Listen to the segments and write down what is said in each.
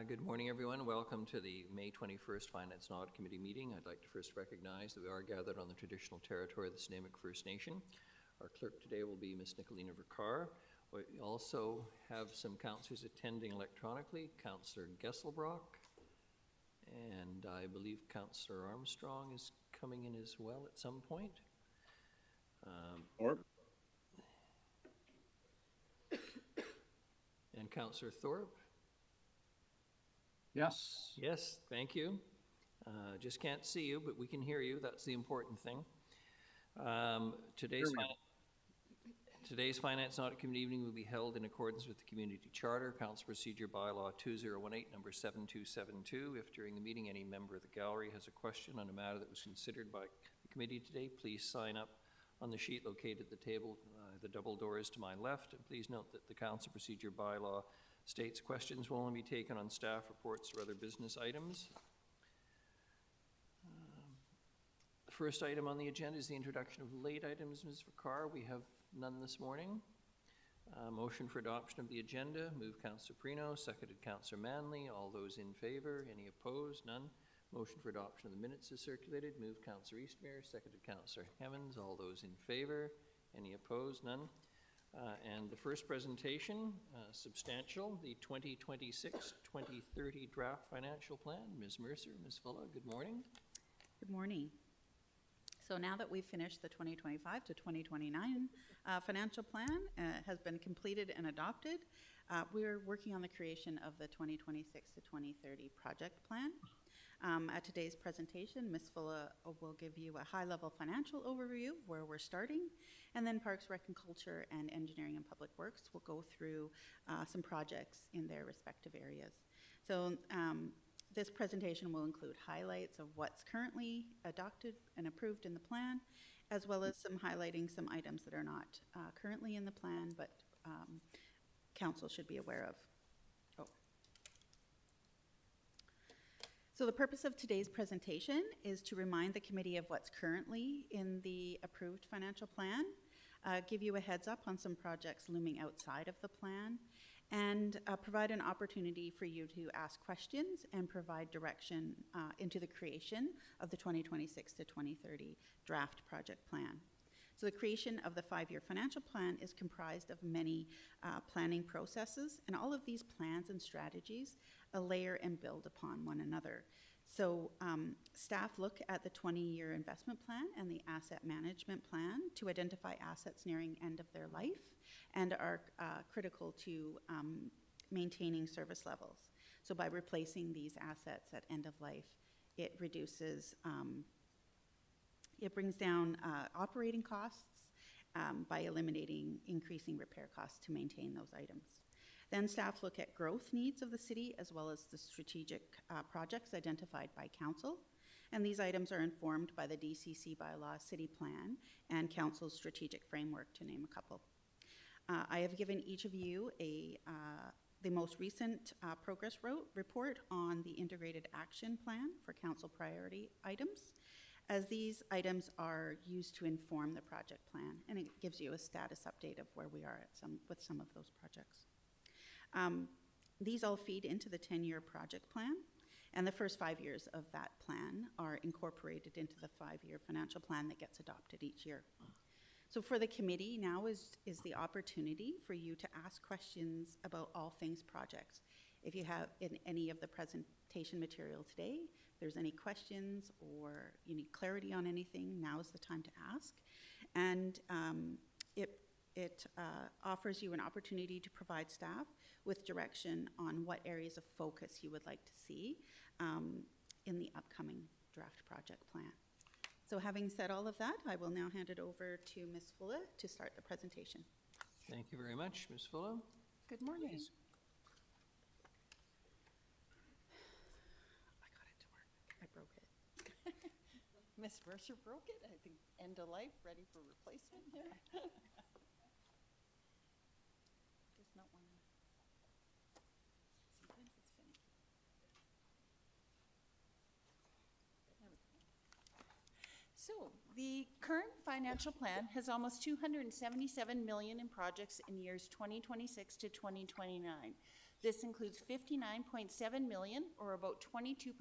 Good morning, everyone. Welcome to the May 21st Finance and Audit Committee meeting. I'd like to first recognize that we are gathered on the traditional territory of the Snuneymuxw First Nation. Our clerk today will be Ms. Nicolina Verkar. We also have some councillors attending electronically, Councillor Gesselbrock, and I believe Councillor Armstrong is coming in as well at some point. And Councillor Thorpe. Yes. Yes, thank you. Just can't see you, but we can hear you. That's the important thing. Today's Finance and Audit Committee evening will be held in accordance with the Community Charter, Council Procedure Bylaw 2018, number 7272. If during the meeting any member of the gallery has a question on a matter that was considered by the committee today, please sign up on the sheet located at the table. The double door is to my left. And please note that the Council Procedure Bylaw states questions will only be taken on staff reports or other business items. The first item on the agenda is the introduction of late items. Ms. Verkar, we have none this morning. Motion for adoption of the agenda. Moved Councillor Prino, seconded Councillor Manley. All those in favor? Any opposed? None. Motion for adoption of the minutes is circulated. Moved Councillor Eastmere, seconded Councillor Hemmons. All those in favor? Any opposed? None. And the first presentation, substantial, the 2026-2030 draft financial plan. Ms. Mercer, Ms. Fulla, good morning. Good morning. So now that we've finished the 2025 to 2029 financial plan, has been completed and adopted, we're working on the creation of the 2026 to 2030 project plan. At today's presentation, Ms. Fulla will give you a high-level financial overview of where we're starting, and then Parks, Rec and Culture and Engineering and Public Works will go through some projects in their respective areas. So this presentation will include highlights of what's currently adopted and approved in the plan, as well as some highlighting some items that are not currently in the plan, but Council should be aware of. So the purpose of today's presentation is to remind the committee of what's currently in the approved financial plan, give you a heads up on some projects looming outside of the plan, and provide an opportunity for you to ask questions and provide direction into the creation of the 2026 to 2030 draft project plan. So the creation of the 5-year financial plan is comprised of many planning processes, and all of these plans and strategies layer and build upon one another. So staff look at the 20-year investment plan and the asset management plan to identify assets nearing end of their life and are critical to maintaining service levels. So by replacing these assets at end of life, it reduces it brings down operating costs by eliminating increasing repair costs to maintain those items. Then staff look at growth needs of the city as well as the strategic projects identified by Council. And these items are informed by the DCC bylaw, city plan, and Council's strategic framework, to name a couple. I have given each of you the most recent progress report on the integrated action plan for Council priority items, as these items are used to inform the project plan, and it gives you a status update of where we are at with some of those projects. These all feed into the 10-year project plan, and the first 5 years of that plan are incorporated into the 5-year financial plan that gets adopted each year. So for the committee now is the opportunity for you to ask questions about all things projects. If you have in any of the presentation material today, if there's any questions or you need clarity on anything, now is the time to ask. And it offers you an opportunity to provide staff with direction on what areas of focus you would like to see in the upcoming draft project plan. So having said all of that, I will now hand it over to Ms. Fulla to start the presentation. Thank you very much, Ms. Fulla. Good morning. Please. I got it to work. I broke it. Miss Mercer broke it. I think end of life, ready for replacement here. Does not want to. Sometimes it's finicky. There we go. So the current financial plan has almost $277 million in projects in years 2026 to 2029. This includes $59.7 million, or about 22%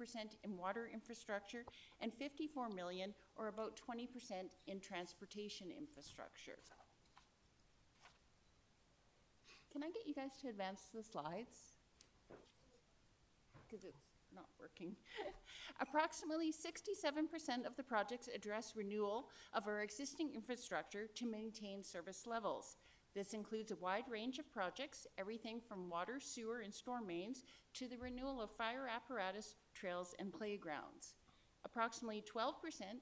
in water infrastructure, and $54 million, or about 20% in transportation infrastructure. Can I get you guys to advance the slides? Because it's not working. Approximately 67% of the projects address renewal of our existing infrastructure to maintain service levels. This includes a wide range of projects, everything from water, sewer, and storm mains to the renewal of fire apparatus, trails, and playgrounds. Approximately 12%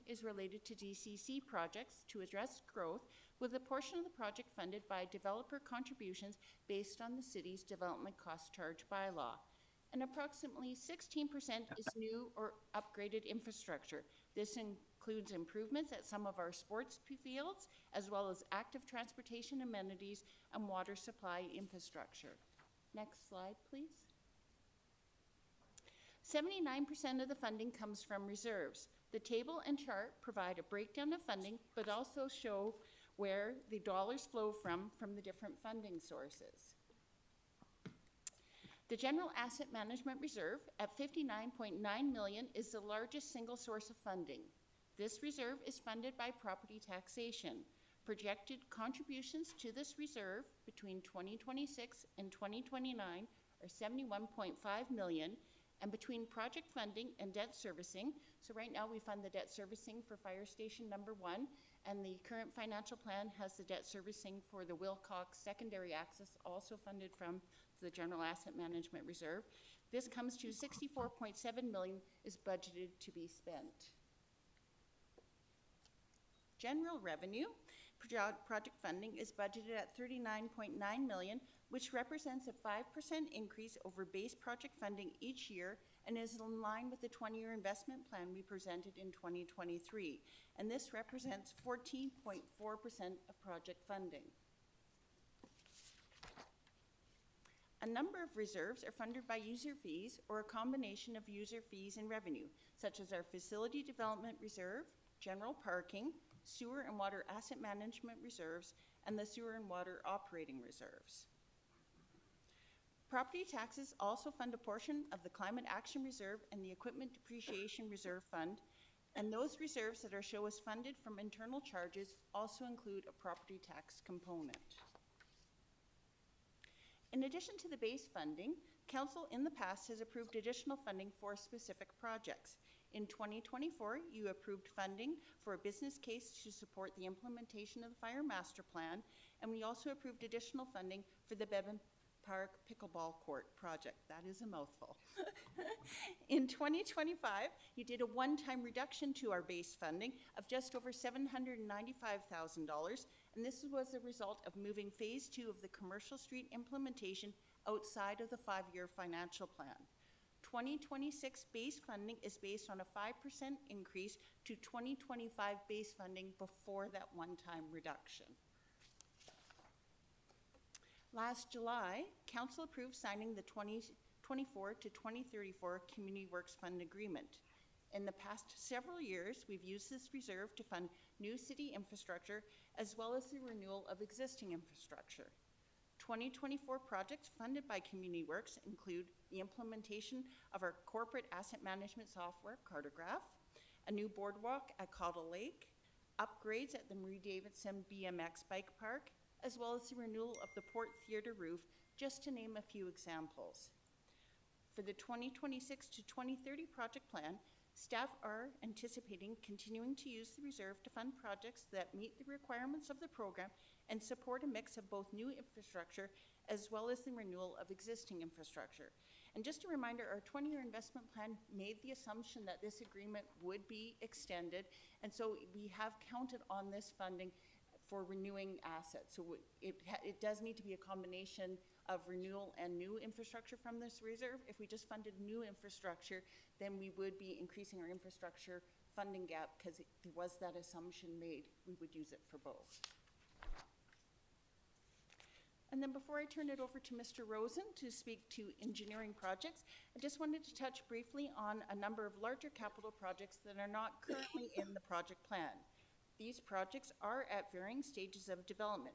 is related to DCC projects to address growth, with a portion of the project funded by developer contributions based on the city's development cost charge bylaw. And approximately 16% is new or upgraded infrastructure. This includes improvements at some of our sports fields, as well as active transportation amenities and water supply infrastructure. Next slide, please. 79% of the funding comes from reserves. The table and chart provide a breakdown of funding, but also show where the dollars flow from the different funding sources. The General Asset Management Reserve at $59.9 million is the largest single source of funding. This reserve is funded by property taxation. Projected contributions to this reserve between 2026 and 2029 are $71.5 million, and between project funding and debt servicing, so right now we fund the debt servicing for Fire Station number 1, and the current financial plan has the debt servicing for the Wilcox secondary access, also funded from the General Asset Management Reserve. This comes to $64.7 million is budgeted to be spent. General revenue project funding is budgeted at $39.9 million, which represents a 5% increase over base project funding each year and is in line with the 20-year investment plan we presented in 2023. And this represents 14.4% of project funding. A number of reserves are funded by user fees or a combination of user fees and revenue, such as our Facility Development Reserve, General Parking, Sewer and Water Asset Management Reserves, and the Sewer and Water Operating Reserves. Property taxes also fund a portion of the Climate Action Reserve and the Equipment Depreciation Reserve Fund, and those reserves that are shown as funded from internal charges also include a property tax component. In addition to the base funding, Council in the past has approved additional funding for specific projects. In 2024, you approved funding for a business case to support the implementation of the Fire Master Plan, and we also approved additional funding for the Bevan Park Pickleball Court project. That is a mouthful. In 2025, you did a one-time reduction to our base funding of just over $795,000, and this was a result of moving phase 2 of the Commercial Street implementation outside of the 5-year financial plan. 2026 base funding is based on a 5% increase to 2025 base funding before that one-time reduction. Last July, Council approved signing the 2024 to 2034 Community Works Fund Agreement. In the past several years, we've used this reserve to fund new city infrastructure as well as the renewal of existing infrastructure. 2024 projects funded by Community Works include the implementation of our corporate asset management software, Cartograph, a new boardwalk at Caudle Lake, upgrades at the Marie-Davidson BMX Bike Park, as well as the renewal of the Port Theatre roof, just to name a few examples. For the 2026 to 2030 project plan, staff are anticipating continuing to use the reserve to fund projects that meet the requirements of the program and support a mix of both new infrastructure as well as the renewal of existing infrastructure. And just a reminder, our 20-year investment plan made the assumption that this agreement would be extended, and so we have counted on this funding for renewing assets. So it does need to be a combination of renewal and new infrastructure from this reserve. If we just funded new infrastructure, then we would be increasing our infrastructure funding gap because there was that assumption made we would use it for both. And then before I turn it over to Mr. Rosen to speak to engineering projects, I just wanted to touch briefly on a number of larger capital projects that are not currently in the project plan. These projects are at varying stages of development.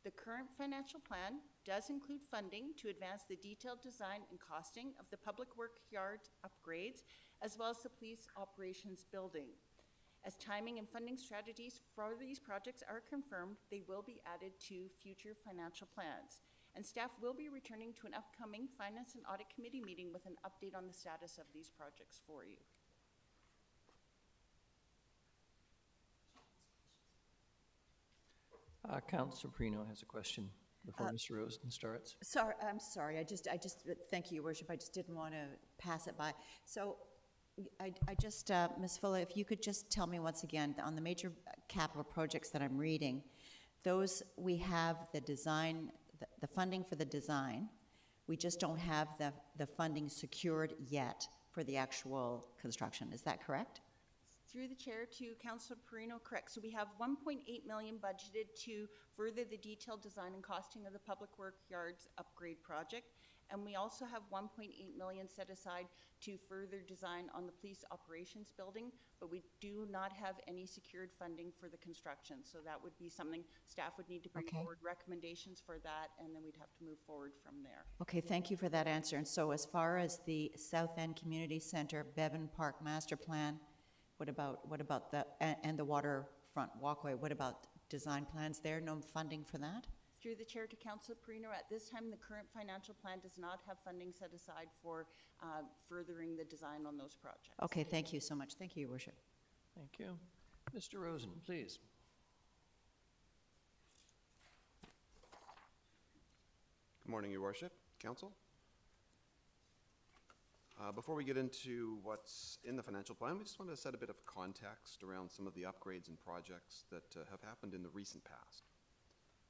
The current financial plan does include funding to advance the detailed design and costing of the public work yard upgrades, as well as the police operations building. As timing and funding strategies for these projects are confirmed, they will be added to future financial plans. And staff will be returning to an upcoming Finance and Audit Committee meeting with an update on the status of these projects for you. Councillor Prino has a question before Mr. Rosen starts. I'm sorry, thank you, Your Worship, I just didn't want to pass it by. So, Ms. Fuller, if you could just tell me once again, on the major capital projects that I'm reading, those, we have the design, the funding for the design, we just don't have the funding secured yet for the actual construction, is that correct? Through the chair to Councillor Perino, correct. So we have 1.8 million budgeted to further the detailed design and costing of the public work yards upgrade project. And we also have 1.8 million set aside to further design on the police operations building, but we do not have any secured funding for the construction. So that would be something staff would need to bring forward recommendations for that, and then we'd have to move forward from there. Okay, thank you for that answer. And so as far as the South End Community Center, Bevan Park Master Plan, what about the, and the waterfront walkway, what about design plans there? No funding for that? Through the chair to Councillor Perino, at this time, the current financial plan does not have funding set aside for furthering the design on those projects. Okay, thank you so much. Thank you, Your Worship. Thank you. Mr. Rosen, please. Good morning, Your Worship, Council. Before we get into what's in the financial plan, we just want to set a bit of context around some of the upgrades and projects that have happened in the recent past.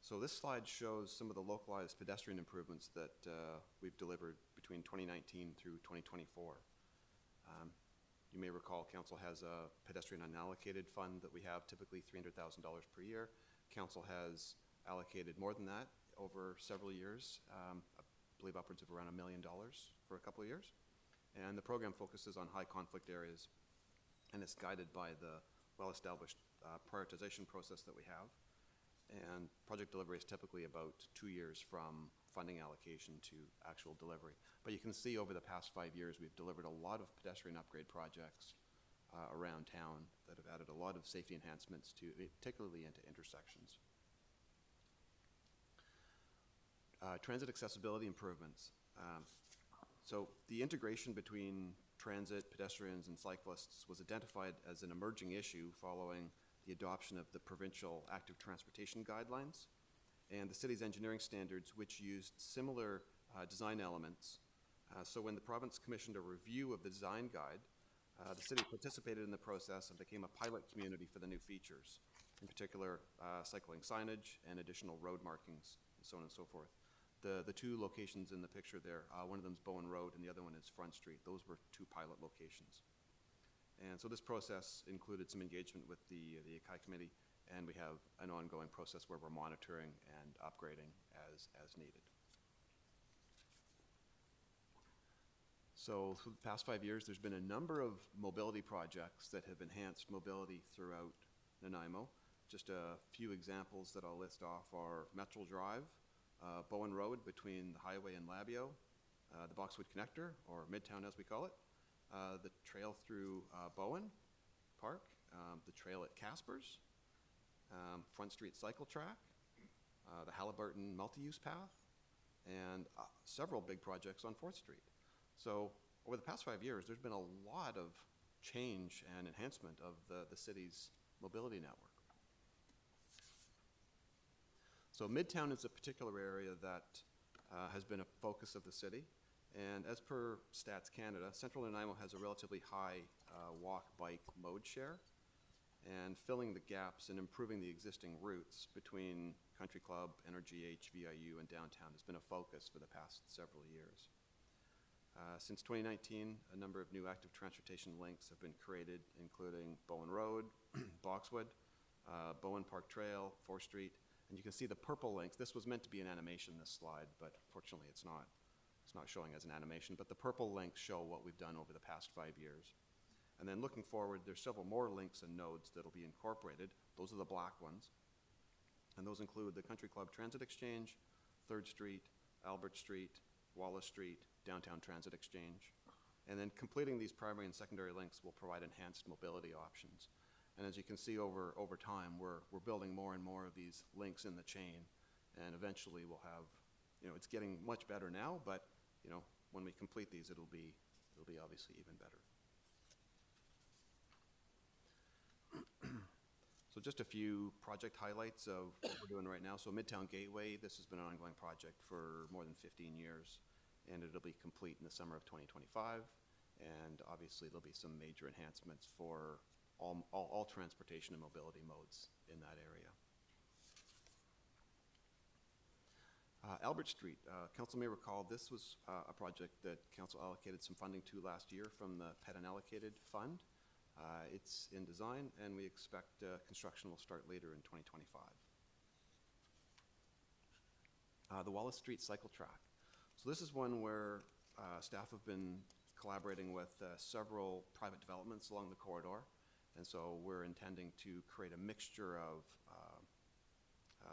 So this slide shows some of the localized pedestrian improvements that we've delivered between 2019 through 2024. You may recall Council has a pedestrian unallocated fund that we have, typically $300,000 per year. Council has allocated more than that over several years, I believe upwards of around $1 million for a couple of years. And the program focuses on high conflict areas, and it's guided by the well-established prioritization process that we have. And project delivery is typically about 2 years from funding allocation to actual delivery. But you can see over the past 5 years, we've delivered a lot of pedestrian upgrade projects around town that have added a lot of safety enhancements to, particularly into intersections. Transit accessibility improvements. So the integration between transit, pedestrians, and cyclists was identified as an emerging issue following the adoption of the provincial active transportation guidelines and the city's engineering standards, which used similar design elements. So when the province commissioned a review of the design guide, the city participated in the process and became a pilot community for the new features, in particular cycling signage and additional road markings, and so on and so forth. The two locations in the picture there, one of them is Bowen Road and the other one is Front Street. Those were two pilot locations. And so this process included some engagement with the ICAI committee, and we have an ongoing process where we're monitoring and upgrading as needed. So for the past 5 years, there's been a number of mobility projects that have enhanced mobility throughout Nanaimo. Just a few examples that I'll list off are Metro Drive, Bowen Road between the highway and Labio, the Boxwood Connector, or Midtown as we call it, the trail through Bowen Park, the trail at Casper's, Front Street Cycle Track, the Halliburton Multi-Use Path, and several big projects on 4th Street. So over the past 5 years, there's been a lot of change and enhancement of the city's mobility network. So Midtown is a particular area that has been a focus of the city. And as per Stats Canada, Central Nanaimo has a relatively high walk-bike mode share. And filling the gaps and improving the existing routes between Country Club, NRGH, VIU, and downtown has been a focus for the past several years. Since 2019, a number of new active transportation links have been created, including Bowen Road, Boxwood, Bowen Park Trail, 4th Street, and you can see the purple links. This was meant to be an animation, this slide, but fortunately it's not. It's not showing as an animation, but the purple links show what we've done over the past 5 years. And then looking forward, there's several more links and nodes that'll be incorporated. Those are the black ones. And those include the Country Club Transit Exchange, 3rd Street, Albert Street, Wallace Street, Downtown Transit Exchange. And then completing these primary and secondary links will provide enhanced mobility options. And as you can see over time, we're building more and more of these links in the chain. And eventually we'll have, it's getting much better now, but, when we complete these, it'll be obviously even better. So just a few project highlights of what we're doing right now. So Midtown Gateway, this has been an ongoing project for more than 15 years, and it'll be complete in the summer of 2025. And obviously there'll be some major enhancements for all transportation and mobility modes in that area. Albert Street, Council may recall this was a project that Council allocated some funding to last year from the Pet Unallocated Fund. It's in design, and we expect construction will start later in 2025. The Wallace Street Cycle Track. So this is one where staff have been collaborating with several private developments along the corridor, and so we're intending to create a mixture of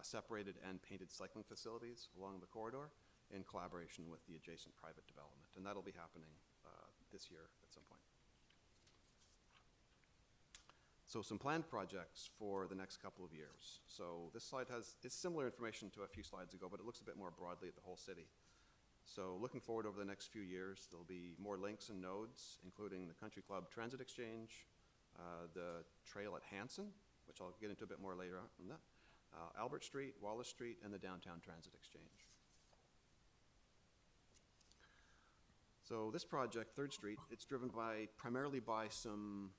separated and painted cycling facilities along the corridor in collaboration with the adjacent private development, and that'll be happening this year at some point. So some planned projects for the next couple of years. So this slide it's similar information to a few slides ago, but it looks a bit more broadly at the whole city. So looking forward over the next few years, there'll be more links and nodes, including the Country Club Transit Exchange, the trail at Hanson, which I'll get into a bit more later on that, Albert Street, Wallace Street, and the Downtown Transit Exchange. So this project, 3rd Street, it's driven primarily by some,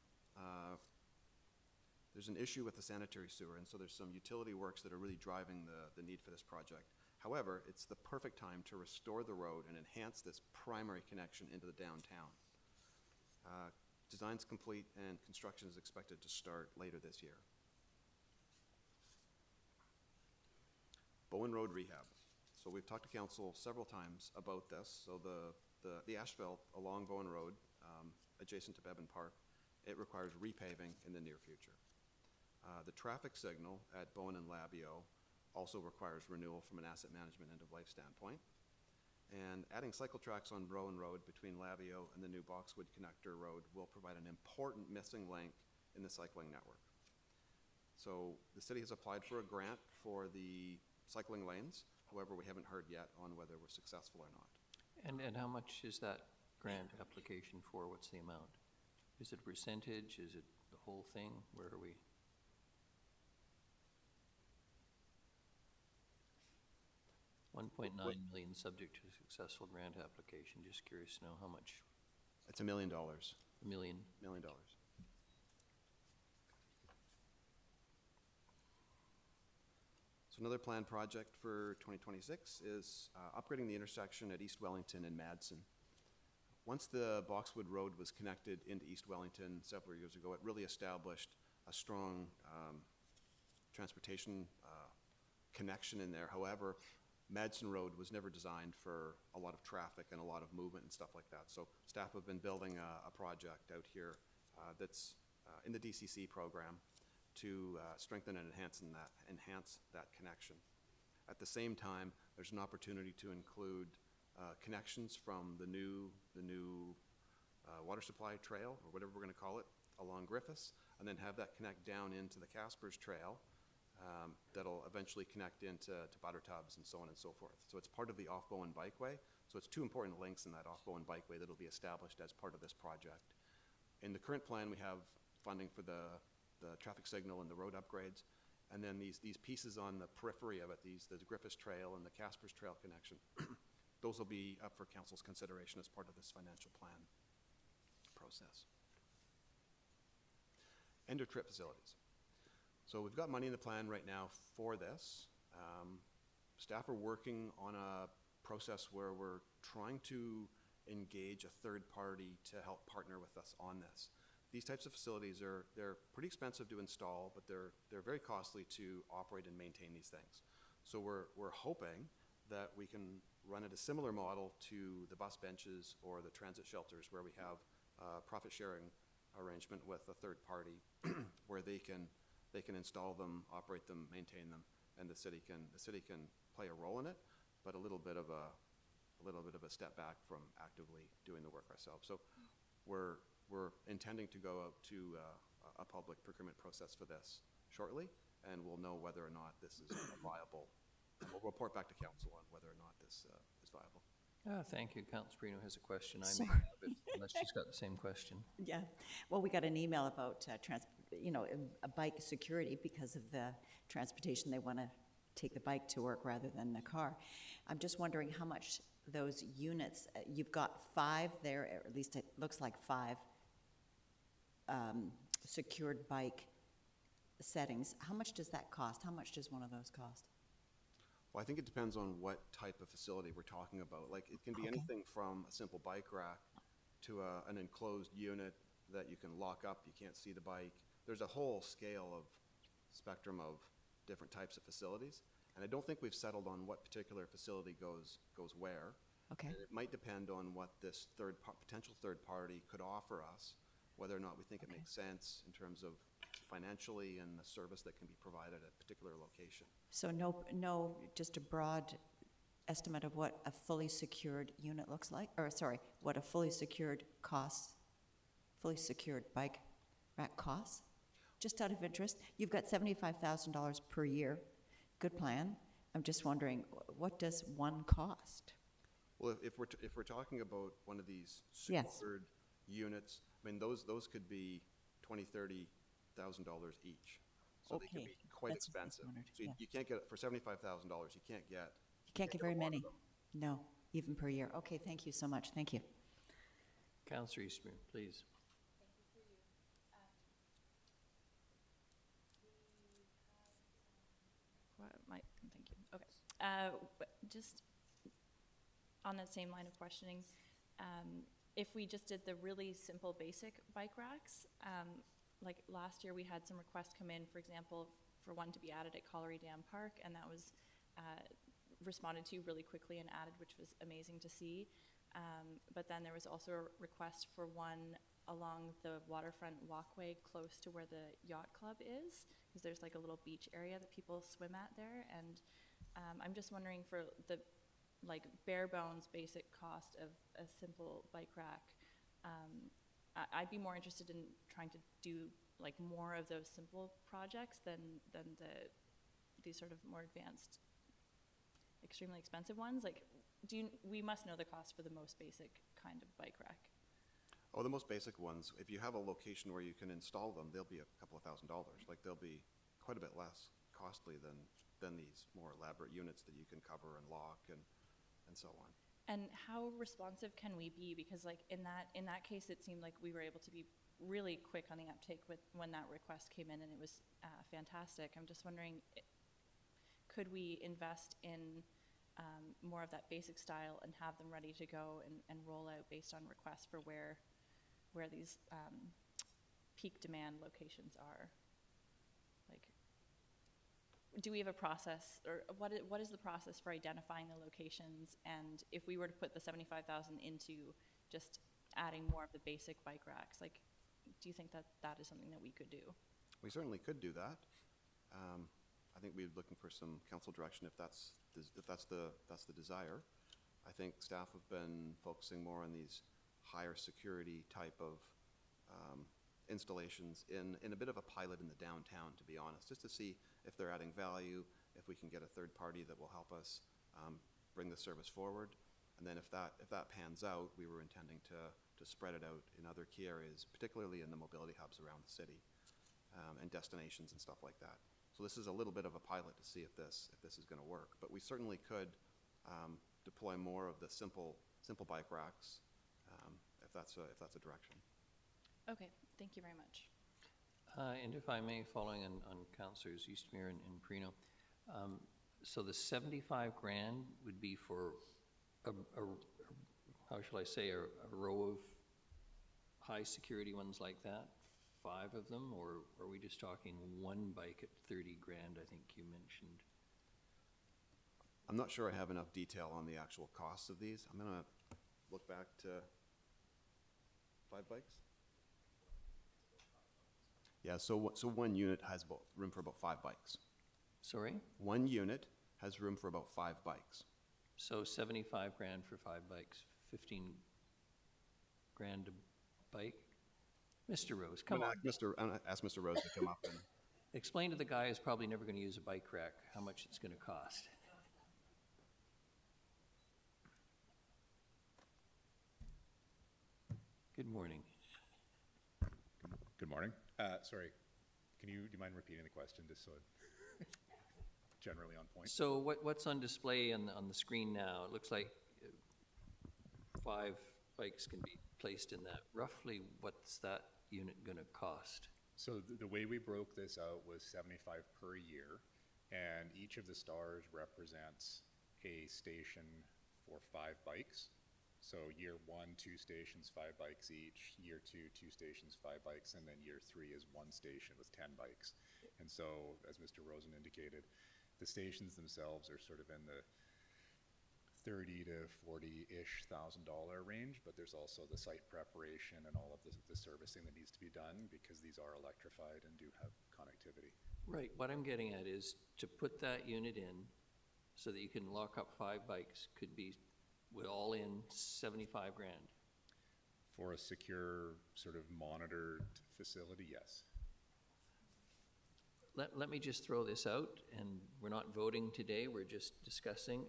there's an issue with the sanitary sewer, and so there's some utility works that are really driving the need for this project. However, it's the perfect time to restore the road and enhance this primary connection into the downtown. Design's complete and construction is expected to start later this year. Bowen Road rehab. So we've talked to council several times about this. So the asphalt along Bowen Road, adjacent to Bevan Park, it requires repaving in the near future. The traffic signal at Bowen and Labio also requires renewal from an asset management end-of-life standpoint. And adding cycle tracks on Bowen Road between Labio and the new Boxwood Connector Road will provide an important missing link in the cycling network. So the city has applied for a grant for the cycling lanes. However, we haven't heard yet on whether we're successful or not. And how much is that grant application for? What's the amount? Is it a percentage? Is it the whole thing? Where are we? $1.9 million subject to a successful grant application. Just curious to know how much. It's $1 million. $1 million. $1 million. So another planned project for 2026 is upgrading the intersection at East Wellington and Madsen. Once the Boxwood Road was connected into East Wellington several years ago, it really established a strong transportation connection in there. However, Madsen Road was never designed for a lot of traffic and a lot of movement and stuff like that. So staff have been building a project out here that's in the DCC program to strengthen and enhance that connection. At the same time, there's an opportunity to include connections from the new water supply trail, or whatever we're going to call it, along Griffiths, and then have that connect down into the Caspers Trail that'll eventually connect into Buttertubs and so on and so forth. So it's part of the off-Bowen Bikeway. So it's two important links in that off-Bowen Bikeway that'll be established as part of this project. In the current plan, we have funding for the traffic signal and the road upgrades, and then these pieces on the periphery of it, the Griffiths Trail and the Caspers Trail connection, those will be up for council's consideration as part of this financial plan process. End of trip facilities. So we've got money in the plan right now for this. Staff are working on a process where we're trying to engage a third party to help partner with us on this. These types of facilities they're pretty expensive to install, but they're very costly to operate and maintain these things. So we're hoping that we can run at a similar model to the bus benches or the transit shelters, where we have a profit sharing arrangement with a third party where they can install them, operate them, maintain them, and the city can play a role in it. but a little bit of a step back from actively doing the work ourselves. So we're intending to go out to a public procurement process for this shortly, and we'll know whether or not this is viable. And we'll report back to council on whether or not this is viable. Thank you. Councillor Perino has a question. I So- may have it, unless she's got the same question. Yeah, well, we got an email about, a bike security because of the transportation. They want to take the bike to work rather than the car. I'm just wondering how much those units, you've got 5 there, or at least it looks like 5 secured bike settings. How much does that cost? How much does one of those cost? Well, I think it depends on what type of facility we're talking about. Like, it can be Okay. anything from a simple bike rack to an enclosed unit that you can lock up, you can't see the bike. There's a whole scale of spectrum of different types of facilities. And I don't think we've settled on what particular facility goes where. Okay, And it might depend on what this potential third party could offer us, whether or not we think it Okay. makes sense in terms of financially and the service that can be provided at a particular location. so no, just a broad estimate of what a fully secured unit looks like, or sorry, what a fully secured bike rack costs? Just out of interest, you've got $75,000 per year, good plan. I'm just wondering, what does one cost? Well, if we're talking about one of these Yes. secured units, I mean, those could be $20,000-$30,000 each. So they could Okay, be quite that's what I expensive. wondered, So yeah. you can't get, for $75,000, you can't get. You can't get a very lot of many? them. No, even per year. Okay, thank you so much, thank you. Councillor Eastman, please. Thank you. Okay. Just on that same line of questioning, if we just did the really simple, basic bike racks, like last year we had some requests come in, for example, for one to be added at Collery Dam Park, and that was responded to really quickly and added, which was amazing to see. But then there was also a request for one along the waterfront walkway close to where the yacht club is, because there's like a little beach area that people swim at there. And I'm just wondering, for the like bare bones basic cost of a simple bike rack, I'd be more interested in trying to do like more of those simple projects than these sort of more advanced, extremely expensive ones. Like, we must know the cost for the most basic kind of bike rack. Oh, the most basic ones, if you have a location where you can install them, they'll be a couple of $1,000s. Like, they'll be quite a bit less costly than these more elaborate units that you can cover and lock and so on. And how responsive can we be? Because like in that case, it seemed like we were able to be really quick on the uptake when that request came in, and it was fantastic. I'm just wondering, could we invest in more of that basic style and have them ready to go and roll out based on requests for where these peak demand locations are? Like, do we have a process, or what is the process for identifying the locations? And if we were to put the 75,000 into just adding more of the basic bike racks, like, do you think that is something that we could do? We certainly could do that. I think we'd be looking for some council direction if that's the desire. I think staff have been focusing more on these higher security type of installations in a bit of a pilot in the downtown, to be honest, just to see if they're adding value, if we can get a third party that will help us bring the service forward. And then if that pans out, we were intending to spread it out in other key areas, particularly in the mobility hubs around the city and destinations and stuff like that. So this is a little bit of a pilot to see if this is going to work. But we certainly could deploy more of the simple bike racks if that's a direction. Okay, thank you very much. And if I may, following on Councillors Eastmere and Perino, so the 75 grand would be for how shall I say, a row of high security ones like that, 5 of them, or are we just talking one bike at 30 grand, I think you mentioned? I'm not sure I have enough detail on the actual costs of these. I'm going to look back to 5 bikes. Yeah, so one unit has room for about 5 bikes. Sorry? One unit has room for about 5 bikes. So 75 grand for 5 bikes, 15 grand a bike? Mr. Rose, come on. I'm gonna ask Mr. Rose to come up and, Explain to the guy who's probably never going to use a bike rack how much it's going to cost. Good morning. Good morning. Sorry, do you mind repeating the question just so it's generally on point? So what's on display on the screen now? It looks like 5 bikes can be placed in that. Roughly, what's that unit going to cost? So the way we broke this out was 75 per year, and each of the stars represents a station for 5 bikes. So year 1, 2 stations, 5 bikes each. Year 2, 2 stations, 5 bikes, and then year 3 is 1 station with 10 bikes. And so, as Mr. Rosen indicated, the stations themselves are sort of in the $30,000 to $40,000-ish range, but there's also the site preparation and all of the servicing that needs to be done because these are electrified and do have connectivity. Right, what I'm getting at is to put that unit in so that you can lock up 5 bikes could be, with all in, 75 grand. For a secure, sort of monitored facility, yes. Let me just throw this out, and we're not voting today, we're just discussing.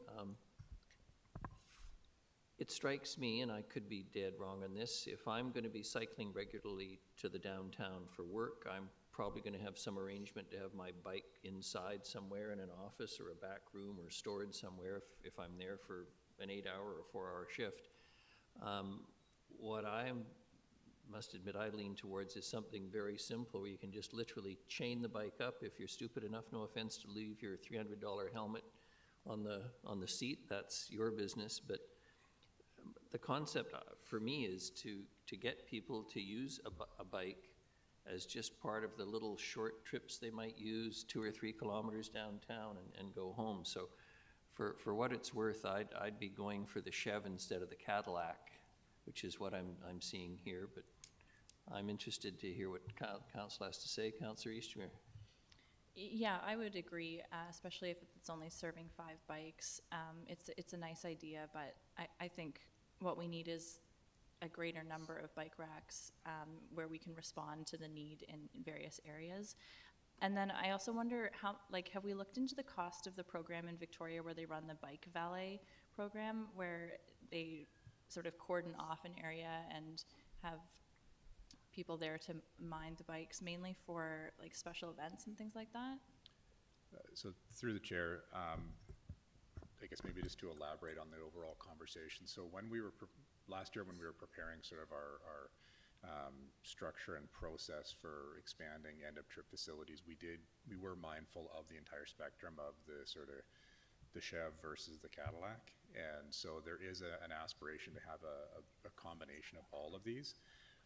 It strikes me, and I could be dead wrong on this, if I'm going to be cycling regularly to the downtown for work, I'm probably going to have some arrangement to have my bike inside somewhere in an office or a back room or stored somewhere if I'm there for an 8-hour or 4-hour shift. What I must admit I lean towards is something very simple where you can just literally chain the bike up. If you're stupid enough, no offense, to leave your $300 helmet on the seat, that's your business. But the concept for me is to get people to use a bike as just part of the little short trips they might use, 2 or 3 kilometers downtown and go home. So for what it's worth, I'd be going for the Chev instead of the Cadillac, which is what I'm seeing here. But I'm interested to hear what Council has to say. Councillor Eastermere. Yeah, I would agree, especially if it's only serving 5 bikes. It's a nice idea, but I think what we need is a greater number of bike racks where we can respond to the need in various areas. And then I also wonder how, have we looked into the cost of the program in Victoria where they run the bike valet program, where they sort of cordon off an area and have people there to mind the bikes, mainly for special events and things like that? So through the chair, I guess maybe just to elaborate on the overall conversation. So when we were, last year when we were preparing sort of our structure and process for expanding end-of-trip facilities, we were mindful of the entire spectrum of the sort of the Chev versus the Cadillac. And so there is an aspiration to have a combination of all of these.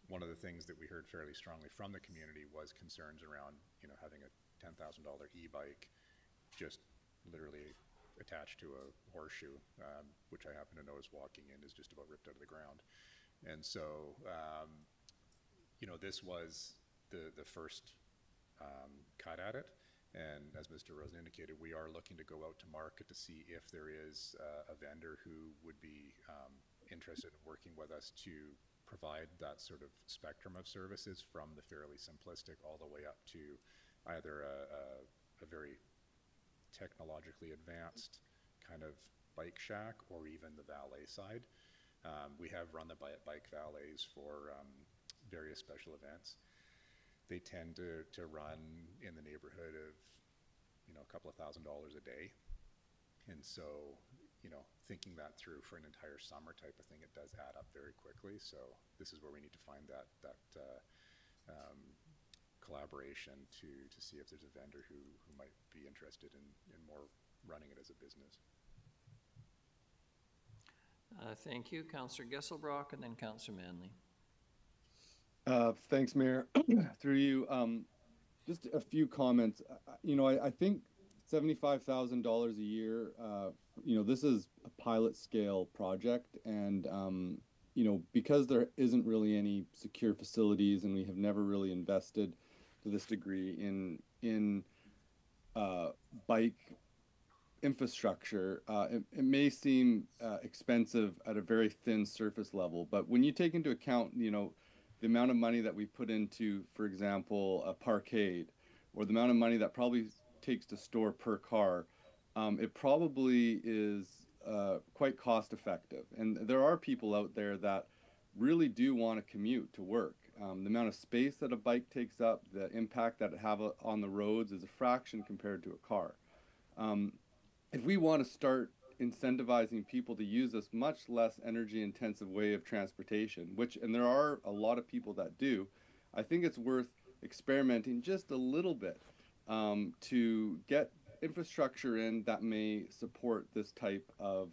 One of the things that we heard fairly strongly from the community was concerns around, having a $10,000 e-bike just literally attached to a horseshoe, which I happen to know as walking in is just about ripped out of the ground. And so, this was the first cut at it. And as Mr. Rosen indicated, we are looking to go out to market to see if there is a vendor who would be interested in working with us to provide that sort of spectrum of services, from the fairly simplistic all the way up to either a very technologically advanced kind of bike shack or even the valet side. We have run the bike valets for various special events. They tend to run in the neighborhood of, a couple of $1,000s a day. And so, thinking that through for an entire summer type of thing, it does add up very quickly. So this is where we need to find that collaboration to see if there's a vendor who might be interested in more running it as a business. Thank you. Councillor Gesselbrock and then Councillor Manley. Thanks, Mayor. Through you, just a few comments. I think $75,000 a year, this is a pilot scale project, and, because there isn't really any secure facilities and we have never really invested to this degree in bike infrastructure, it may seem expensive at a very thin surface level, but when you take into account, the amount of money that we put into, for example, a parkade, or the amount of money that probably takes to store per car, it probably is quite cost effective. And there are people out there that really do want to commute to work. The amount of space that a bike takes up, the impact that it have on the roads is a fraction compared to a car. If we want to start incentivizing people to use this much less energy intensive way of transportation, and there are a lot of people that do, I think it's worth experimenting just a little bit to get infrastructure in that may support this type of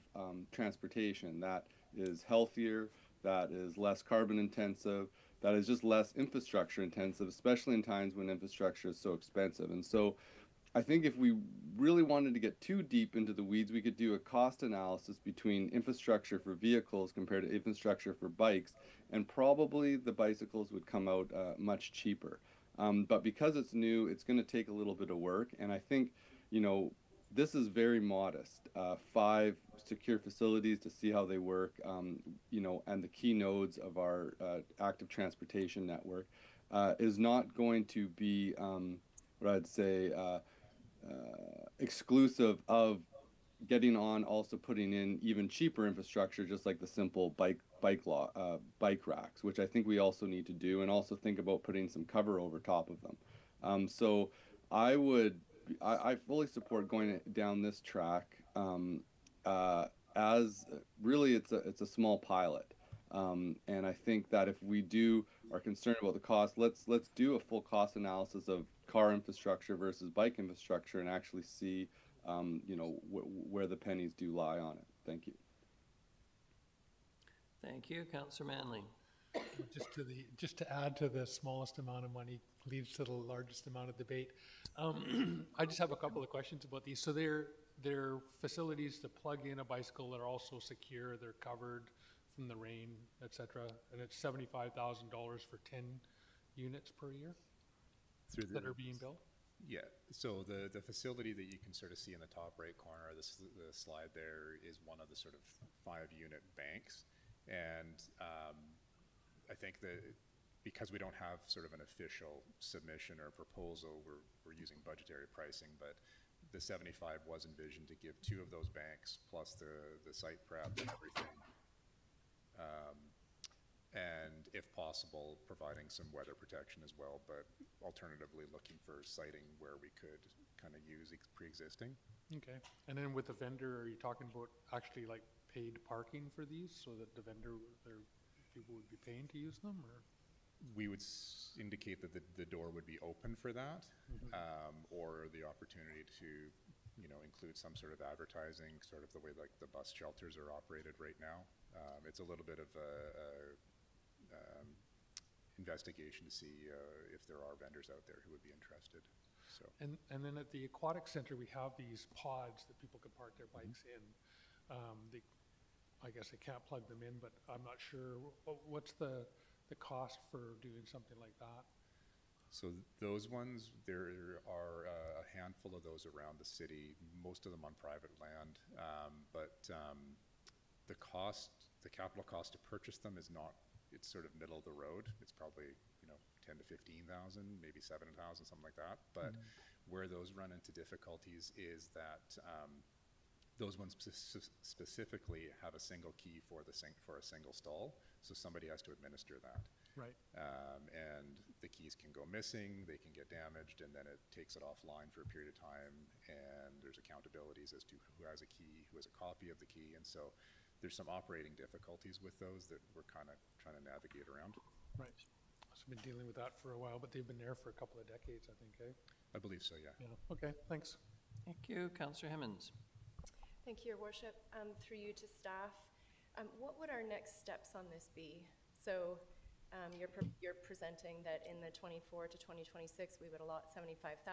transportation that is healthier, that is less carbon intensive, that is just less infrastructure intensive, especially in times when infrastructure is so expensive. And so I think if we really wanted to get too deep into the weeds, we could do a cost analysis between infrastructure for vehicles compared to infrastructure for bikes, and probably the bicycles would come out much cheaper. But because it's new, it's going to take a little bit of work, and I think, this is very modest. 5 secure facilities to see how they work, and the key nodes of our active transportation network is not going to be, what I'd say, exclusive of getting on also putting in even cheaper infrastructure, just like the simple bike racks, which I think we also need to do, and also think about putting some cover over top of them. So I fully support going down this track, as really it's a small pilot. And I think that if we are concerned about the cost, let's do a full cost analysis of car infrastructure versus bike infrastructure and actually see, where the pennies do lie on it. Thank you. Thank you, Councillor Manley. Just to add to the smallest amount of money leads to the largest amount of debate. I just have a couple of questions about these. So they're facilities to plug in a bicycle that are also secure. They're covered from the rain, etc. And it's $75,000 for 10 units per year that are being built. Yeah, so the facility that you can sort of see in the top right corner of the slide there is one of the sort of 5-unit banks. And I think that because we don't have sort of an official submission or proposal, we're using budgetary pricing, but the 75 was envisioned to give 2 of those banks plus the site prep and everything. And if possible, providing some weather protection as well, but alternatively looking for siting where we could kind of use pre-existing. Okay, and then with the vendor, are you talking about actually like paid parking for these so that the vendor, people would be paying to use them, or? We would indicate that the door would be open for that, or the opportunity to, include some sort of advertising, sort of the way like the bus shelters are operated right now. It's a little bit of a investigation to see if there are vendors out there who would be interested. So. And then at the aquatic center, we have these pods that people can park their bikes in. I guess they can't plug them in, but I'm not sure. What's the cost for doing something like that? So those ones, there are a handful of those around the city, most of them on private land, but the capital cost to purchase them is not, it's sort of middle of the road. It's probably, 10 to 15,000, maybe 7,000, something like that. But where those run into difficulties is that those ones specifically have a single key for a single stall, so somebody has to administer that. Right. And the keys can go missing, they can get damaged, and then it takes it offline for a period of time, and there's accountabilities as to who has a key, who has a copy of the key, and so there's some operating difficulties with those that we're kind of trying to navigate around. Right. I've been dealing with that for a while, but they've been there for a couple of decades, I think, eh? I believe so, yeah. Yeah, okay, thanks. Thank you, Councillor Hemmons. Thank you, Your Worship. Through you to staff, what would our next steps on this be? So you're presenting that in the 24 to 2026, we would allot 75,000.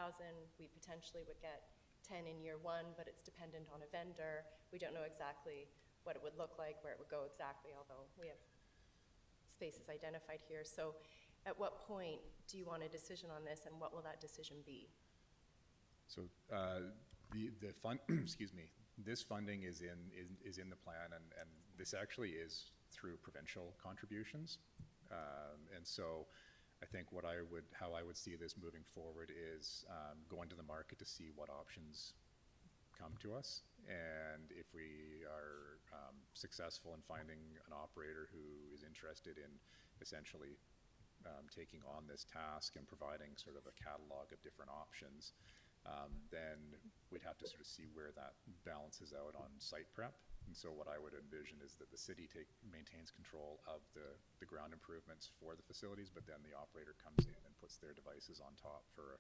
We potentially would get 10 in year 1, but it's dependent on a vendor. We don't know exactly what it would look like, where it would go exactly, although we have spaces identified here. So at what point do you want a decision on this, and what will that decision be? So The fund, excuse me, this funding is in the plan, and this actually is through provincial contributions. And so I think how I would see this moving forward is going to the market to see what options come to us. And if we are successful in finding an operator who is interested in essentially taking on this task and providing sort of a catalog of different options, then we'd have to sort of see where that balances out on site prep. And so what I would envision is that the city maintains control of the ground improvements for the facilities, but then the operator comes in and puts their devices on top for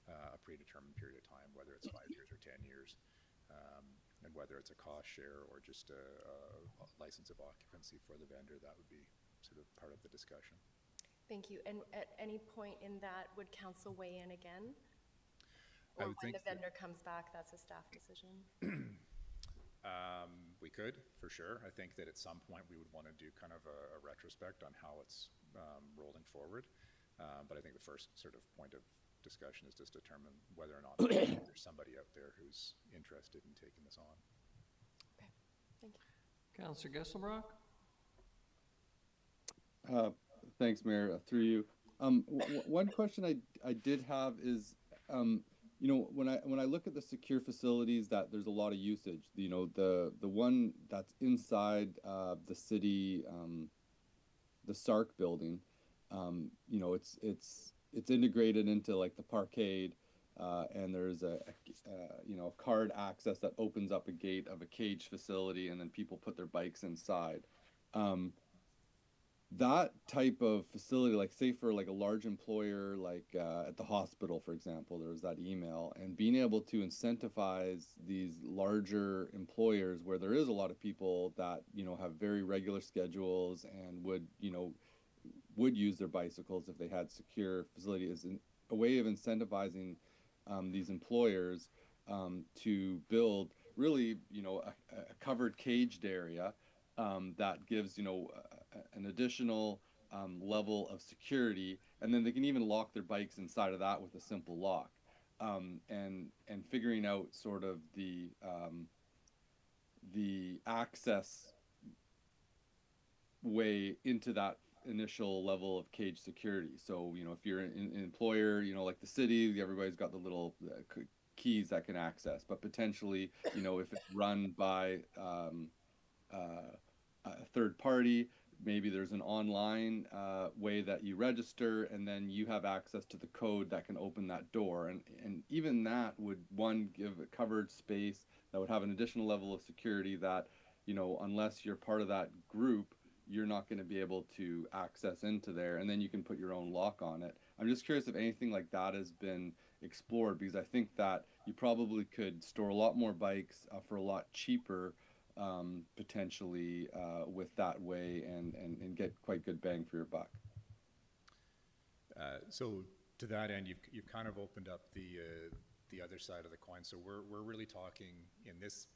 a predetermined period of time, whether it's 5 years or 10 years, and whether it's a cost share or just a license of occupancy for the vendor. That would be sort of part of the discussion. Thank you. And at any point in that, would council weigh in again? I Or would when think the vendor comes back, that's a staff decision? We could, for sure. I think that at some point we would want to do kind of a retrospect on how it's rolling forward. But I think the first sort of point of discussion is just determine whether or not there's somebody out there who's interested in taking this on. Okay, thank you. Councillor Gesselbrock? Thanks, Mayor. Through you. One question I did have is, you know, when I look at the secure facilities, that there's a lot of usage. You know, the one that's inside the city, the SARC building, you know, it's integrated into like the parkade, and there's a you know, card access that opens up a gate of a cage facility, and then people put their bikes inside. That type of facility, like say for like a large employer, like at the hospital, for example, there was that email, and being able to incentivize these larger employers where there is a lot of people that, you know, have very regular schedules and would, you know, would use their bicycles if they had secure facility, is a way of incentivizing these employers to build really, you know, a covered caged area that gives, you know, an additional level of security, and then they can even lock their bikes inside of that with a simple lock, and figuring out sort of the access way into that initial level of cage security. So, you know, if you're an employer, you know, like the city, everybody's got the little keys that can access, but potentially, you know, if it's run by a third party, maybe there's an online way that you register, and then you have access to the code that can open that door. And even that would, one, give a covered space that would have an additional level of security that, you know, unless you're part of that group, you're not going to be able to access into there, and then you can put your own lock on it. I'm just curious if anything like that has been explored, because I think that you probably could store a lot more bikes for a lot cheaper, potentially, with that way, and get quite good bang for your buck. So to that end, you've kind of opened up the other side of the coin. So we're really talking in this,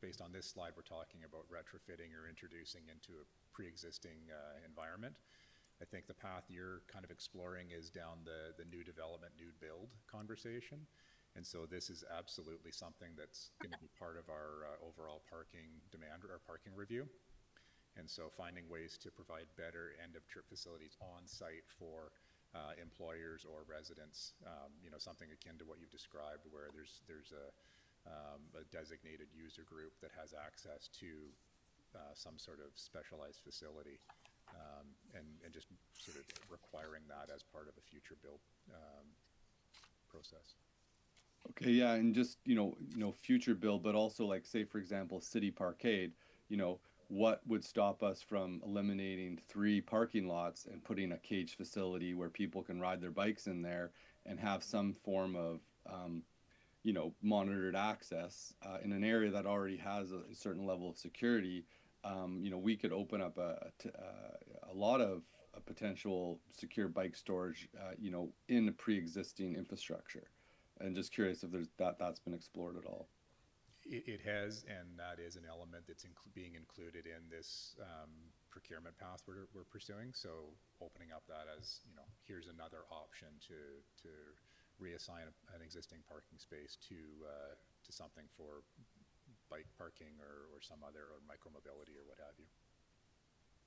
based on this slide, we're talking about retrofitting or introducing into a pre-existing environment. I think the path you're kind of exploring is down the new development, new build conversation. And so this is absolutely something that's going to be part of our overall parking demand or our parking review. And so finding ways to provide better end-of-trip facilities on site for employers or residents, you know, something akin to what you've described, where there's a designated user group that has access to some sort of specialized facility, and just sort of requiring that as part of a future build process. Okay, yeah, and just, you know, future build, but also like, say, for example, City Parkade, you know, what would stop us from eliminating 3 parking lots and putting a cage facility where people can ride their bikes in there and have some form of, you know, monitored access in an area that already has a certain level of security. You know, we could open up a lot of potential secure bike storage, you know, in a pre-existing infrastructure. And just curious if that's been explored at all. It has, and that is an element that's being included in this procurement path we're pursuing. So opening up that as, you know, here's another option to reassign an existing parking space to something for bike parking or some other, or micromobility or what have you.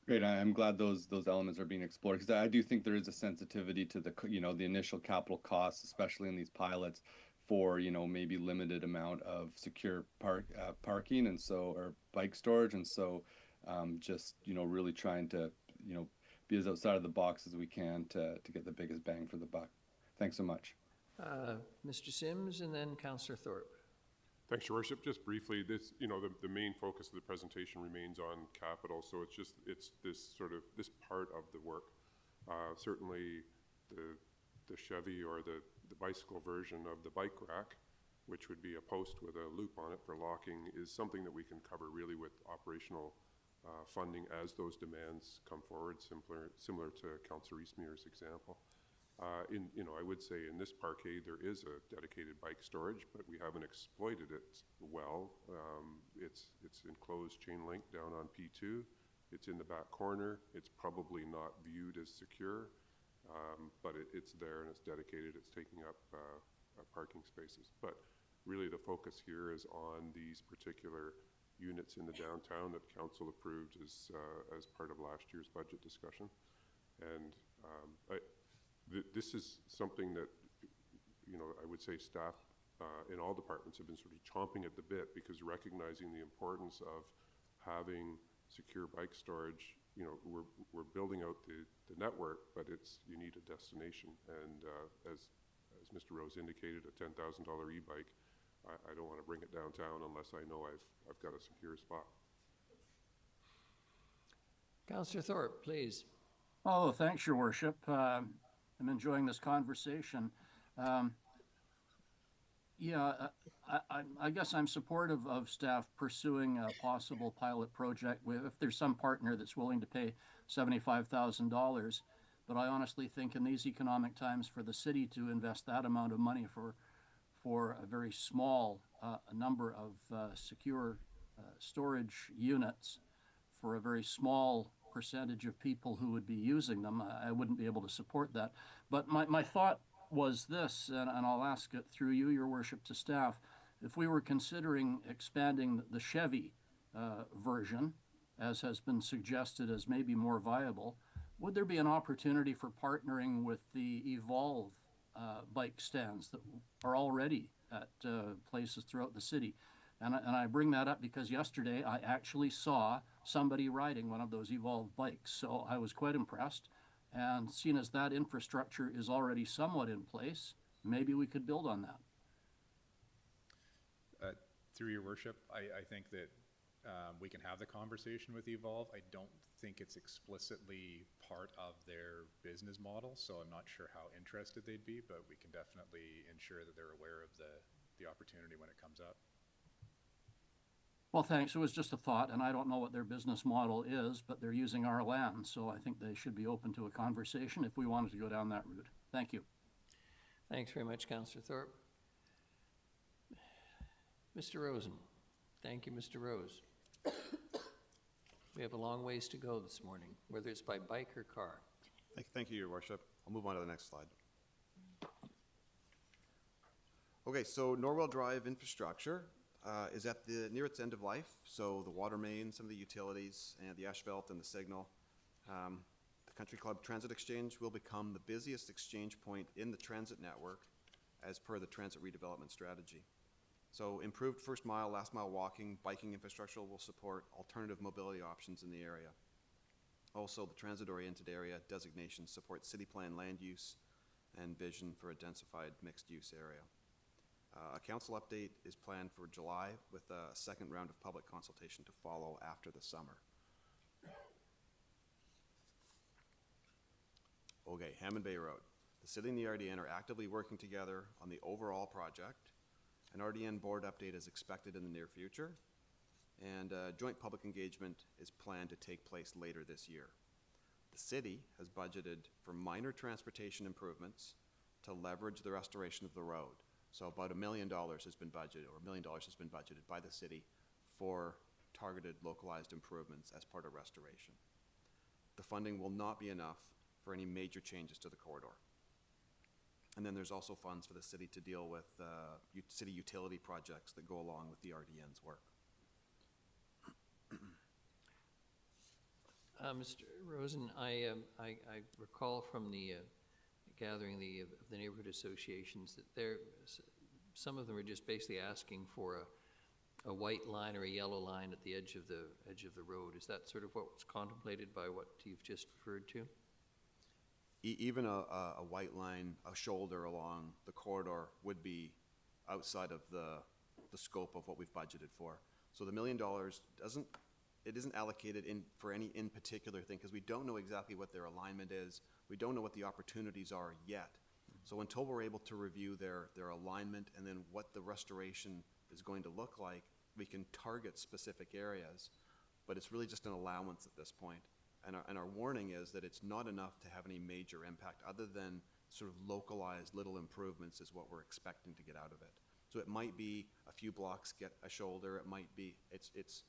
Great. I'm glad those elements are being explored, because I do think there is a sensitivity to the the initial capital costs, especially in these pilots, for maybe limited amount of secure parking, and so, or bike storage, and so just really trying to be as outside of the box as we can to get the biggest bang for the buck. Thanks so much. Mr. Sims, and then Councillor Thorpe. Thanks, Your Worship. Just briefly, this, the main focus of the presentation remains on capital, so it's this part of the work. Certainly, the Chevy or the bicycle version of the bike rack, which would be a post with a loop on it for locking, is something that we can cover really with operational funding as those demands come forward, similar to Councillor Eastmere's example. I would say in this parkade there is a dedicated bike storage, but we haven't exploited it well. It's enclosed chain link down on P2. It's in the back corner. It's probably not viewed as secure, but it's there and it's dedicated. It's taking up parking spaces. But really the focus here is on these particular units in the downtown that Council approved as part of last year's budget discussion. And this is something that, I would say staff in all departments have been sort of chomping at the bit, because recognizing the importance of having secure bike storage, we're building out the network, but you need a destination. And as Mr. Rose indicated, a $10,000 e-bike, I don't want to bring it downtown unless I know I've got a secure spot. Councillor Thorpe, please. Oh, thanks, Your Worship. I'm enjoying this conversation. I guess I'm supportive of staff pursuing a possible pilot project if there's some partner that's willing to pay $75,000. But I honestly think in these economic times, for the city to invest that amount of money for a very small number of secure storage units for a very small percentage of people who would be using them, I wouldn't be able to support that. But my thought was this, and I'll ask it through you, Your Worship, to staff. If we were considering expanding the Chevy version, as has been suggested as maybe more viable, would there be an opportunity for partnering with the Evolve bike stands that are already at places throughout the city? And I bring that up because yesterday I actually saw somebody riding one of those Evolve bikes. So I was quite impressed. And seeing as that infrastructure is already somewhat in place, maybe we could build on that. Through Your Worship, I think that we can have the conversation with Evolve. I don't think it's explicitly part of their business model, so I'm not sure how interested they'd be, but we can definitely ensure that they're aware of the opportunity when it comes up. Well, thanks. It was just a thought, and I don't know what their business model is, but they're using our land, so I think they should be open to a conversation if we wanted to go down that route. Thank you. Thanks very much, Councillor Thorpe. Mr. Rosen. Thank you, Mr. Rose. We have a long ways to go this morning, whether it's by bike or car. Thank you, Your Worship. I'll move on to the next slide. Okay, so Norwell Drive infrastructure is at near its end of life. So the water main, some of the utilities, and the asphalt and the signal. The Country Club Transit Exchange will become the busiest exchange point in the transit network as per the transit redevelopment strategy. So improved first mile, last mile walking, biking infrastructure will support alternative mobility options in the area. Also, the transit-oriented area designation supports city plan land use and vision for a densified mixed-use area. A council update is planned for July with a second round of public consultation to follow after the summer. Okay, Hammond Bay Road. The city and the RDN are actively working together on the overall project. An RDN board update is expected in the near future, and joint public engagement is planned to take place later this year. The city has budgeted for minor transportation improvements to leverage the restoration of the road. So about $1 million has been budgeted, or $1 million has been budgeted by the city for targeted localized improvements as part of restoration. The funding will not be enough for any major changes to the corridor. And then there's also funds for the city to deal with city utility projects that go along with the RDN's work. Mr. Rosen, I recall from the gathering of the neighborhood associations that some of them are just basically asking for a white line or a yellow line at the edge of the road. Is that sort of what was contemplated by what you've just referred to? Even a white line, a shoulder along the corridor would be outside of the scope of what we've budgeted for. So the $1 million isn't allocated for any in particular thing, because we don't know exactly what their alignment is. We don't know what the opportunities are yet. So until we're able to review their alignment and then what the restoration is going to look like, we can target specific areas, but it's really just an allowance at this point. And our warning is that it's not enough to have any major impact other than sort of localized little improvements is what we're expecting to get out of it. So it might be a few blocks get a shoulder. It might be, it's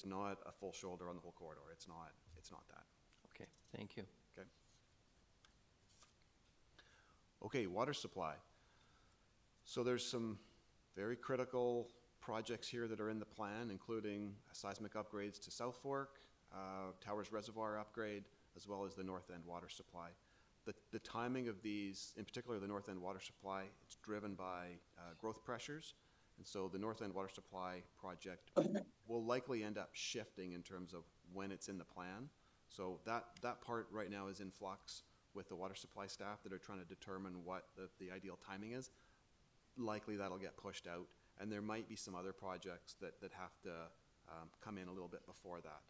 not a full shoulder on the whole corridor. It's not that. Okay, thank you. Okay. Okay, water supply. So there's some very critical projects here that are in the plan, including seismic upgrades to South Fork, Towers Reservoir upgrade, as well as the North End water supply. The timing of these, in particular the North End water supply, it's driven by growth pressures. And so the North End water supply project will likely end up shifting in terms of when it's in the plan. So that part right now is in flux with the water supply staff that are trying to determine what the ideal timing is. Likely that'll get pushed out. And there might be some other projects that have to come in a little bit before that.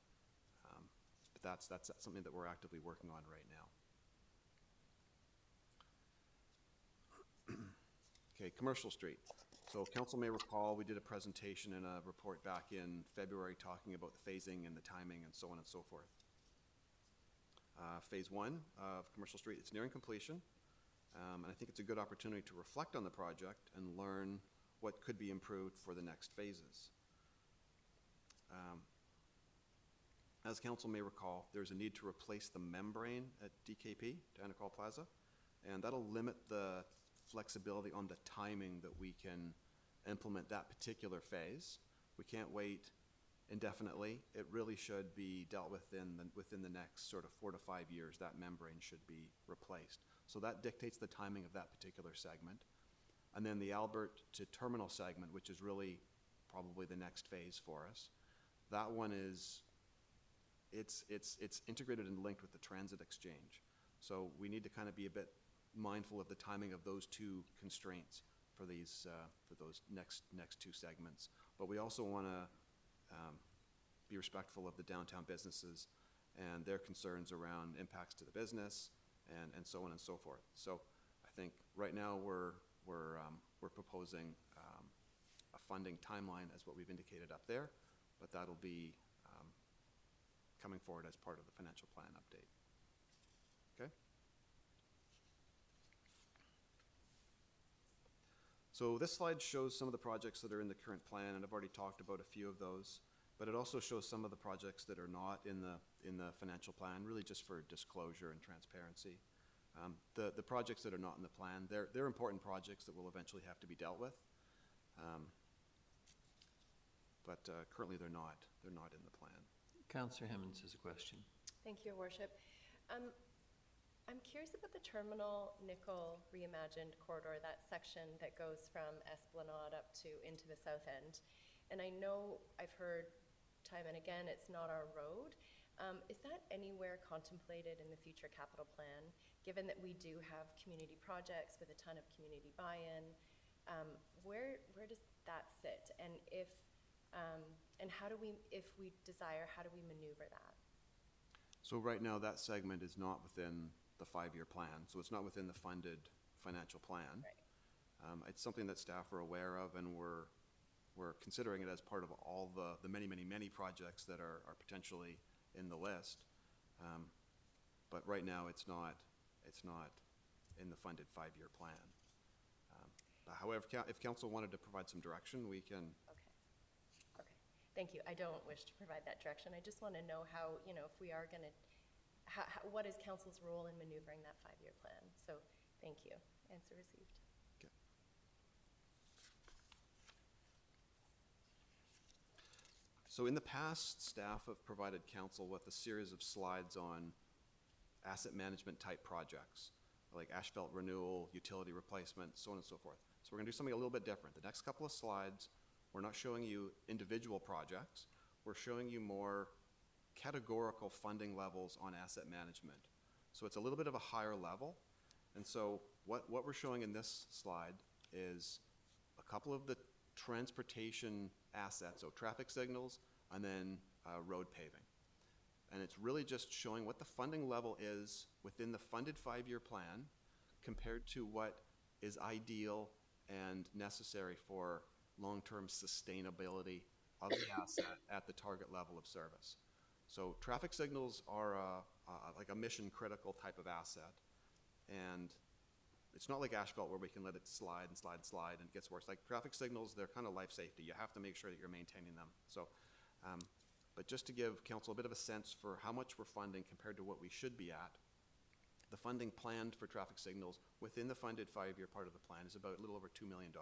But that's something that we're actively working on right now. Okay, Commercial Street. So council may recall we did a presentation and a report back in February talking about the phasing and the timing and so on and so forth. Phase 1 of Commercial Street, it's nearing completion. And I think it's a good opportunity to reflect on the project and learn what could be improved for the next phases. As council may recall, there's a need to replace the membrane at DKP, Danacol Plaza, and that'll limit the flexibility on the timing that we can implement that particular phase. We can't wait indefinitely. It really should be dealt with within the next sort of 4 to 5 years. That membrane should be replaced. So that dictates the timing of that particular segment. And then the Albert to Terminal segment, which is really probably the next phase for us. That one is, it's integrated and linked with the transit exchange. So we need to kind of be a bit mindful of the timing of those two constraints for these for those next two segments. But we also want to be respectful of the downtown businesses and their concerns around impacts to the business and so on and so forth. So I think right now we're proposing a funding timeline as what we've indicated up there, but that'll be coming forward as part of the financial plan update. Okay? So this slide shows some of the projects that are in the current plan, and I've already talked about a few of those, but it also shows some of the projects that are not in the financial plan, really just for disclosure and transparency. The projects that are not in the plan, they're important projects that will eventually have to be dealt with, but currently they're not in the plan. Councillor Hemmons has a question. Thank you, Your Worship. I'm curious about the Terminal Nickel Reimagined Corridor, that section that goes from Esplanade up to into the south end. And I know I've heard time and again it's not our road. Is that anywhere contemplated in the future capital plan, given that we do have community projects with a ton of community buy-in? Where does that sit? And and how do we, if we desire, how do we maneuver that? So right now that segment is not within the 5-year plan, so it's not within the funded financial plan. Right. It's something that staff are aware of, and we're considering it as part of all the many projects that are potentially in the list. But right now it's not in the funded 5-year plan. However, if council wanted to provide some direction, we can. Okay. Thank you. I don't wish to provide that direction. I just want to know how, if we are going to, what is council's role in maneuvering that 5-year plan? So Thank you. Answer received. Okay. So in the past, staff have provided council with a series of slides on asset management type projects, like asphalt renewal, utility replacement, so on and so forth. So we're gonna do something a little bit different. The next couple of slides, we're not showing you individual projects. We're showing you more categorical funding levels on asset management. So it's a little bit of a higher level. And so what we're showing in this slide is a couple of the transportation assets, so traffic signals, and then road paving. And it's really just showing what the funding level is within the funded 5-year plan compared to what is ideal and necessary for long-term sustainability of the asset at the target level of service. So traffic signals are like a mission-critical type of asset. And it's not like asphalt where we can let it slide and slide and slide and it gets worse. Like traffic signals, they're kind of life safety. You have to make sure that you're maintaining them. So, but just to give council a bit of a sense for how much we're funding compared to what we should be at, the funding planned for traffic signals within the funded 5-year part of the plan is about a little over $2 million.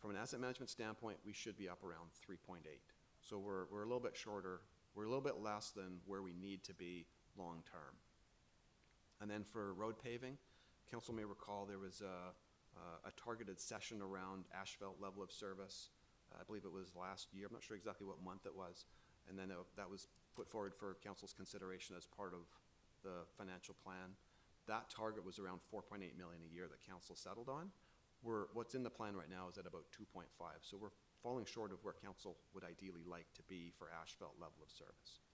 From an asset management standpoint, we should be up around 3.8. So we're a little bit shorter. We're a little bit less than where we need to be long term. And then for road paving, council may recall there was a targeted session around asphalt level of service. I believe it was last year. I'm not sure exactly what month it was. And then that was put forward for council's consideration as part of the financial plan. That target was around 4.8 million a year that council settled on. What's in the plan right now is at about 2.5. So we're falling short of where council would ideally like to be for asphalt level of service.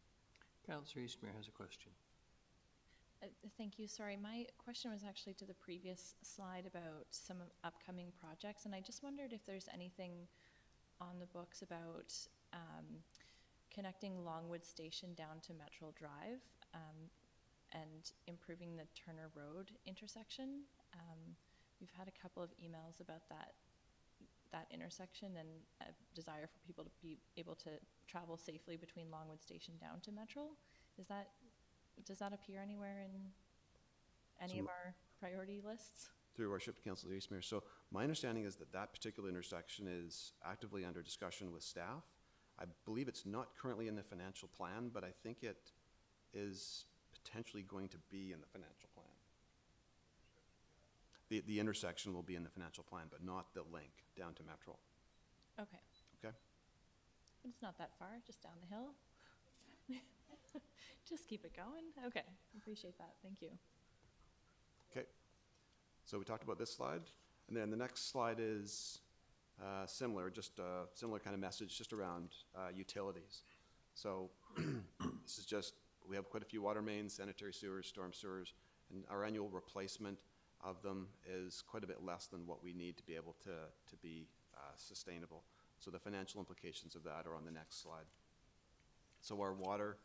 Councillor Eastmere has a question. Thank you. Sorry, my question was actually to the previous slide about some upcoming projects, and I just wondered if there's anything on the books about connecting Longwood Station down to Metro Drive and improving the Turner Road intersection. We've had a couple of emails about that intersection and a desire for people to be able to travel safely between Longwood Station down to Metro. Does that appear anywhere in any of our priority lists? Through your worship, Councillor Eastmere. So my understanding is that that particular intersection is actively under discussion with staff. I believe it's not currently in the financial plan, but I think it is potentially going to be in the financial plan. The intersection will be in the financial plan, but not the link down to Metro. Okay. Okay? It's not that far, just down the hill. Just keep it going. Okay, appreciate that. Thank you. Okay. So we talked about this slide, and then the next slide is similar, just a similar kind of message, just around utilities. So this is just, we have quite a few water mains, sanitary sewers, storm sewers, and our annual replacement of them is quite a bit less than what we need to be able to be sustainable. So the financial implications of that are on the next slide. So our water,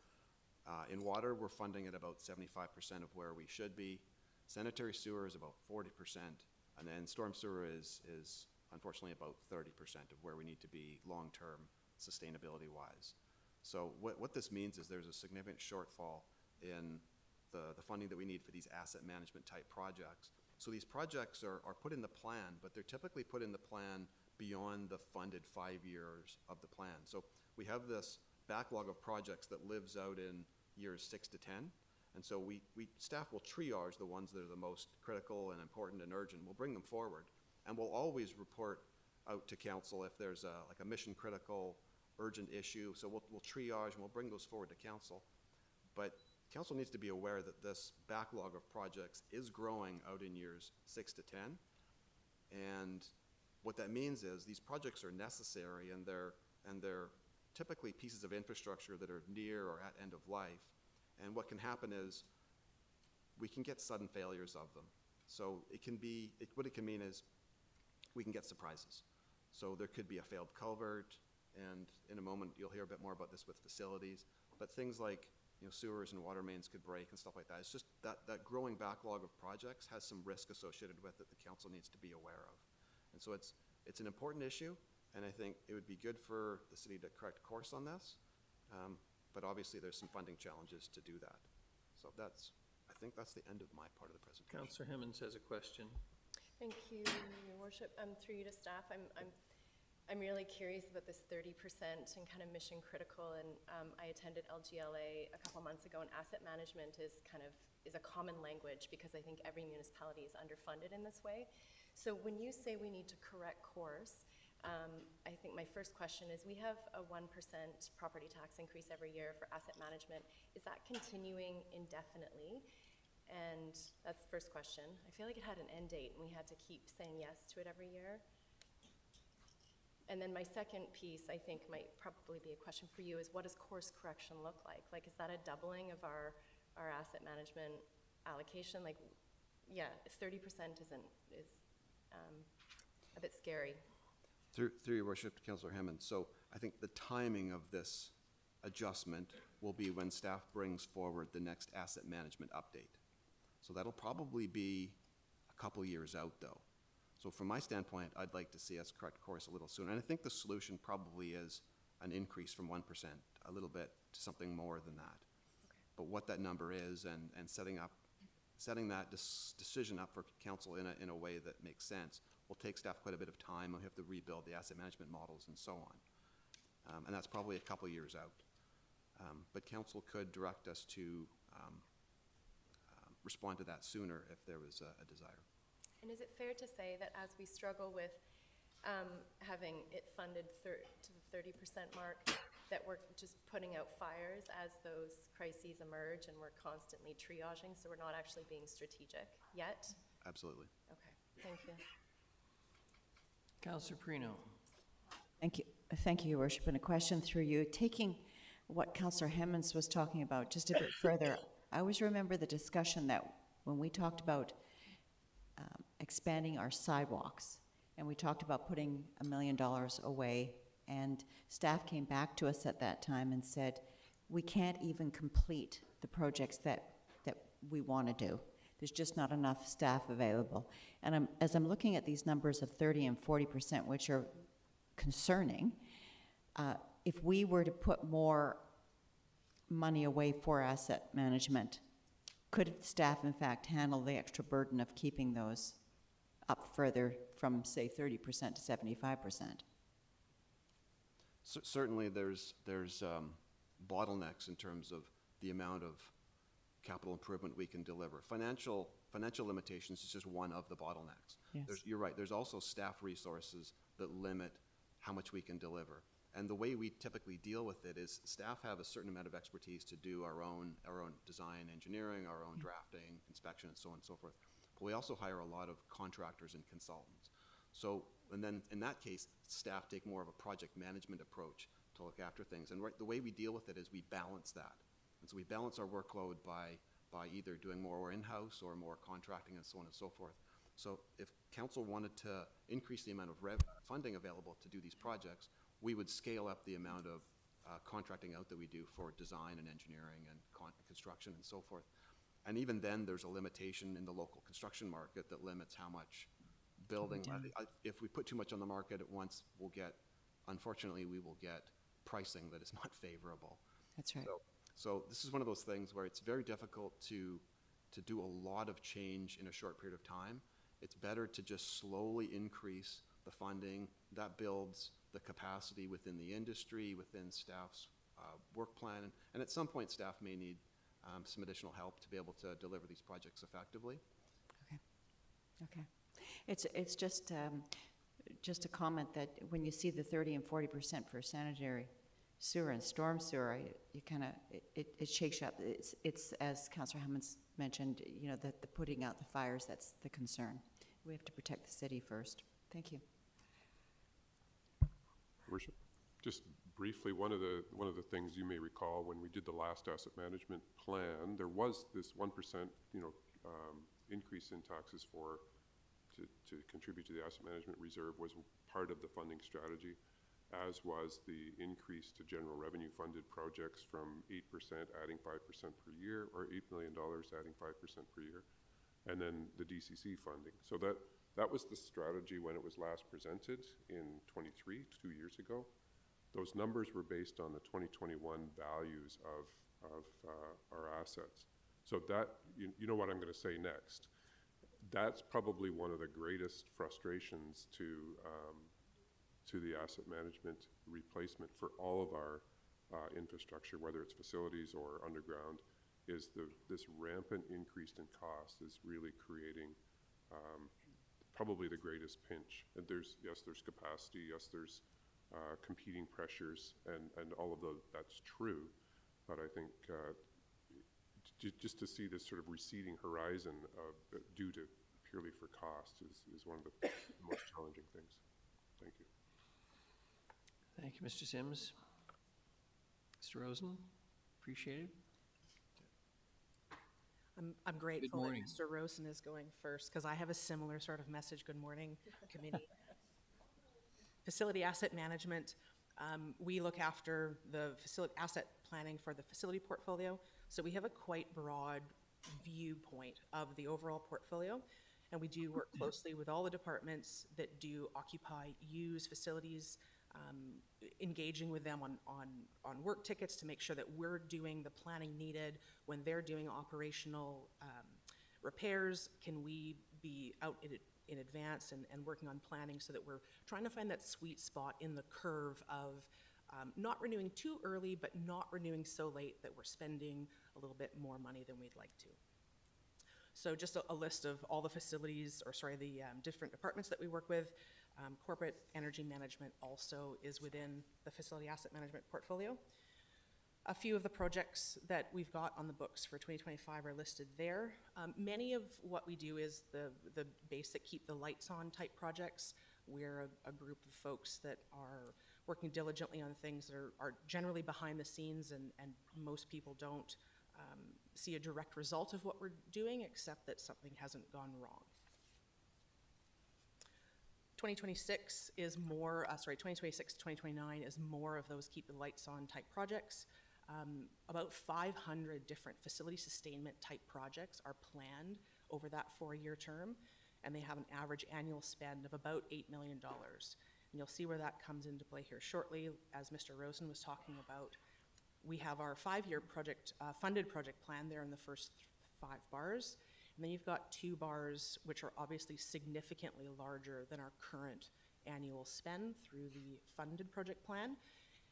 in water, we're funding at about 75% of where we should be. Sanitary sewer is about 40%, and then storm sewer is unfortunately about 30% of where we need to be long-term sustainability-wise. So what this means is there's a significant shortfall in the funding that we need for these asset management type projects. So these projects are put in the plan, but they're typically put in the plan beyond the funded 5 years of the plan. So we have this backlog of projects that lives out in years 6 to 10. And so staff will triage the ones that are the most critical and important and urgent. We'll bring them forward, and we'll always report out to council if there's like a mission critical urgent issue. So we'll triage and we'll bring those forward to council. But council needs to be aware that this backlog of projects is growing out in years 6 to 10. And what that means is these projects are necessary, and they're typically pieces of infrastructure that are near or at end of life. And what can happen is we can get sudden failures of them. So what it can mean is we can get surprises. So there could be a failed culvert, and in a moment you'll hear a bit more about this with facilities, but things like sewers and water mains could break and stuff like that. It's just that growing backlog of projects has some risk associated with it that the council needs to be aware of. And so it's an important issue, and I think it would be good for the city to correct course on this, but obviously there's some funding challenges to do that. So that's, I think that's the end of my part of the presentation. Councillor Hemmons has a question. Thank you, Your Worship. Through you to staff, I'm really curious about this 30% and kind of mission critical. And I attended LGLA a couple months ago, and asset management is a common language because I think every municipality is underfunded in this way. So when you say we need to correct course, I think my first question is, we have a 1% property tax increase every year for asset management. Is that continuing indefinitely? And that's the first question. I feel like it had an end date and we had to keep saying yes to it every year. And then my second piece, I think, might probably be a question for you, is what does course correction look like? Like, is that a doubling of our asset management allocation? Like, yeah, 30% is a bit scary. Through Your Worship, Councillor Hemmons. So I think the timing of this adjustment will be when staff brings forward the next asset management update. So that'll probably be a couple years out, though. So from my standpoint, I'd like to see us correct course a little sooner. And I think the solution probably is an increase from 1% a little bit to something more than that. Okay. But what that number is and setting that decision up for council in a way that makes sense will take staff quite a bit of time. We'll have to rebuild the asset management models and so on. And that's probably a couple years out. But council could direct us to respond to that sooner if there was a desire. And is it fair to say that as we struggle with having it funded to the 30% mark, that we're just putting out fires as those crises emerge and we're constantly triaging, so we're not actually being strategic yet? Absolutely. Okay, thank you. Councillor Perino. Thank you. Thank you, Your Worship. And a question through you. Taking what Councillor Hemmons was talking about just a bit further, I always remember the discussion that when we talked about expanding our sidewalks, and we talked about putting $1 million away, and staff came back to us at that time and said, we can't even complete the projects that we want to do. There's just not enough staff available. And as I'm looking at these numbers of 30 and 40%, which are concerning, if we were to put more money away for asset management, could staff in fact handle the extra burden of keeping those up further from, say, 30% to 75%? Certainly there's bottlenecks in terms of the amount of capital improvement we can deliver. Financial limitations is just one of the bottlenecks. Yes. You're right, there's also staff resources that limit how much we can deliver. And the way we typically deal with it is staff have a certain amount of expertise to do our own design engineering, our own drafting, inspection, and so on and so forth. But we also hire a lot of contractors and consultants. So, and then in that case, staff take more of a project management approach to look after things. And the way we deal with it is we balance that. And so we balance our workload by either doing more in-house or more contracting and so on and so forth. So if council wanted to increase the amount of funding available to do these projects, we would scale up the amount of contracting out that we do for design and engineering and construction and so forth. And even then, there's a limitation in the local construction market that limits how much building. If we put too much on the market at once, unfortunately, we will get pricing that is not favorable. That's right. So this is one of those things where it's very difficult to do a lot of change in a short period of time. It's better to just slowly increase the funding. That builds the capacity within the industry, within staff's work plan, and at some point staff may need some additional help to be able to deliver these projects effectively. Okay. It's just a comment that when you see the 30 and 40% for sanitary sewer and storm sewer, you kind of, it shakes you up. It's as Councillor Hemmons mentioned, you know, the putting out the fires, that's the concern. We have to protect the city first. Thank you. Worship, just briefly, one of the things you may recall when we did the last asset management plan, there was this 1%, increase in taxes to contribute to the asset management reserve was part of the funding strategy, as was the increase to general revenue funded projects from 8% adding 5% per year, or $8 million adding 5% per year, and then the DCC funding. So that was the strategy when it was last presented in 23, 2 years ago. Those numbers were based on the 2021 values of our assets. So that, you know what I'm going to say next. That's probably one of the greatest frustrations to the asset management replacement for all of our infrastructure, whether it's facilities or underground, is this rampant increase in cost is really creating probably the greatest pinch. And yes, there's capacity, yes, there's competing pressures, and all of that's true. But I think just to see this sort of receding horizon due to purely for cost is one of the most challenging things. Thank you. Thank you, Mr. Sims. Mr. Rosen, appreciate it. I'm grateful that morning. Mr. Rosen is going first, because I have a similar sort of message. Good morning, committee. Facility asset management, we look after the facility asset planning for the facility portfolio, so we have a quite broad viewpoint of the overall portfolio, and we do work closely with all the departments that do occupy, use facilities, engaging with them on work tickets to make sure that we're doing the planning needed when they're doing operational repairs. Can we be out in advance and working on planning so that we're trying to find that sweet spot in the curve of not renewing too early, but not renewing so late that we're spending a little bit more money than we'd like to. So just a list of all the facilities, or sorry, the different departments that we work with. Corporate energy management also is within the facility asset management portfolio. A few of the projects that we've got on the books for 2025 are listed there. Many of what we do is the basic keep the lights on type projects. We're a group of folks that are working diligently on things that are generally behind the scenes, and most people don't see a direct result of what we're doing, except that something hasn't gone wrong. 2026 is more, 2026 to 2029 is more of those keep the lights on type projects. About 500 different facility sustainment type projects are planned over that 4-year term, and they have an average annual spend of about $8 million. And you'll see where that comes into play here shortly, as Mr. Rosen was talking about. We have our 5-year project, funded project plan there in the first 5 bars. And then you've got 2 bars, which are obviously significantly larger than our current annual spend through the funded project plan.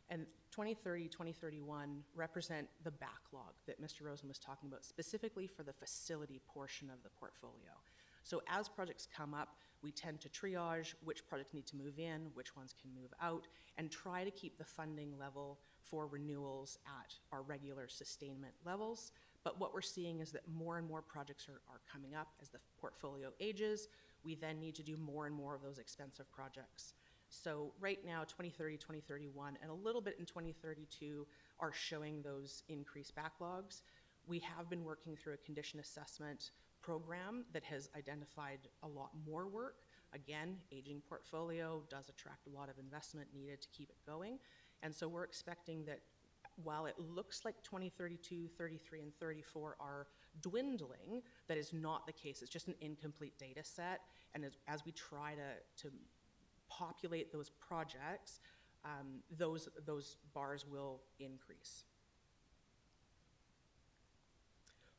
And 2030, 2031 represent the backlog that Mr. Rosen was talking about, specifically for the facility portion of the portfolio. So as projects come up, we tend to triage which projects need to move in, which ones can move out, and try to keep the funding level for renewals at our regular sustainment levels. But what we're seeing is that more and more projects are coming up as the portfolio ages. We then need to do more and more of those expensive projects. So right now, 2030, 2031, and a little bit in 2032 are showing those increased backlogs. We have been working through a condition assessment program that has identified a lot more work. Again, aging portfolio does attract a lot of investment needed to keep it going. And so we're expecting that while it looks like 2032, 33, and 34 are dwindling, that is not the case. It's just an incomplete data set. And as we try to populate those projects, those bars will increase.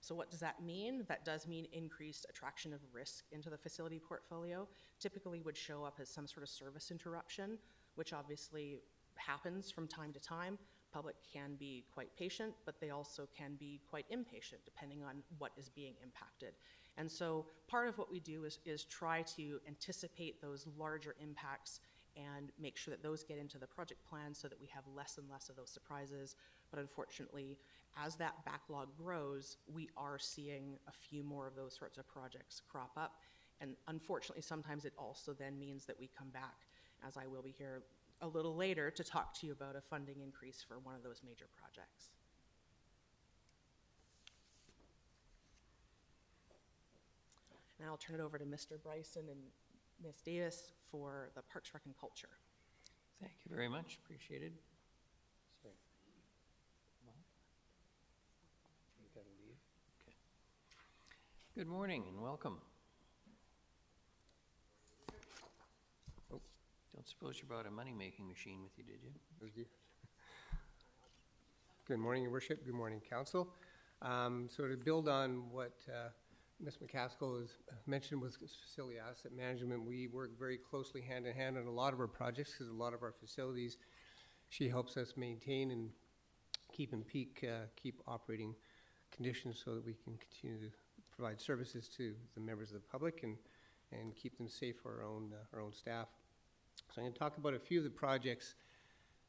So what does that mean? That does mean increased attraction of risk into the facility portfolio. Typically would show up as some sort of service interruption, which obviously happens from time to time. Public can be quite patient, but they also can be quite impatient depending on what is being impacted. And so part of what we do is try to anticipate those larger impacts and make sure that those get into the project plan so that we have less and less of those surprises. But unfortunately, as that backlog grows, we are seeing a few more of those sorts of projects crop up. And unfortunately, sometimes it also then means that we come back, as I will be here a little later, to talk to you about a funding increase for one of those major projects. Now I'll turn it over to Mr. Bryson and Ms. Davis for the Parks, Rec, and Culture. Thank you very much, appreciated. Sorry. You gotta leave? Okay. Good morning and welcome. Oh, don't suppose you brought a money-making machine with you, did you? Good morning, Your Worship. Good morning, Council. So to build on what Ms. McCaskill has mentioned with facility asset management, we work very closely hand in hand on a lot of our projects because a lot of our facilities, she helps us maintain and keep in peak, keep operating conditions so that we can continue to provide services to the members of the public and keep them safe for our own staff. So I'm going to talk about a few of the projects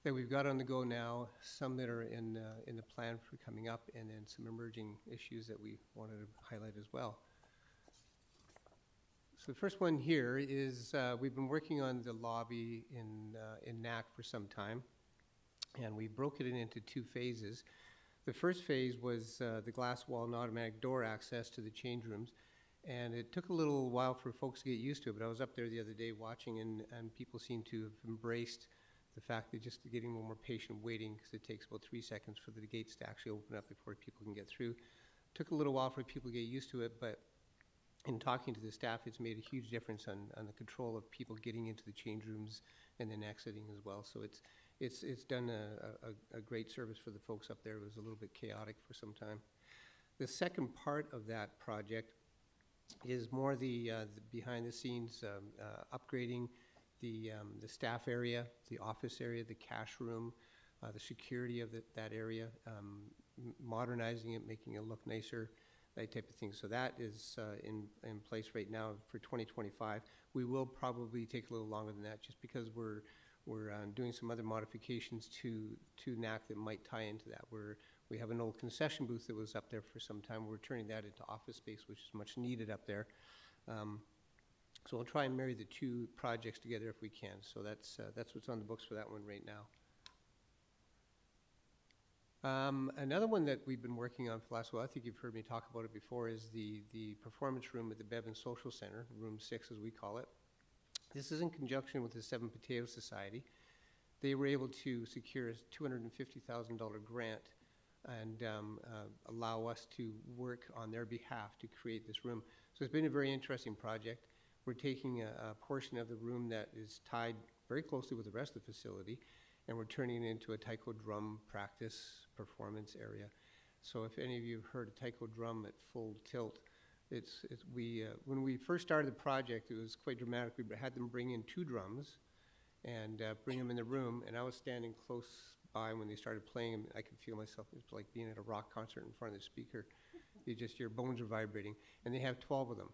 that we've got on the go now, some that are in the plan for coming up, and then some emerging issues that we wanted to highlight as well. So the first one here is we've been working on the lobby in NAC for some time, and we broke it into two phases. The first phase was the glass wall and automatic door access to the change rooms, and it took a little while for folks to get used to it, but I was up there the other day watching, and people seem to have embraced the fact that just getting a little more patient waiting, because it takes about 3 seconds for the gates to actually open up before people can get through. Took a little while for people to get used to it, but in talking to the staff, it's made a huge difference on the control of people getting into the change rooms and then exiting as well. So it's done a great service for the folks up there. It was a little bit chaotic for some time. The second part of that project is more the behind the scenes upgrading the staff area, the office area, the cash room, the security of that area, modernizing it, making it look nicer, that type of thing. So that is in place right now for 2025. We will probably take a little longer than that just because we're doing some other modifications to NAC that might tie into that. We have an old concession booth that was up there for some time. We're turning that into office space, which is much needed up there. So we'll try and marry the two projects together if we can. So that's what's on the books for that one right now. Another one that we've been working on for the last while, I think you've heard me talk about it before, is the performance room at the Bevan Social Center, room 6 as we call it. This is in conjunction with the Seven Potato Society. They were able to secure a $250,000 grant and allow us to work on their behalf to create this room. So it's been a very interesting project. We're taking a portion of the room that is tied very closely with the rest of the facility, and we're turning it into a taiko drum practice performance area. So if any of you have heard a taiko drum at full tilt, when we first started the project, it was quite dramatic. We had them bring in 2 drums and bring them in the room, and I was standing close by when they started playing them. I could feel myself, it was like being at a rock concert in front of the speaker. Your bones are vibrating, and they have 12 of them.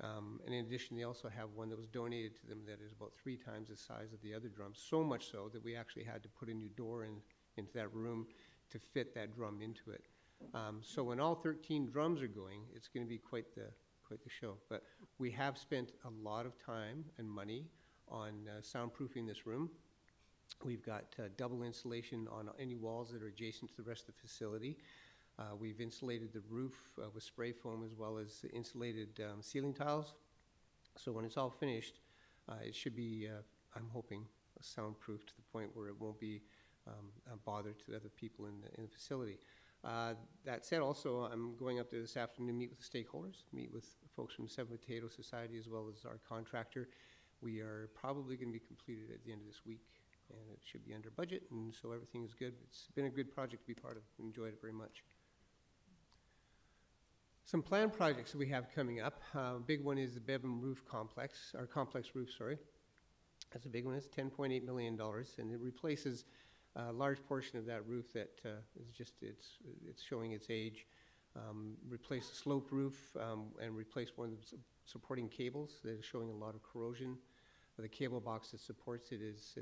And in addition, they also have one that was donated to them that is about 3 times the size of the other drums, so much so that we actually had to put a new door into that room to fit that drum into it. So when all 13 drums are going, it's going to be quite the show. But we have spent a lot of time and money on soundproofing this room. We've got double insulation on any walls that are adjacent to the rest of the facility. We've insulated the roof with spray foam as well as insulated ceiling tiles. So when it's all finished, it should be, I'm hoping, soundproof to the point where it won't be a bother to other people in the facility. That said, also, I'm going up there this afternoon to meet with the stakeholders, meet with folks from Seven Potato Society as well as our contractor. We are probably going to be completed at the end of this week, and it should be under budget, and so everything is good. It's been a good project to be part of. We enjoyed it very much. Some planned projects that we have coming up. Big one is the Bevan roof complex, our complex roof, sorry. That's a big one. It's $10.8 million, and it replaces a large portion of that roof that is just, it's showing its age. Replace the slope roof and replace one of the supporting cables that is showing a lot of corrosion. The cable box that supports it is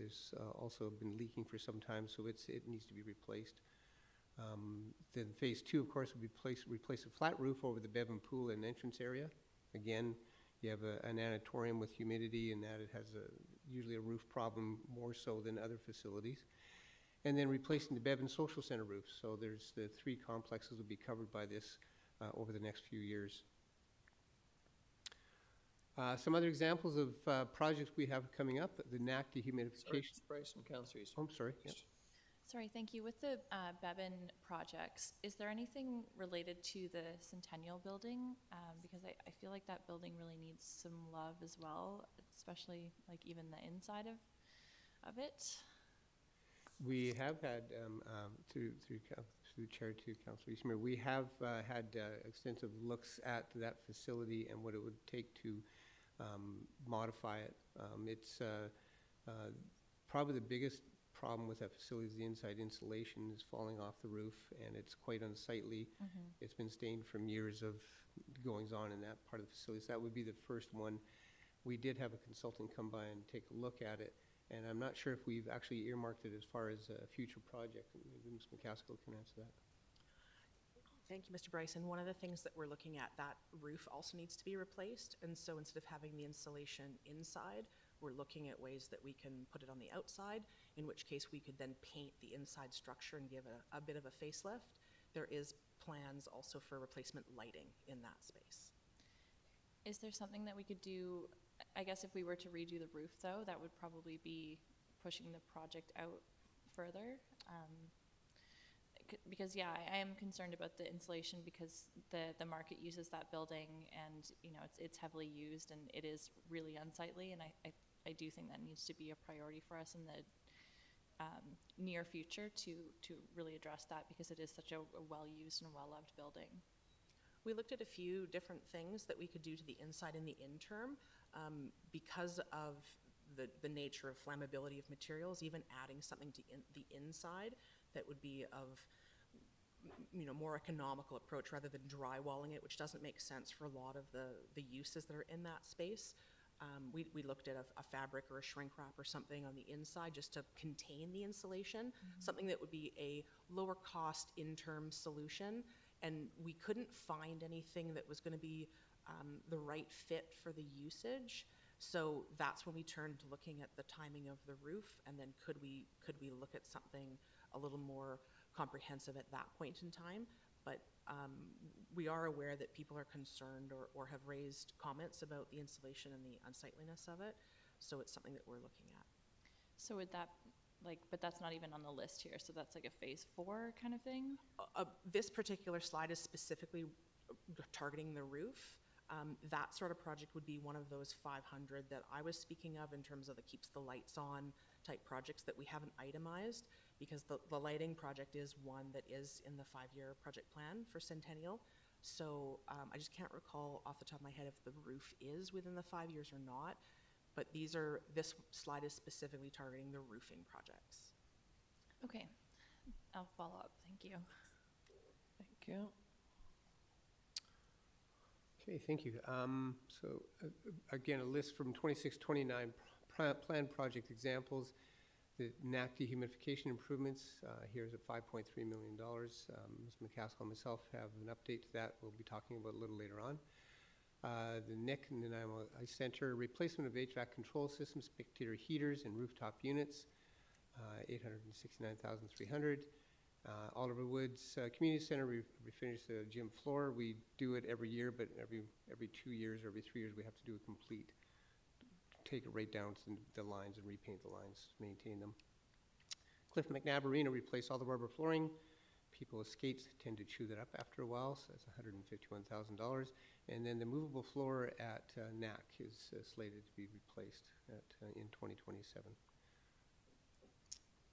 also been leaking for some time, so it needs to be replaced. Then phase 2, of course, will replace a flat roof over the Bevan pool and entrance area. Again, you have an anatorium with humidity, and that it has usually a roof problem more so than other facilities. And then replacing the Bevan Social Center roof. So there's the 3 complexes will be covered by this over the next few years. Some other examples of projects we have coming up: the NAC dehumidification. Bryce and Councillor East. Oh, I'm sorry. Yeah. Sorry, thank you. With the Bevan projects, is there anything related to the Centennial building? Because I feel like that building really needs some love as well, especially like even the inside of it. We have had, through through the chair to Councillor Eastmer, we have had extensive looks at that facility and what it would take to modify it. It's probably the biggest problem with that facility is the inside insulation is falling off the roof, and it's quite unsightly. It's been stained from years of goings-on in that part of the facility, so that would be the first one. We did have a consultant come by and take a look at it, and I'm not sure if we've actually earmarked it as far as a future project. Maybe Ms. McCaskill can answer that. Thank you, Mr. Bryson. One of the things that we're looking at, that roof also needs to be replaced, and so instead of having the insulation inside, we're looking at ways that we can put it on the outside, in which case we could then paint the inside structure and give it a bit of a facelift. There is plans also for replacement lighting in that space. Is there something that we could do, I guess if we were to redo the roof though, that would probably be pushing the project out further? Because yeah, I am concerned about the insulation because the market uses that building and you know it's heavily used and it is really unsightly, and I do think that needs to be a priority for us in the near future to really address that because it is such a well-used and well-loved building. We looked at a few different things that we could do to the inside in the interim because of the nature of flammability of materials, even adding something to the inside that would be of more economical approach rather than drywalling it, which doesn't make sense for a lot of the uses that are in that space. We looked at a fabric or a shrink wrap or something on the inside just to contain the insulation, something that would be a lower cost interim solution, and we couldn't find anything that was going to be the right fit for the usage. So that's when we turned to looking at the timing of the roof, and then could we look at something a little more comprehensive at that point in time. But we are aware that people are concerned or have raised comments about the insulation and the unsightliness of it, so it's something that we're looking at. So would that, but that's not even on the list here, so that's like a phase 4 kind of thing? This particular slide is specifically targeting the roof. That sort of project would be one of those 500 that I was speaking of in terms of the keeps the lights on type projects that we haven't itemized, because the lighting project is one that is in the 5-year project plan for Centennial. So I just can't recall off the top of my head if the roof is within the 5 years or not, but this slide is specifically targeting the roofing projects. Okay, I'll follow up, thank you. Thank you. Okay, thank you. So again, a list from 2629 planned project examples. The NAC dehumidification improvements, here's at $5.3 million. Ms. McCaskill and myself have an update to that we'll be talking about a little later on. The NIC, Nanaimo Ice Center, replacement of HVAC control systems, spectator heaters and rooftop units, $869,300. Oliver Woods Community Center, refinish the gym floor. We do it every year, but every 2 years or every 3 years we have to do a complete, take it right down to the lines and repaint the lines, maintain them. Cliff McNabb Arena, replace all the rubber flooring. People with skates tend to chew that up after a while, so that's $151,000. And then the movable floor at NAC is slated to be replaced in 2027.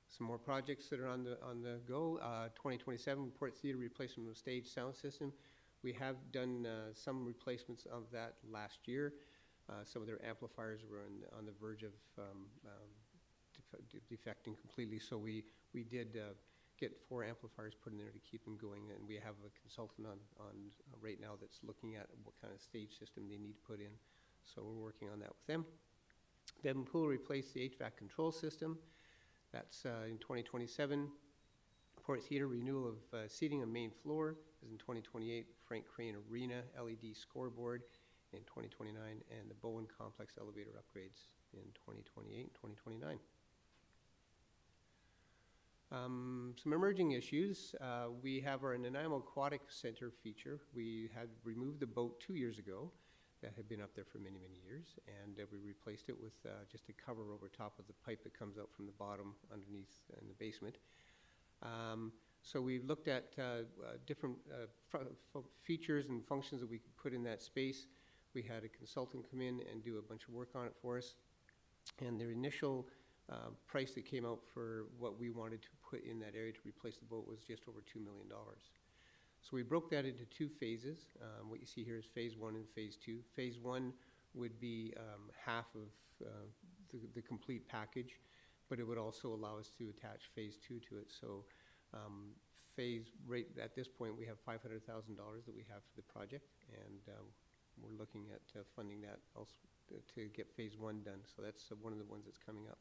Some more projects that are on the go. 2027 Port Theatre replacement of stage sound system. We have done some replacements of that last year. Some of their amplifiers were on the verge of defecting completely, so we did get 4 amplifiers put in there to keep them going, and we have a consultant on right now that's looking at what kind of stage system they need to put in, so we're working on that with them. Bevan Pool replaced the HVAC control system. That's in 2027. Port Theatre renewal of seating on main floor is in 2028. Frank Crane Arena LED scoreboard in 2029, and the Bowen Complex elevator upgrades in 2028 and 2029. Some emerging issues. We have our Nanaimo Aquatic Center feature. We had removed the boat 2 years ago that had been up there for many, many years, and we replaced it with just a cover over top of the pipe that comes out from the bottom underneath in the basement. So we looked at different features and functions that we could put in that space. We had a consultant come in and do a bunch of work on it for us, and their initial price that came out for what we wanted to put in that area to replace the boat was just over $2 million. So we broke that into two phases. What you see here is phase 1 and phase 2. Phase 1 would be half of the complete package, but it would also allow us to attach phase 2 to it. So phase right at this point, we have $500,000 that we have for the project, and we're looking at funding that also to get phase 1 done. So that's one of the ones that's coming up.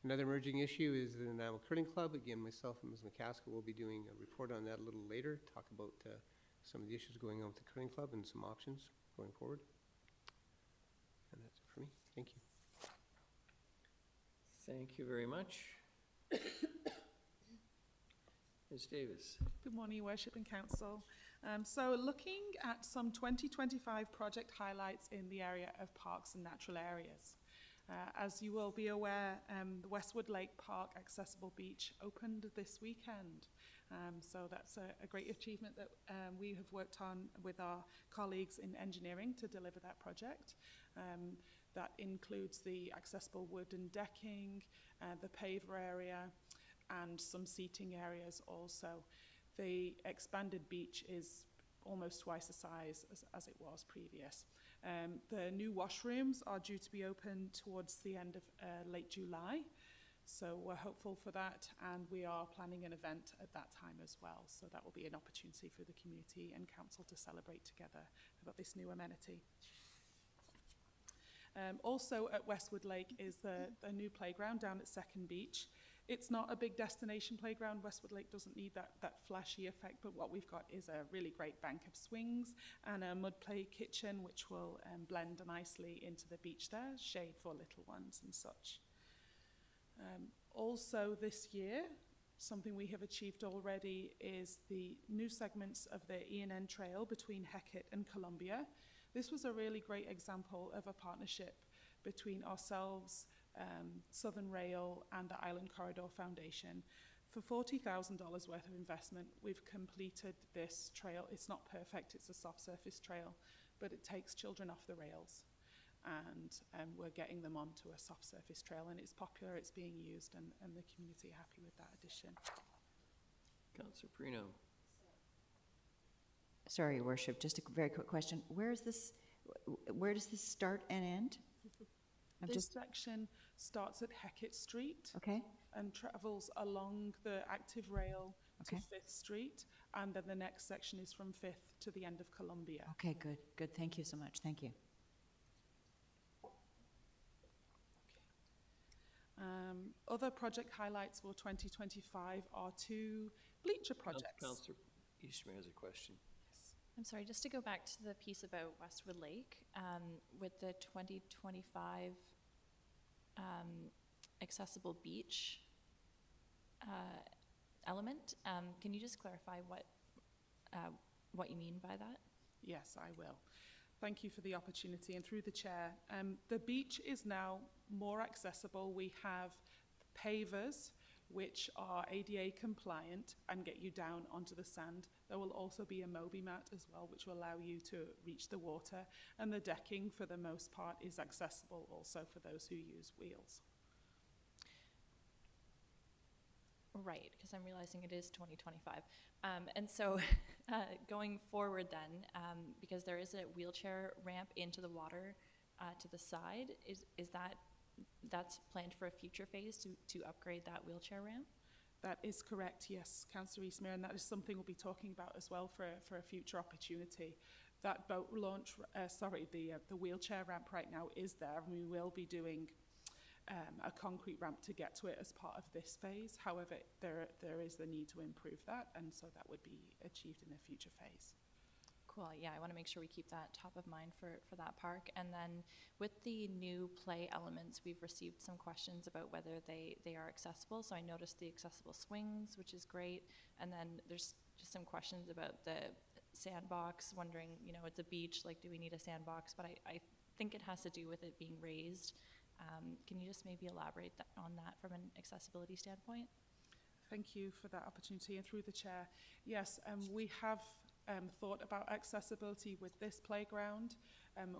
Another emerging issue is the Nanaimo Curling Club. Again, myself and Ms. McCaskill will be doing a report on that a little later, talk about some of the issues going on with the curling club and some options going forward. And that's it for me. Thank you. Thank you very much. Ms. Davis. Good morning, Your Worship and Council. So looking at some 2025 project highlights in the area of parks and natural areas. As you will be aware, the Westwood Lake Park Accessible Beach opened this weekend. So that's a great achievement that we have worked on with our colleagues in engineering to deliver that project. That includes the accessible wooden decking, the paver area, and some seating areas also. The expanded beach is almost twice the size as it was previous. The new washrooms are due to be open towards the end of late July, so we're hopeful for that, and we are planning an event at that time as well. So that will be an opportunity for the community and council to celebrate together about this new amenity. Also at Westwood Lake is the new playground down at Second Beach. It's not a big destination playground. Westwood Lake doesn't need that flashy effect, but what we've got is a really great bank of swings and a mud play kitchen, which will blend nicely into the beach there, shade for little ones and such. Also this year, something we have achieved already is the new segments of the E&N Trail between Hecate and Columbia. This was a really great example of a partnership between ourselves, Southern Rail and the Island Corridor Foundation. For $40,000 worth of investment, we've completed this trail. It's not perfect, it's a soft surface trail, but it takes children off the rails. And we're getting them onto a soft surface trail, and it's popular, it's being used, and the community are happy with that addition. Councillor Perino. Sorry, Your Worship, just a very quick question. Where does this start and end? This section starts at Hecate Street. Okay. And travels along the active rail to 5th Street, and then the next section is from 5th to the end of Columbia. Okay, good. Thank you so much. Thank you. Other project highlights for 2025 are two bleacher projects. Councillor Eastmer has a question. Yes. I'm sorry, just to go back to the piece about Westwood Lake, with the 2025 accessible beach element, can you just clarify what you mean by that? Yes, I will. Thank you for the opportunity, and through the chair. The beach is now more accessible. We have pavers, which are ADA compliant and get you down onto the sand. There will also be a Moby mat as well, which will allow you to reach the water. And the decking, for the most part, is accessible also for those who use wheels. Right, because I'm realizing it is 2025. And so going forward then, because there is a wheelchair ramp into the water to the side, that's planned for a future phase to upgrade that wheelchair ramp? That is correct, yes, Councillor Eastmer, and that is something we'll be talking about as well for a future opportunity. That boat launch, the wheelchair ramp right now is there, and we will be doing a concrete ramp to get to it as part of this phase. However, there is the need to improve that, and so that would be achieved in a future phase. Cool, yeah, I want to make sure we keep that top of mind for that park. And then with the new play elements, we've received some questions about whether they are accessible. So I noticed the accessible swings, which is great. And then there's just some questions about the sandbox, wondering, it's a beach, like, do we need a sandbox? But I think it has to do with it being raised. Can you just maybe elaborate on that from an accessibility standpoint? Thank you for that opportunity, and through the chair. Yes, we have thought about accessibility with this playground.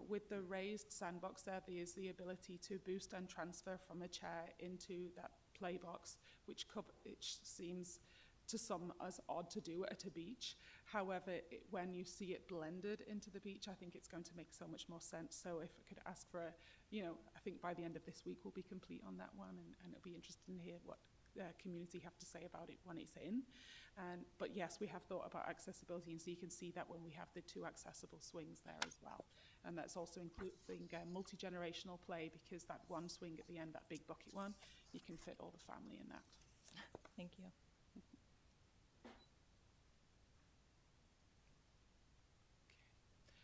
With the raised sandbox there is the ability to boost and transfer from a chair into that play box, which seems to some as odd to do at a beach. However, when you see it blended into the beach, I think it's going to make so much more sense. So if I could ask for I think by the end of this week we'll be complete on that one, and it'll be interesting to hear what the community have to say about it when it's in. But yes, we have thought about accessibility, and so you can see that when we have the 2 accessible swings there as well. And that's also including multi-generational play, because that one swing at the end, that big bucket one, you can fit all the family in that. Thank you.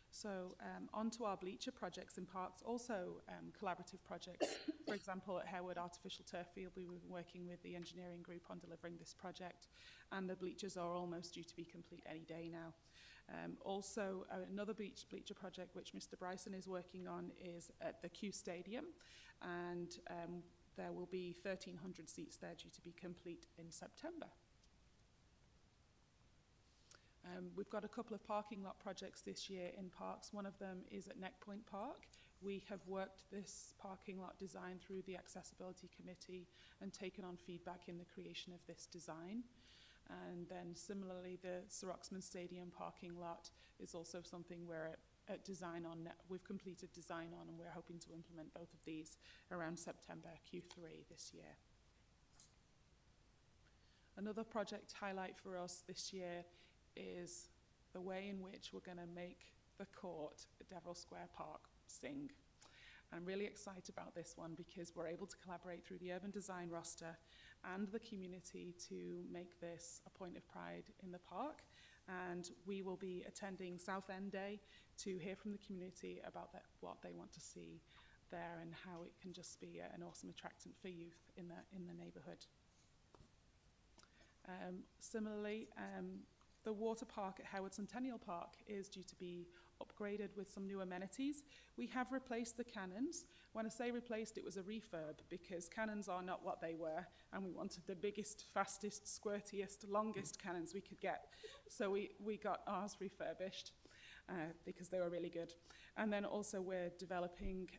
So on to our bleacher projects in parks, also collaborative projects. For example, at Harewood Artificial Turf Field, we were working with the engineering group on delivering this project, and the bleachers are almost due to be complete any day now. Also, another bleacher project which Mr. Bryson is working on is at the Q Stadium, and there will be 1,300 seats there due to be complete in September. We've got a couple of parking lot projects this year in parks. One of them is at Neck Point Park. We have worked this parking lot design through the Accessibility Committee and taken on feedback in the creation of this design. And then similarly, the Sir Oxman Stadium parking lot is also something we're at design on. We've completed design on, and we're hoping to implement both of these around September Q3 this year. Another project highlight for us this year is the way in which we're going to make the court at Deverell Square Park sing. I'm really excited about this one because we're able to collaborate through the urban design roster and the community to make this a point of pride in the park. And we will be attending South End Day to hear from the community about what they want to see there and how it can just be an awesome attractant for youth in the neighborhood. Similarly, the water park at Howard Centennial Park is due to be upgraded with some new amenities. We have replaced the cannons. When I say replaced, it was a refurb because cannons are not what they were, and we wanted the biggest, fastest, squirtiest, longest cannons we could get. So we got ours refurbished because they were really good. And then also we're developing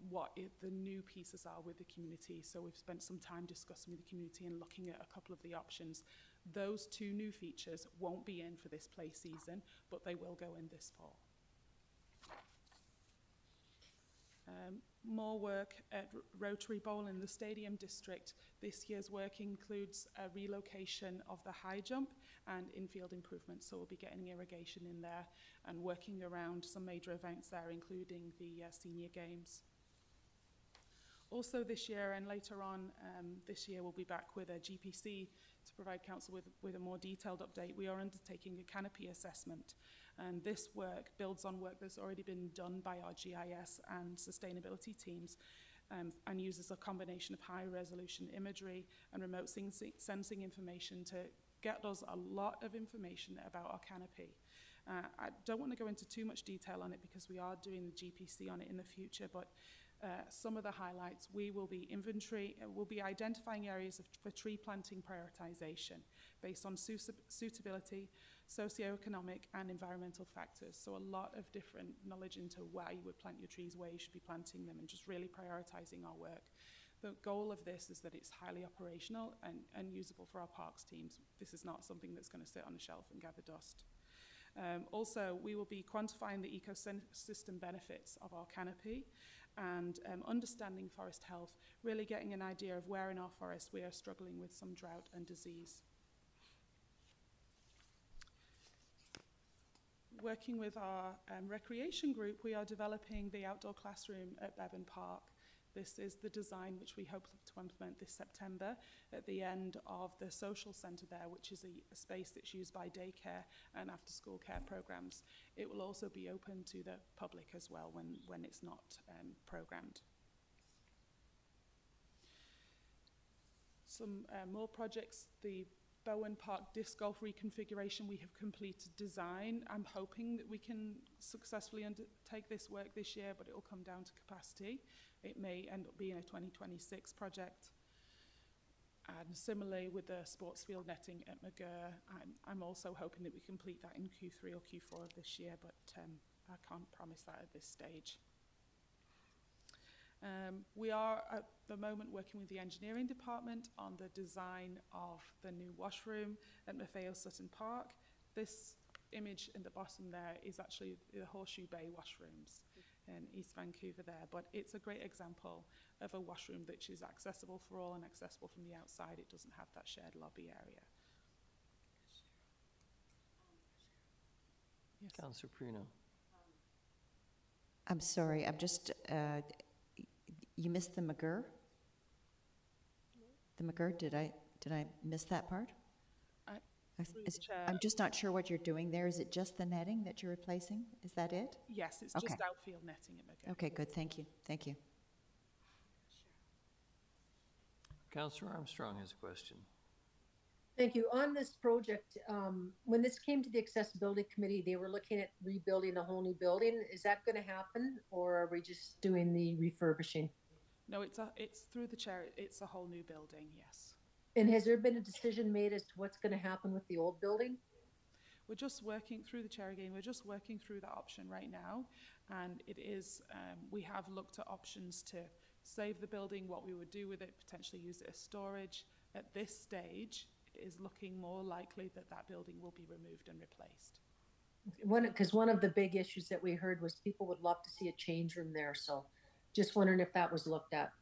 what the new pieces are with the community. So we've spent some time discussing with the community and looking at a couple of the options. Those 2 new features won't be in for this play season, but they will go in this fall. More work at Rotary Bowl in the Stadium District. This year's work includes a relocation of the high jump and infield improvements, so we'll be getting irrigation in there and working around some major events there, including the senior games. Also this year and later on this year, we'll be back with a GPC to provide council with a more detailed update. We are undertaking a canopy assessment, and this work builds on work that's already been done by our GIS and sustainability teams, and uses a combination of high resolution imagery and remote sensing information to get us a lot of information about our canopy. I don't want to go into too much detail on it because we are doing the GPC on it in the future, but some of the highlights, we will be identifying areas for tree planting prioritization based on suitability, socioeconomic and environmental factors. So a lot of different knowledge into where you would plant your trees, where you should be planting them, and just really prioritizing our work. The goal of this is that it's highly operational and usable for our parks teams. This is not something that's going to sit on a shelf and gather dust. Also, we will be quantifying the ecosystem benefits of our canopy and understanding forest health, really getting an idea of where in our forest we are struggling with some drought and disease. Working with our recreation group, we are developing the outdoor classroom at Bevan Park. This is the design which we hope to implement this September at the end of the social centre there, which is a space that's used by daycare and after-school care programs. It will also be open to the public as well when it's not programmed. Some more projects. The Bowen Park Disc Golf reconfiguration, we have completed design. I'm hoping that we can successfully undertake this work this year, but it will come down to capacity. It may end up being a 2026 project. And similarly with the sports field netting at McGurr, I'm also hoping that we complete that in Q3 or Q4 of this year, but I can't promise that at this stage. We are at the moment working with the engineering department on the design of the new washroom at Maffeo Sutton Park. This image in the bottom there is actually the Horseshoe Bay washrooms in East Vancouver there, but it's a great example of a washroom that is accessible for all and accessible from the outside. It doesn't have that shared lobby area. Yes. Councillor Prino. I'm sorry, I'm just, you missed the McGurr? The McGurr, did I miss that part? I'm just not sure what you're doing there. Is it just the netting that you're replacing? Is that it? Yes, it's okay. Just outfield netting at McGurr. Okay, good, thank you, thank you. Councillor Armstrong has a question. Thank you. On this project, when this came to the Accessibility Committee, they were looking at rebuilding a whole new building. Is that going to happen, or are we just doing the refurbishing? No, it's through the chair. It's a whole new building, yes. And has there been a decision made as to what's going to happen with the old building? We're just working through the chair again. We're just working through that option right now. And it is, we have looked at options to save the building, what we would do with it, potentially use it as storage. At this stage, it is looking more likely that that building will be removed and replaced. Because one of the big issues that we heard was people would love to see a change room there. So just wondering if that was looked at.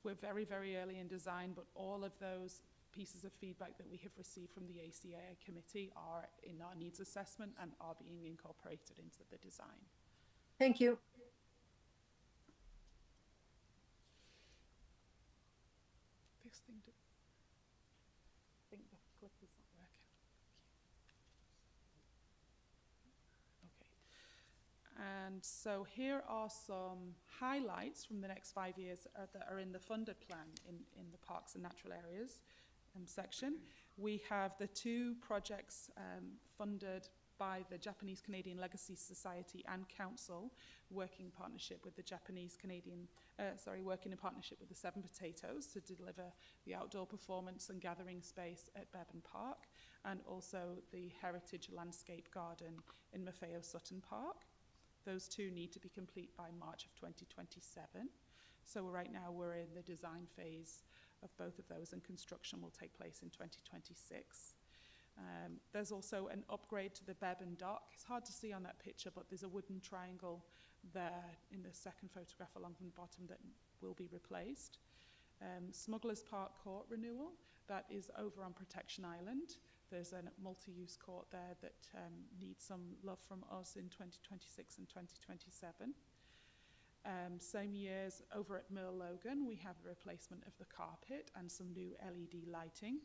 We're very, very early in design, but all of those pieces of feedback that we have received from the ACAI committee are in our needs assessment and are being incorporated into the design. Thank you. This thing, I think the clip is not working. Okay. And so here are some highlights from the next 5 years that are in the funded plan in the parks and natural areas section. We have the 2 projects funded by the Japanese Canadian Legacy Society and Council, working in partnership with the working in partnership with the Seven Potatoes to deliver the outdoor performance and gathering space at Bevan Park, and also the Heritage Landscape Garden in Maffeo Sutton Park. Those 2 need to be complete by March of 2027. So right now we're in the design phase of both of those, and construction will take place in 2026. There's also an upgrade to the Bevan Dock. It's hard to see on that picture, but there's a wooden triangle there in the second photograph along the bottom that will be replaced. Smugglers Park Court renewal, that is over on Protection Island. There's a multi-use court there that needs some love from us in 2026 and 2027. Same years over at Mill Logan, we have a replacement of the carpet and some new LED lighting.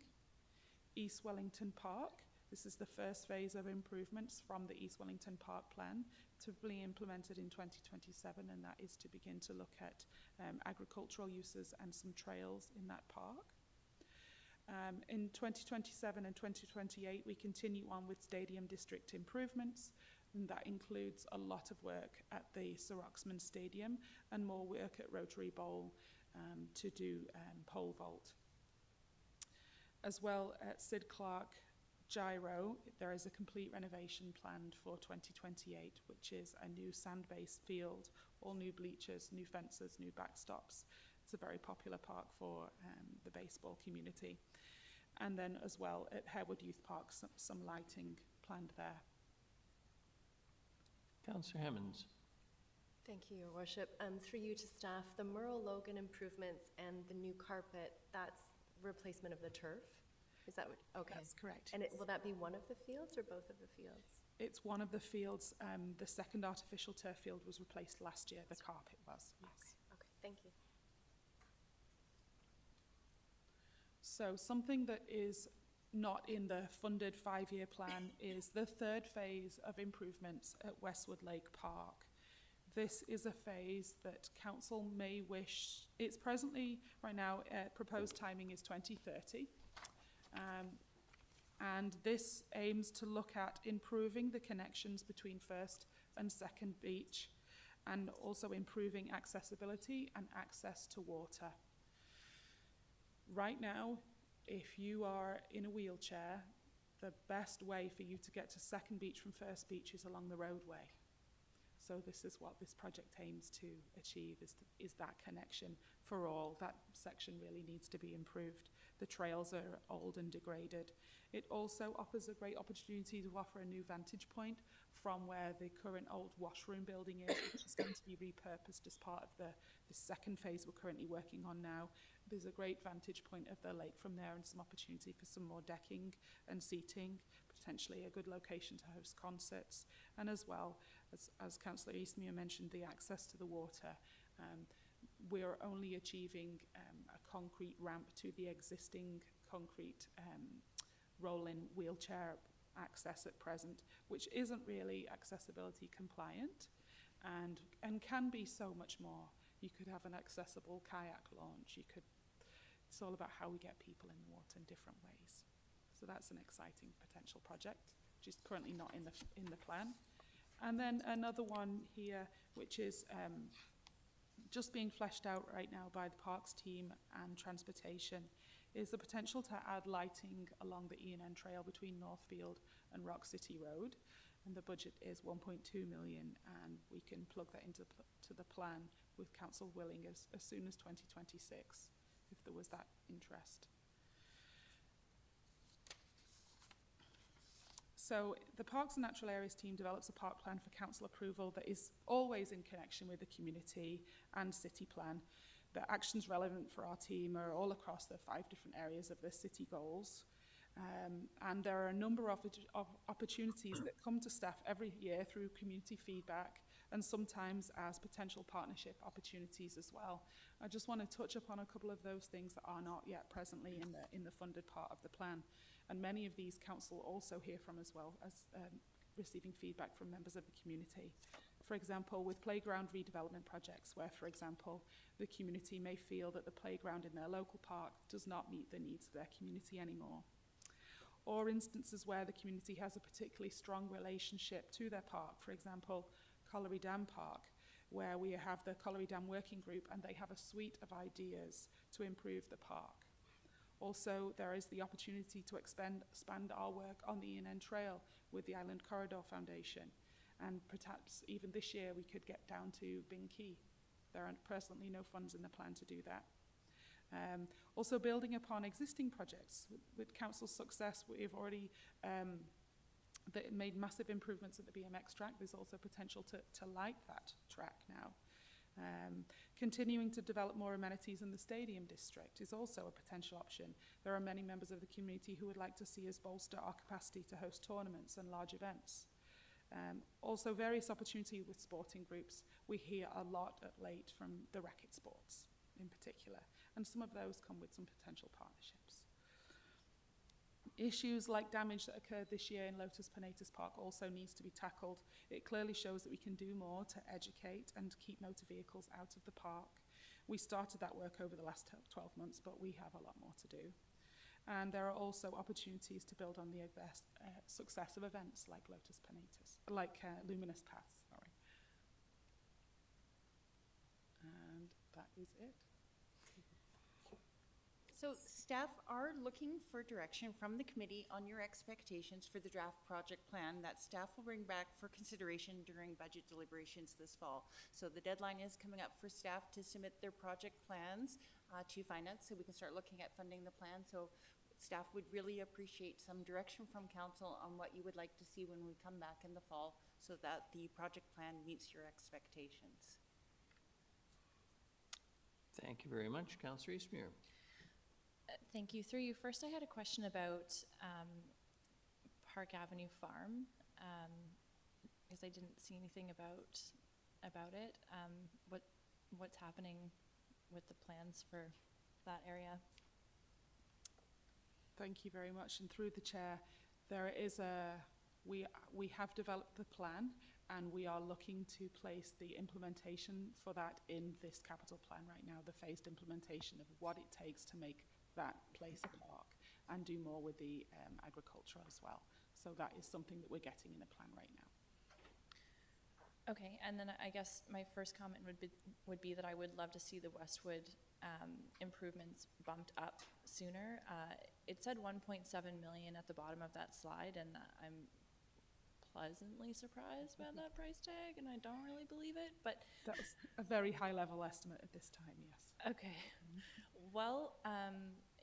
East Wellington Park, this is the first phase of improvements from the East Wellington Park plan to be implemented in 2027, and that is to begin to look at agricultural uses and some trails in that park. In 2027 and 2028, we continue on with stadium district improvements, and that includes a lot of work at the Sir Oxman Stadium and more work at Rotary Bowl to do pole vault. As well at Sid Clark Gyro, there is a complete renovation planned for 2028, which is a new sand-based field, all new bleachers, new fences, new backstops. It's a very popular park for the baseball community. And then as well at Harewood Youth Park, some lighting planned there. Councillor Hemmons. Thank you, Your Worship. Through you to staff, the Merle Logan improvements and the new carpet, that's replacement of the turf? Is that what? Okay. That's correct. And will that be one of the fields or both of the fields? It's one of the fields. The second artificial turf field was replaced last year. The carpet was, yes. Okay, thank you. So something that is not in the funded 5-year plan is the 3rd phase of improvements at Westwood Lake Park. This is a phase that council may wish, it's presently, right now, proposed timing is 2030. And this aims to look at improving the connections between first and second beach, and also improving accessibility and access to water. Right now, if you are in a wheelchair, the best way for you to get to Second Beach from First Beach is along the roadway. So this is what this project aims to achieve, is that connection for all. That section really needs to be improved. The trails are old and degraded. It also offers a great opportunity to offer a new vantage point from where the current old washroom building is, which is going to be repurposed as part of the second phase we're currently working on now. There's a great vantage point of the lake from there and some opportunity for some more decking and seating, potentially a good location to host concerts, and as well, as Councillor Eastmere mentioned, the access to the water. We're only achieving a concrete ramp to the existing concrete roll-in wheelchair access at present, which isn't really accessibility compliant and can be so much more. You could have an accessible kayak launch. It's all about how we get people in the water in different ways. So that's an exciting potential project, which is currently not in the plan. And then another one here, which is just being fleshed out right now by the Parks team and Transportation, is the potential to add lighting along the E&N Trail between Northfield and Rock City Road. And the budget is 1.2 million, and we can plug that into the plan with council willing as soon as 2026, if there was that interest. So the Parks and Natural Areas team develops a park plan for council approval that is always in connection with the community and city plan. The actions relevant for our team are all across the 5 different areas of the city goals. And there are a number of opportunities that come to staff every year through community feedback and sometimes as potential partnership opportunities as well. I just want to touch upon a couple of those things that are not yet presently in the funded part of the plan. And many of these council also hear from as well as receiving feedback from members of the community. For example, with playground redevelopment projects where, for example, the community may feel that the playground in their local park does not meet the needs of their community anymore. Or instances where the community has a particularly strong relationship to their park, for example, Colliery Dam Park, where we have the Colliery Dam Working Group and they have a suite of ideas to improve the park. Also, there is the opportunity to expand our work on the E&N Trail with the Island Corridor Foundation. And perhaps even this year we could get down to Bing Key. There are presently no funds in the plan to do that. Also building upon existing projects. With council's success, we've already made massive improvements at the BMX track. There's also potential to light that track now. Continuing to develop more amenities in the stadium district is also a potential option. There are many members of the community who would like to see us bolster our capacity to host tournaments and large events. Also various opportunities with sporting groups. We hear a lot at late from the racket sports in particular, and some of those come with some potential partnerships. Issues like damage that occurred this year in Lotus Pinetus Park also needs to be tackled. It clearly shows that we can do more to educate and keep motor vehicles out of the park. We started that work over the last 12 months, but we have a lot more to do. And there are also opportunities to build on the success of events like Lotus Pinetus, like Luminous Paths, sorry. And that is it. So staff are looking for direction from the committee on your expectations for the draft project plan that staff will bring back for consideration during budget deliberations this fall. So the deadline is coming up for staff to submit their project plans to finance so we can start looking at funding the plan. So staff would really appreciate some direction from council on what you would like to see when we come back in the fall so that the project plan meets your expectations. Thank you very much. Councillor Eastmere. Thank you. Through you, first I had a question about Park Avenue Farm, because I didn't see anything about it. What's happening with the plans for that area? Thank you very much. And through the chair, there is we have developed the plan and we are looking to place the implementation for that in this capital plan right now, the phased implementation of what it takes to make that place a park and do more with the agriculture as well. So that is something that we're getting in the plan right now. Okay, and then I guess my first comment would be that I would love to see the Westwood improvements bumped up sooner. It said 1.7 million at the bottom of that slide, and I'm pleasantly surprised by that price tag, and I don't really believe it, but. That was a very high-level estimate at this time, yes. Okay. Well,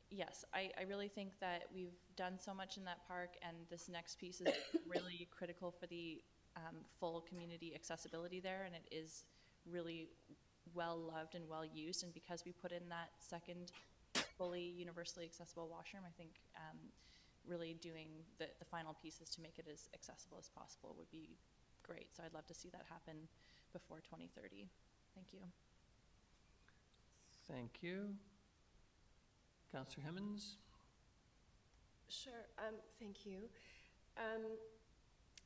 yes, I really think that we've done so much in that park, and this next piece is really critical for the full community accessibility there, and it is really well loved and well used. And because we put in that second fully universally accessible washroom, I think really doing the final pieces to make it as accessible as possible would be great. So I'd love to see that happen before 2030. Thank you. Thank you. Councillor Hemmons? Sure, thank you.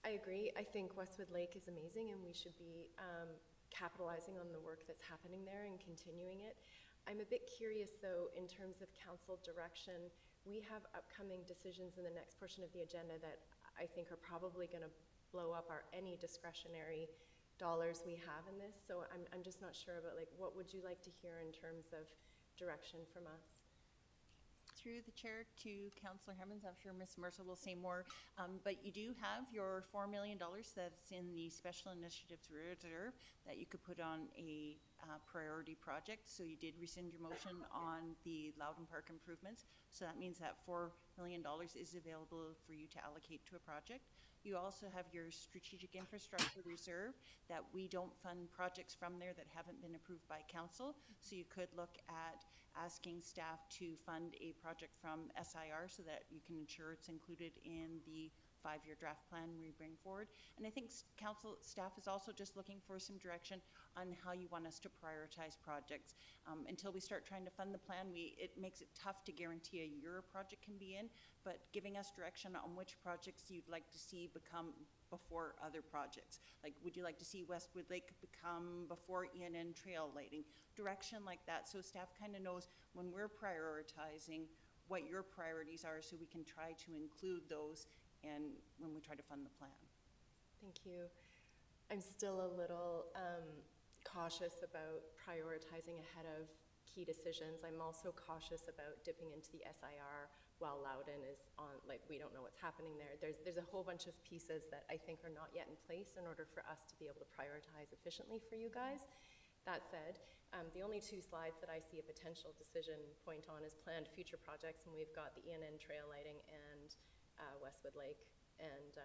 I agree. I think Westwood Lake is amazing, and we should be capitalizing on the work that's happening there and continuing it. I'm a bit curious, though, in terms of council direction. We have upcoming decisions in the next portion of the agenda that I think are probably going to blow up any discretionary dollars we have in this. So I'm just not sure about, like, what would you like to hear in terms of direction from us? Through the chair to Councillor Hemmons, I'm sure Ms. Mercer will say more, but you do have your $4 million that's in the Special Initiatives Reserve that you could put on a priority project. So you did rescind your motion on the Loudon Park improvements. So that means that $4 million is available for you to allocate to a project. You also have your Strategic Infrastructure Reserve that we don't fund projects from there that haven't been approved by council. So you could look at asking staff to fund a project from SIR so that you can ensure it's included in the 5-year draft plan we bring forward. And I think council staff is also just looking for some direction on how you want us to prioritize projects. Until we start trying to fund the plan, it makes it tough to guarantee a year a project can be in, but giving us direction on which projects you'd like to see become before other projects. Like, would you like to see Westwood Lake become before ENN trail lighting? Direction like that, so staff kind of knows when we're prioritizing what your priorities are, so we can try to include those and when we try to fund the plan. Thank you. I'm still a little cautious about prioritizing ahead of key decisions. I'm also cautious about dipping into the SIR while Loudon is on, like, we don't know what's happening there. There's a whole bunch of pieces that I think are not yet in place in order for us to be able to prioritize efficiently for you guys. That said, the only 2 slides that I see a potential decision point on is planned future projects, and we've got the ENN trail lighting and Westwood Lake, and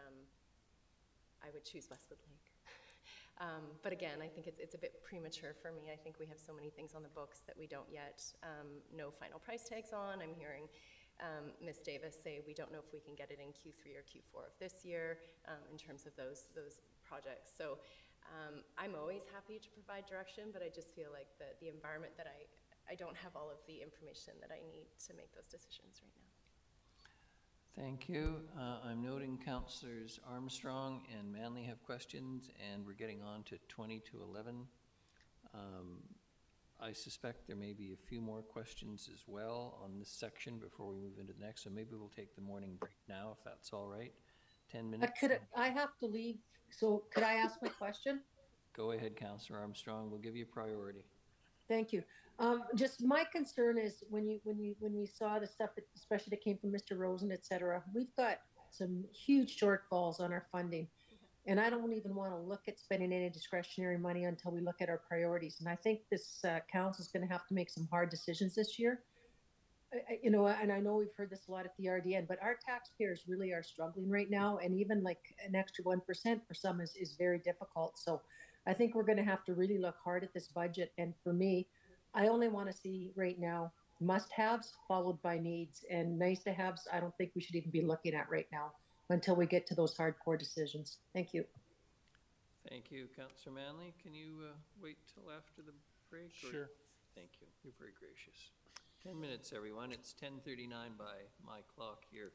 I would choose Westwood Lake. But again, I think it's a bit premature for me. I think we have so many things on the books that we don't yet know final price tags on. I'm hearing Ms. Davis say we don't know if we can get it in Q3 or Q4 of this year in terms of those projects. So I'm always happy to provide direction, but I just feel like the environment that I don't have all of the information that I need to make those decisions right now. Thank you. I'm noting Councillors Armstrong and Manley have questions, and we're getting on to 20 to 11. I suspect there may be a few more questions as well on this section before we move into the next, so maybe we'll take the morning break now, if that's all right. 10 minutes. I have to leave, so could I ask my question? Go ahead, Councillor Armstrong. We'll give you priority. Thank you. Just my concern is when we saw the stuff that, especially that came from Mr. Rosen, et cetera, we've got some huge shortfalls on our funding. And I don't even want to look at spending any discretionary money until we look at our priorities. And I think this council is going to have to make some hard decisions this year. You know, and I know we've heard this a lot at the RDN, but our taxpayers really are struggling right now. And even like an extra 1% for some is very difficult. So I think we're going to have to really look hard at this budget. And for me, I only want to see right now must-haves followed by needs, and nice-to-haves I don't think we should even be looking at right now until we get to those hardcore decisions. Thank you. Thank you. Councillor Manley, can you wait till after the break? Sure. Thank you. You're very gracious. 10 minutes, everyone. It's 10:39 by my clock here.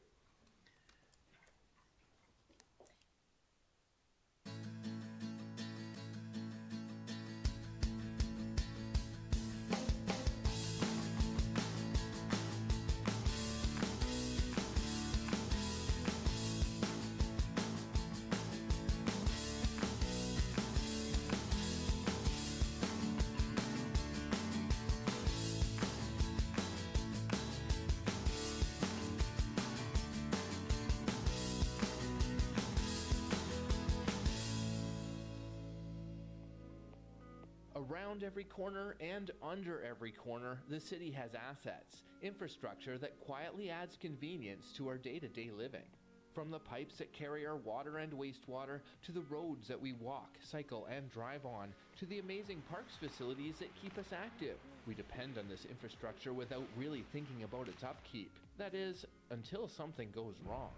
Around every corner and under every corner, the city has assets, infrastructure that quietly adds convenience to our day-to-day living. From the pipes that carry our water and wastewater, to the roads that we walk, cycle, and drive on, to the amazing parks facilities that keep us active. We depend on this infrastructure without really thinking about its upkeep. That is, until something goes wrong.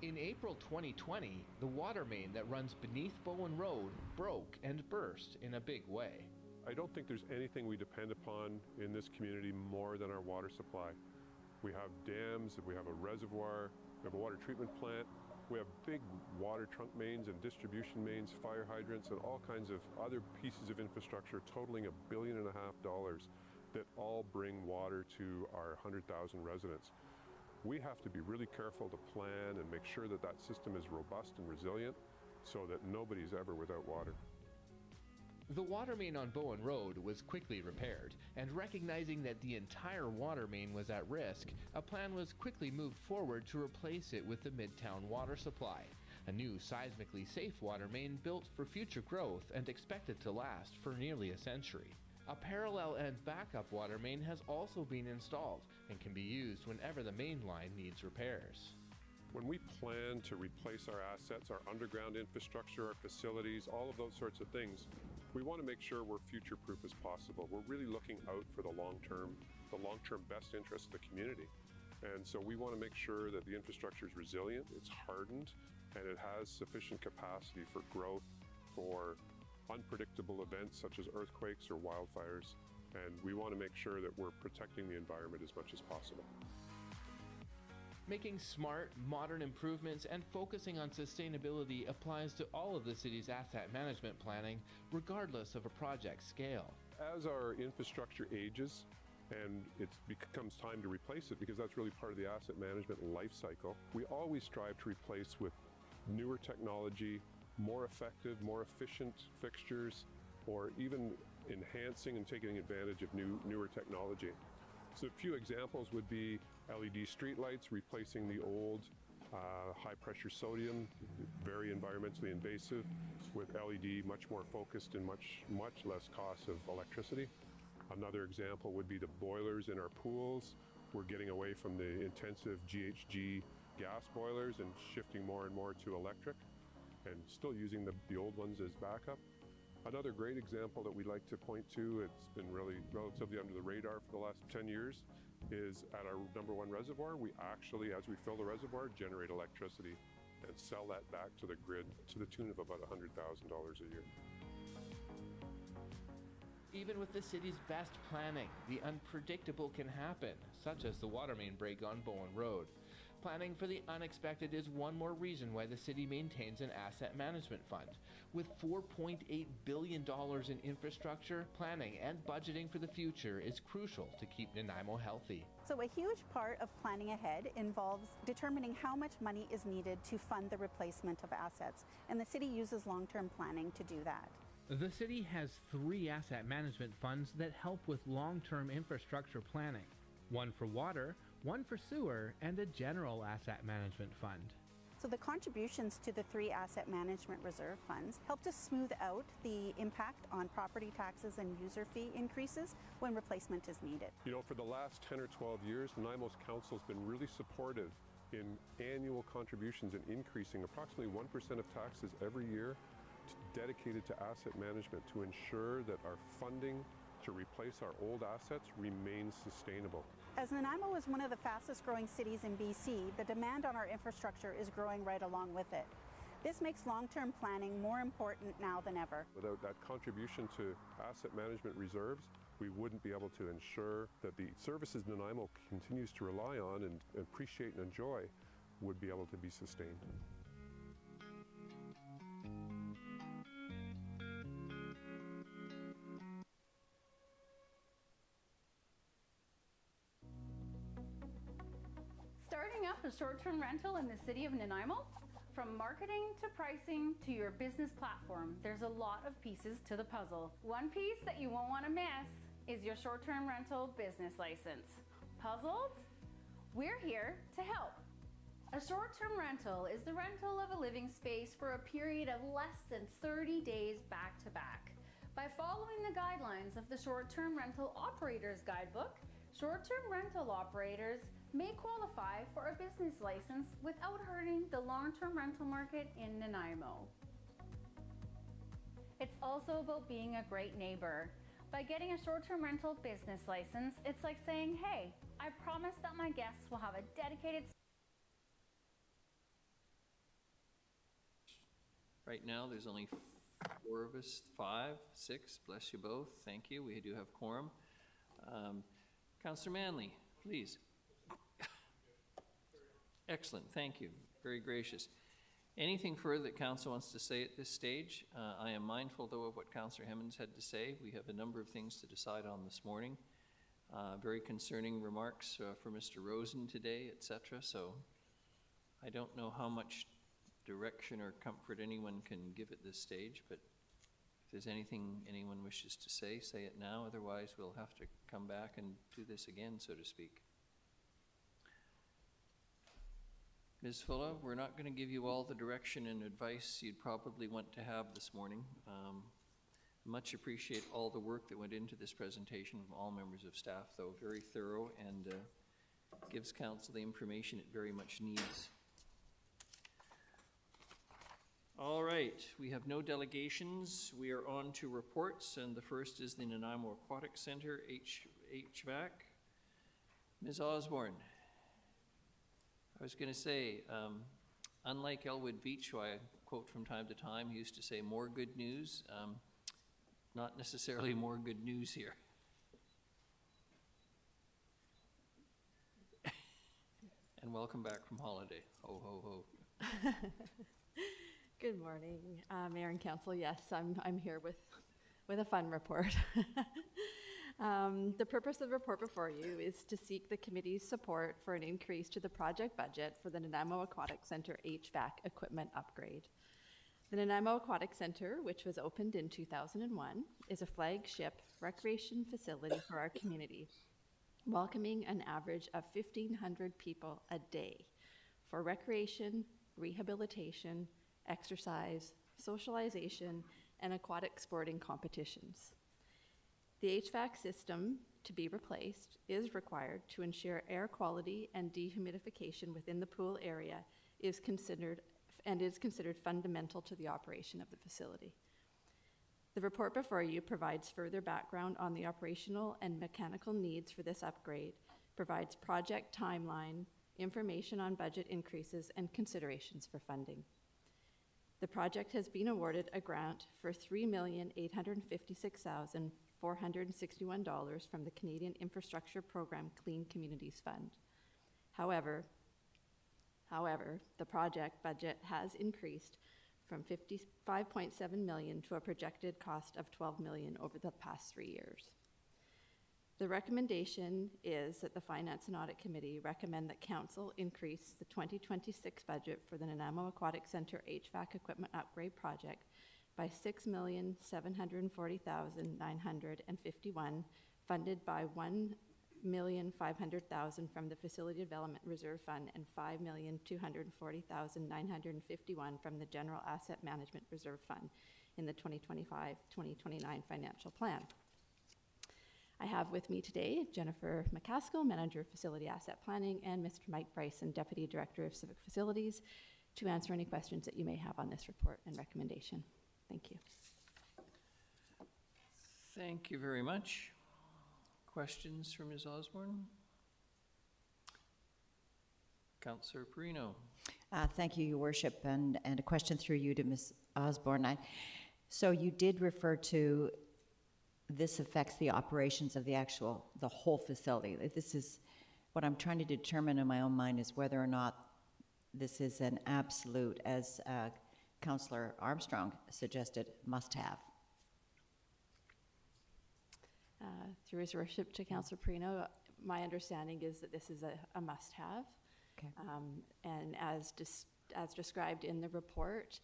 In April 2020, the water main that runs beneath Bowen Road broke and burst in a big way. I don't think there's anything we depend upon in this community more than our water supply. We have dams, we have a reservoir, we have a water treatment plant, we have big water trunk mains and distribution mains, fire hydrants, and all kinds of other pieces of infrastructure totaling $1.5 billion that all bring water to our 100,000 residents. We have to be really careful to plan and make sure that that system is robust and resilient so that nobody's ever without water. The water main on Bowen Road was quickly repaired, and recognizing that the entire water main was at risk, a plan was quickly moved forward to replace it with the Midtown water supply, a new seismically safe water main built for future growth and expected to last for nearly a century. A parallel and backup water main has also been installed and can be used whenever the main line needs repairs. When we plan to replace our assets, our underground infrastructure, our facilities, all of those sorts of things, we want to make sure we're future-proof as possible. We're really looking out for the long-term best interest of the community. And so we want to make sure that the infrastructure is resilient, it's hardened, and it has sufficient capacity for growth, for unpredictable events such as earthquakes or wildfires. And we want to make sure that we're protecting the environment as much as possible. Making smart, modern improvements and focusing on sustainability applies to all of the city's asset management planning, regardless of a project's scale. As our infrastructure ages and it becomes time to replace it, because that's really part of the asset management life cycle, we always strive to replace with newer technology, more effective, more efficient fixtures, or even enhancing and taking advantage of newer technology. So a few examples would be LED streetlights, replacing the old high-pressure sodium, very environmentally invasive, with LED, much more focused and much less cost of electricity. Another example would be the boilers in our pools. We're getting away from the intensive GHG gas boilers and shifting more and more to electric, and still using the old ones as backup. Another great example that we like to point to, it's been really relatively under the radar for the last 10 years, is at our #1 reservoir, we actually, as we fill the reservoir, generate electricity and sell that back to the grid to the tune of about $100,000 a year. Even with the city's best planning, the unpredictable can happen, such as the water main break on Bowen Road. Planning for the unexpected is one more reason why the city maintains an asset management fund. With $4.8 billion in infrastructure, planning and budgeting for the future is crucial to keep Nanaimo healthy. So a huge part of planning ahead involves determining how much money is needed to fund the replacement of assets, and the city uses long-term planning to do that. The city has 3 asset management funds that help with long-term infrastructure planning. One for water, one for sewer, and a general asset management fund. So the contributions to the 3 asset management reserve funds help to smooth out the impact on property taxes and user fee increases when replacement is needed. You know, for the last 10 or 12 years, Nanaimo's council has been really supportive in annual contributions and increasing approximately 1% of taxes every year dedicated to asset management to ensure that our funding to replace our old assets remains sustainable. As Nanaimo is one of the fastest growing cities in BC, the demand on our infrastructure is growing right along with it. This makes long-term planning more important now than ever. Without that contribution to asset management reserves, we wouldn't be able to ensure that the services Nanaimo continues to rely on and appreciate and enjoy would be able to be sustained. Starting up a short-term rental in the city of Nanaimo? From marketing to pricing to your business platform, there's a lot of pieces to the puzzle. One piece that you won't want to miss is your short-term rental business license. Puzzled? We're here to help. A short-term rental is the rental of a living space for a period of less than 30 days back-to-back. By following the guidelines of the Short-Term Rental Operators Guidebook, short-term rental operators may qualify for a business license without hurting the long-term rental market in Nanaimo. It's also about being a great neighbor. By getting a short-term rental business license, it's like saying, hey, I promise that my guests will have a dedicated... Right now, there's only 4 of us, 5, 6, bless you both, thank you, we do have quorum. Councillor Manley, please. Excellent, thank you, very gracious. Anything further that council wants to say at this stage? I am mindful, though, of what Councillor Hemmons had to say. We have a number of things to decide on this morning. Very concerning remarks for Mr. Rosen today, etc. So I don't know how much direction or comfort anyone can give at this stage, but if there's anything anyone wishes to say it now. Otherwise, we'll have to come back and do this again, so to speak. Ms. Fulla, we're not going to give you all the direction and advice you'd probably want to have this morning. Much appreciate all the work that went into this presentation from all members of staff, though very thorough, and gives council the information it very much needs. All right, we have no delegations. We are on to reports, and the first is the Nanaimo Aquatic Center, HVAC. Ms. Osborne. I was going to say, unlike Elwood Beach, who I quote from time to time, he used to say, more good news. Not necessarily more good news here. And welcome back from holiday. Ho, ho, ho. Good morning, Mayor and Council. Yes, I'm here with a fun report. The purpose of the report before you is to seek the committee's support for an increase to the project budget for the Nanaimo Aquatic Center HVAC equipment upgrade. The Nanaimo Aquatic Center, which was opened in 2001, is a flagship recreation facility for our community, welcoming an average of 1,500 people a day for recreation, rehabilitation, exercise, socialization, and aquatic sporting competitions. The HVAC system to be replaced is required to ensure air quality and dehumidification within the pool area is considered fundamental to the operation of the facility. The report before you provides further background on the operational and mechanical needs for this upgrade, provides project timeline, information on budget increases, and considerations for funding. The project has been awarded a grant for $3,856,461 from the Canadian Infrastructure Program Clean Communities Fund. However, the project budget has increased from $55.7 million to a projected cost of $12 million over the past 3 years. The recommendation is that the Finance and Audit Committee recommend that Council increase the 2026 budget for the Nanaimo Aquatic Center HVAC equipment upgrade project by $6,740,951, funded by $1,500,000 from the Facility Development Reserve Fund and $5,240,951 from the General Asset Management Reserve Fund in the 2025-2029 financial plan. I have with me today Jennifer McCaskill, Manager of Facility Asset Planning, and Mr. Mike Bryson, Deputy Director of Civic Facilities, to answer any questions that you may have on this report and recommendation. Thank you. Thank you very much. Questions for Ms. Osborne? Councillor Perino. Thank you, Your Worship, and a question through you to Ms. Osborne. So you did refer to this affects the operations of the whole facility. This is what I'm trying to determine in my own mind is whether or not this is an absolute, as Councillor Armstrong suggested, must-have. Through His Worship to Councillor Perino, my understanding is that this is a must-have. Okay. And as described in the report,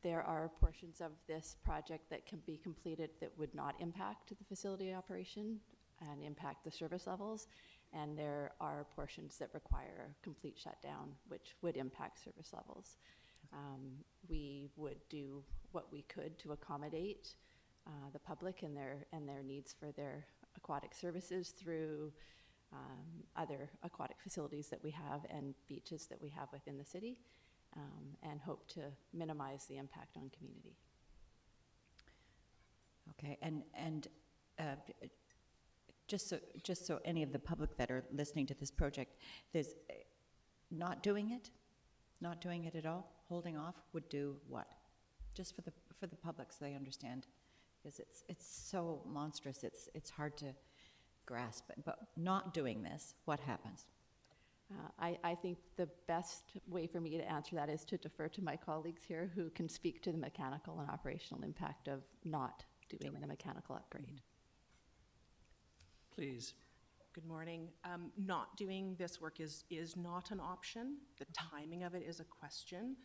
there are portions of this project that can be completed that would not impact the facility operation and impact the service levels. and there are portions that require a complete shutdown, which would impact service levels. We would do what we could to accommodate the public and their needs for their aquatic services through other aquatic facilities that we have and beaches that we have within the city, and hope to minimize the impact on community. Okay, and just so any of the public that are listening to this project, there's not doing it at all, holding off would do what? Just for the public so they understand, because it's so monstrous, it's hard to grasp. But not doing this, what happens? I think the best way for me to answer that is to defer to my colleagues here who can speak to the mechanical and operational impact of not doing the mechanical upgrade. Please. Good morning. Not doing this work is not an option. The timing of it is a question,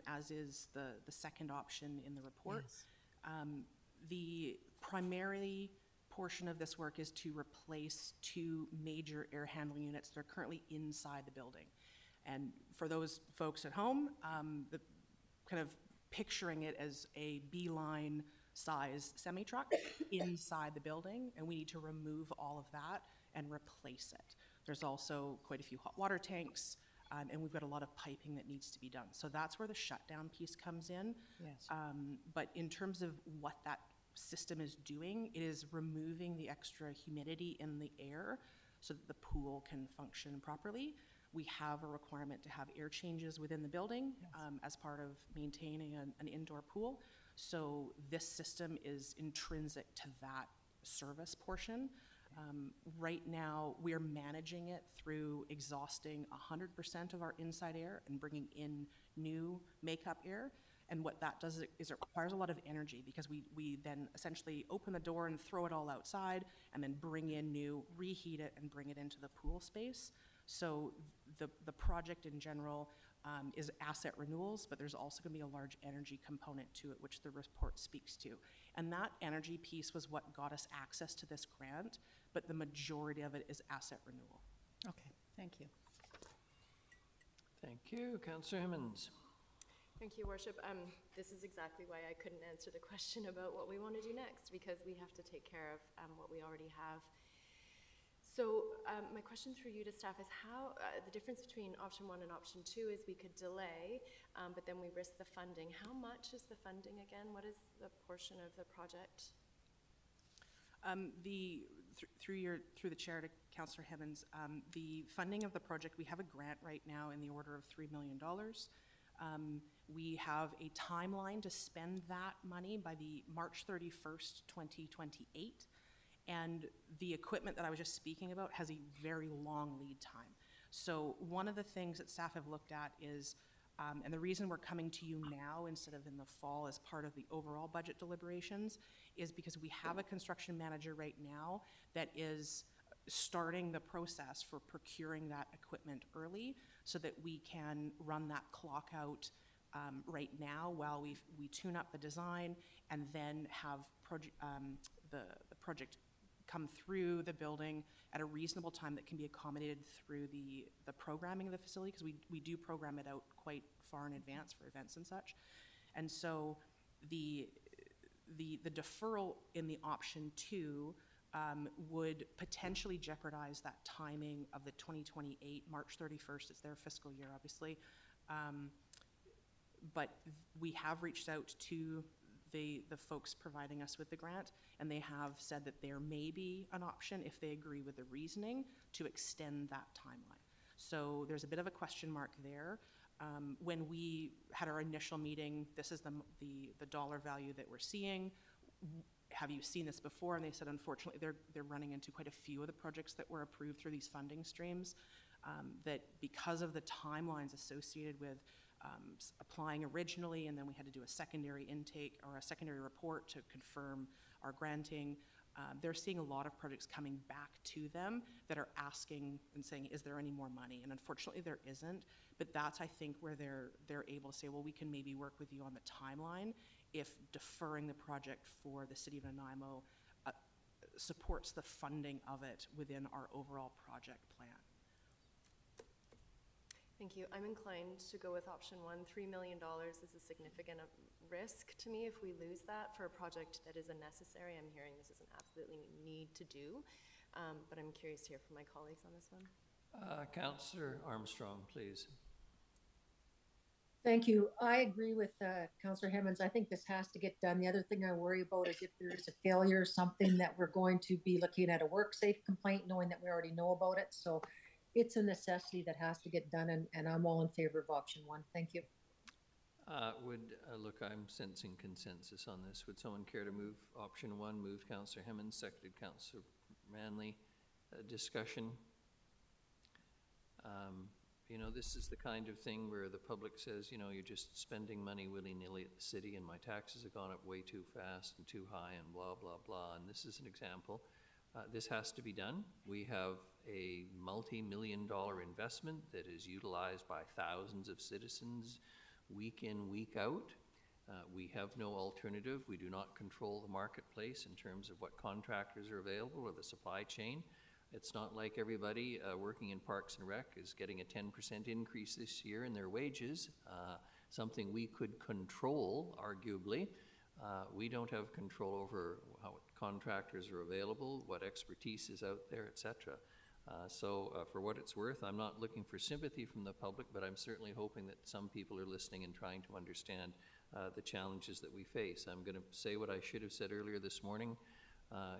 as is the second option in the report. Yes. The primary portion of this work is to replace 2 major air handling units that are currently inside the building. And for those folks at home, the kind of picturing it as a beeline size semi-truck inside the building, and we need to remove all of that and replace it. There's also quite a few hot water tanks, and we've got a lot of piping that needs to be done. So that's where the shutdown piece comes in. Yes. But in terms of what that system is doing, it is removing the extra humidity in the air so that the pool can function properly. We have a requirement to have air changes within the building as part of maintaining an indoor pool. So this system is intrinsic to that service portion. Right now, we're managing it through exhausting 100% of our inside air and bringing in new makeup air. And what that does is it requires a lot of energy, because we then essentially open the door and throw it all outside and then bring in new, reheat it, and bring it into the pool space. So the project in general is asset renewals, but there's also going to be a large energy component to it, which the report speaks to. And that energy piece was what got us access to this grant, but the majority of it is asset renewal. Okay, thank you. Thank you. Councillor Himmons. Thank you, Worship. This is exactly why I couldn't answer the question about what we want to do next, because we have to take care of what we already have. So my question for you to staff is how, the difference between option 1 and option 2 is we could delay, but then we risk the funding. How much is the funding again? What is the portion of the project? Through the chair to Councillor Himmons, the funding of the project, we have a grant right now in the order of $3 million. We have a timeline to spend that money by the March 31st, 2028. And the equipment that I was just speaking about has a very long lead time. So one of the things that staff have looked at is, and the reason we're coming to you now instead of in the fall as part of the overall budget deliberations, is because we have a construction manager right now that is starting the process for procuring that equipment early so that we can run that clock out right now while we tune up the design and then have the project come through the building at a reasonable time that can be accommodated through the programming of the facility, because we do program it out quite far in advance for events and such. And so the deferral in the option 2 would potentially jeopardize that timing of the 2028, March 31st, it's their fiscal year, obviously. But we have reached out to the folks providing us with the grant, and they have said that there may be an option, if they agree with the reasoning, to extend that timeline. So there's a bit of a question mark there. When we had our initial meeting, this is the dollar value that we're seeing. Have you seen this before? And they said, unfortunately, they're running into quite a few of the projects that were approved through these funding streams, that because of the timelines associated with applying originally, and then we had to do a secondary intake or a secondary report to confirm our granting. They're seeing a lot of projects coming back to them that are asking and saying, is there any more money? And unfortunately there isn't, but that's, I think, where they're able to say, well, we can maybe work with you on the timeline if deferring the project for the city of Nanaimo supports the funding of it within our overall project plan. Thank you. I'm inclined to go with option one. $3 million is a significant risk to me if we lose that for a project that is unnecessary. I'm hearing this is an absolutely need to do, but I'm curious to hear from my colleagues on this one. Councillor Armstrong, please. Thank you. I agree with Councillor Hemmons. I think this has to get done. The other thing I worry about is if there is a failure or something that we're going to be looking at a WorkSafe complaint, knowing that we already know about it. So it's a necessity that has to get done, and I'm all in favor of option one. Thank you. Look, I'm sensing consensus on this. Would someone care to move option one? Moved Councillor Hemmons, seconded Councillor Manley. Discussion. You know, this is the kind of thing where the public says, you know, you're just spending money willy-nilly at the city and my taxes have gone up way too fast and too high and blah, blah, blah. And this is an example. This has to be done. We have a multi-million-dollar investment that is utilized by thousands of citizens week in, week out. We have no alternative. We do not control the marketplace in terms of what contractors are available or the supply chain. It's not like everybody working in Parks and Rec is getting a 10% increase this year in their wages, something we could control, arguably. We don't have control over how contractors are available, what expertise is out there, etc. For what it's worth, I'm not looking for sympathy from the public, but I'm certainly hoping that some people are listening and trying to understand the challenges that we face. I'm going to say what I should have said earlier this morning.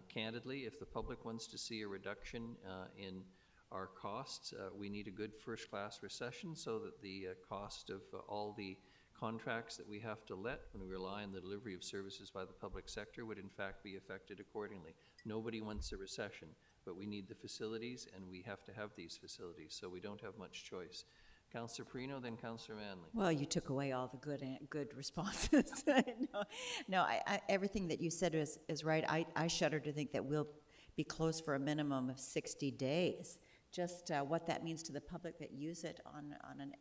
Candidly, if the public wants to see a reduction in our costs, we need a good first-class recession so that the cost of all the contracts that we have to let when we rely on the delivery of services by the public sector would in fact be affected accordingly. Nobody wants a recession, but we need the facilities and we have to have these facilities, so we don't have much choice. Councillor Perino, then Councillor Manley. Well, you took away all the good responses. No, everything that you said is right. I shudder to think that we'll be closed for a minimum of 60 days. Just what that means to the public that use it on an,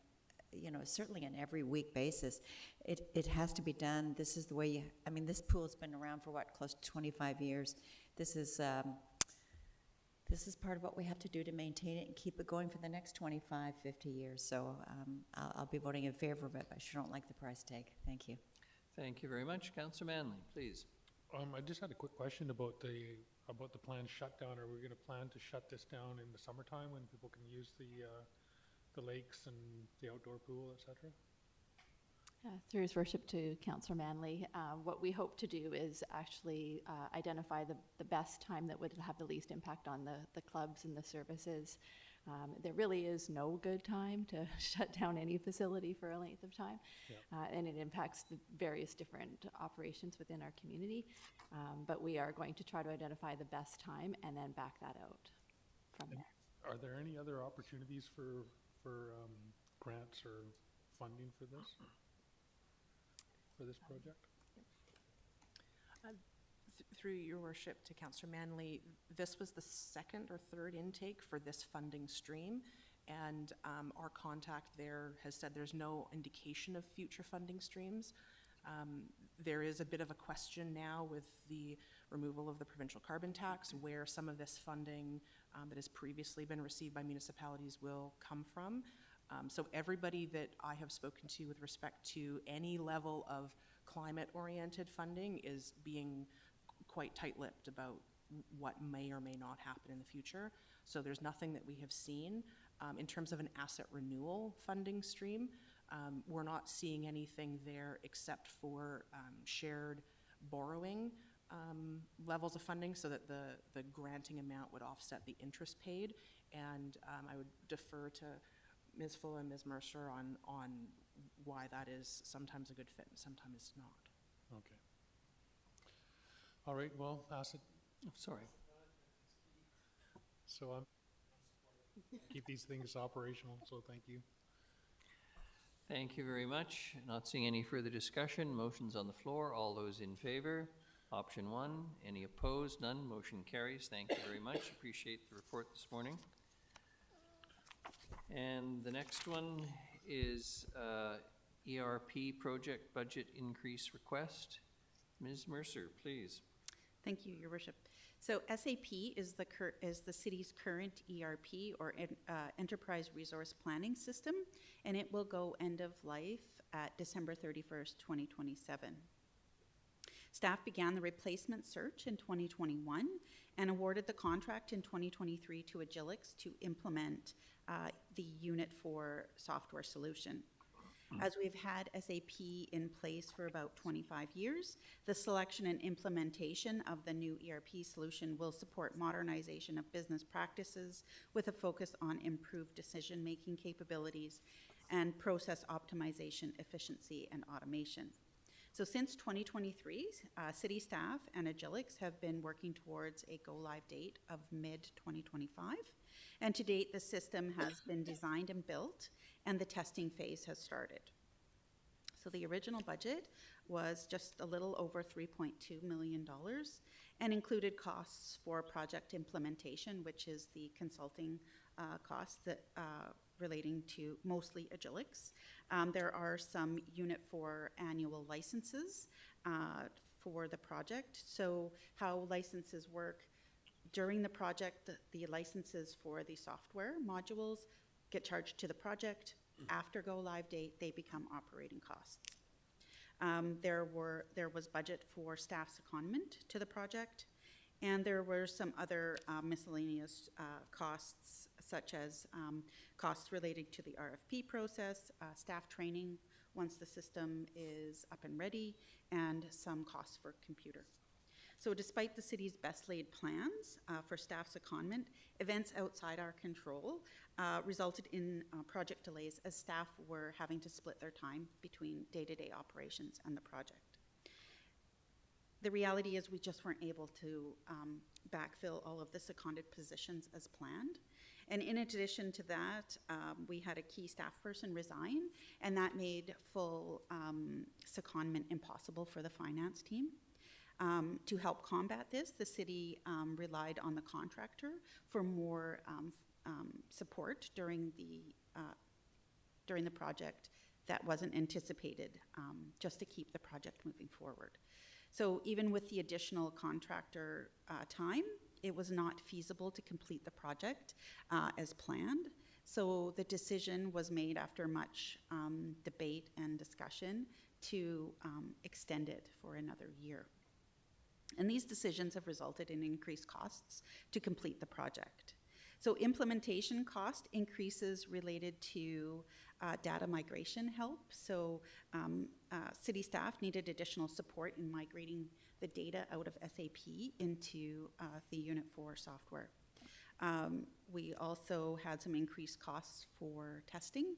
you know, certainly an every week basis. It has to be done. This is the way you, I mean, this pool's been around for what, close to 25 years. This is part of what we have to do to maintain it and keep it going for the next 25, 50 years. So I'll be voting in favor of it, but I sure don't like the price tag. Thank you. Thank you very much. Councillor Manley, please. I just had a quick question about the planned shutdown. Are we going to plan to shut this down in the summertime when people can use the lakes and the outdoor pool, etc.? Through His Worship to Councillor Manley, what we hope to do is actually identify the best time that would have the least impact on the clubs and the services. There really is no good time to shut down any facility for a length of time, and it impacts the various different operations within our community. But we are going to try to identify the best time and then back that out from there. Are there any other opportunities for grants or funding for this? For this project? Through your worship to Councillor Manley, this was the second or third intake for this funding stream, and our contact there has said there's no indication of future funding streams. There is a bit of a question now with the removal of the provincial carbon tax, where some of this funding that has previously been received by municipalities will come from. So everybody that I have spoken to with respect to any level of climate-oriented funding is being quite tight-lipped about what may or may not happen in the future. So there's nothing that we have seen. In terms of an asset renewal funding stream, we're not seeing anything there except for shared borrowing levels of funding so that the granting amount would offset the interest paid. And I would defer to Ms. Fuller and Ms. Mercer on why that is sometimes a good fit and sometimes it's not. Okay. All right, well, asset. Sorry. So keep these things operational, so thank you. Thank you very much. Not seeing any further discussion. Motion's on the floor. All those in favor? Option one. Any opposed? None. Motion carries. Thank you very much. Appreciate the report this morning. And the next one is ERP project budget increase request. Ms. Mercer, please. Thank you, Your Worship. So SAP is the city's current ERP, or Enterprise Resource Planning System, and it will go end of life at December 31st, 2027. Staff began the replacement search in 2021 and awarded the contract in 2023 to Agilix to implement the Unit 4 software solution. As we've had SAP in place for about 25 years, the selection and implementation of the new ERP solution will support modernization of business practices with a focus on improved decision-making capabilities and process optimization, efficiency, and automation. So since 2023, city staff and Agilix have been working towards a go-live date of mid-2025. And to date, the system has been designed and built, and the testing phase has started. So the original budget was just a little over $3.2 million and included costs for project implementation, which is the consulting costs that relating to mostly Agilix. There are some Unit 4 annual licenses for the project. So how licenses work, during the project, the licenses for the software modules get charged to the project. After go-live date, they become operating costs. There was budget for staff secondment to the project, and there were some other miscellaneous costs, such as costs related to the RFP process, staff training once the system is up and ready, and some costs for computer. So despite the city's best laid plans for staff secondment, events outside our control resulted in project delays as staff were having to split their time between day-to-day operations and the project. The reality is we just weren't able to backfill all of the seconded positions as planned. And in addition to that, we had a key staff person resign, and that made full secondment impossible for the finance team. To help combat this, the city relied on the contractor for more support during the project that wasn't anticipated, just to keep the project moving forward. So even with the additional contractor time, it was not feasible to complete the project as planned. So the decision was made after much debate and discussion to extend it for another year. And these decisions have resulted in increased costs to complete the project. So implementation cost increases related to data migration help. So city staff needed additional support in migrating the data out of SAP into the Unit 4 software. We also had some increased costs for testing.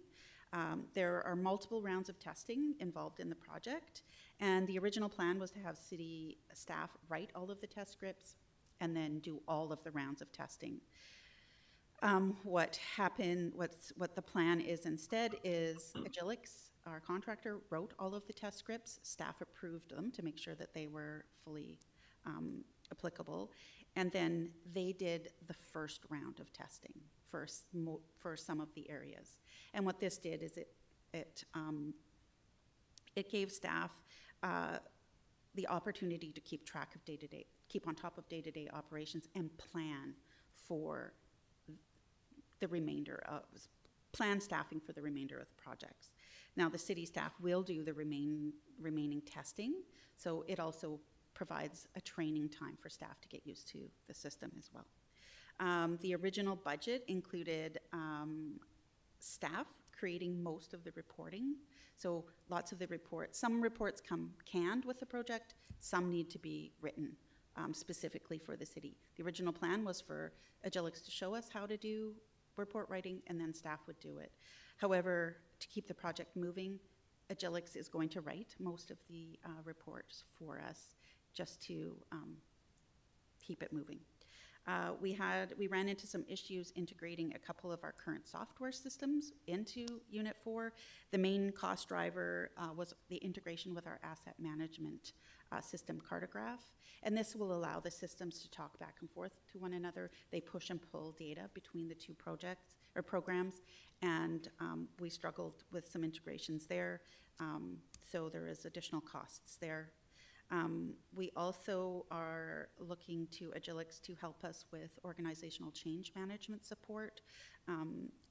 There are multiple rounds of testing involved in the project, and the original plan was to have city staff write all of the test scripts and then do all of the rounds of testing. What the plan is instead is Agilix, our contractor, wrote all of the test scripts, staff approved them to make sure that they were fully applicable, and then they did the first round of testing for some of the areas. And what this did is it gave staff the opportunity to keep track of keep on top of day-to-day operations and plan for the remainder of, plan staffing for the remainder of the projects. Now the city staff will do the remaining testing, so it also provides a training time for staff to get used to the system as well. The original budget included staff creating most of the reporting. So lots of the reports, some reports come canned with the project, some need to be written specifically for the city. The original plan was for Agilix to show us how to do report writing, and then staff would do it. However, to keep the project moving, Agilix is going to write most of the reports for us just to keep it moving. We ran into some issues integrating a couple of our current software systems into Unit 4. The main cost driver was the integration with our asset management system, Cartograph, and this will allow the systems to talk back and forth to one another. They push and pull data between the two projects or programs, and we struggled with some integrations there, so there is additional costs there. We also are looking to Agilix to help us with organizational change management support.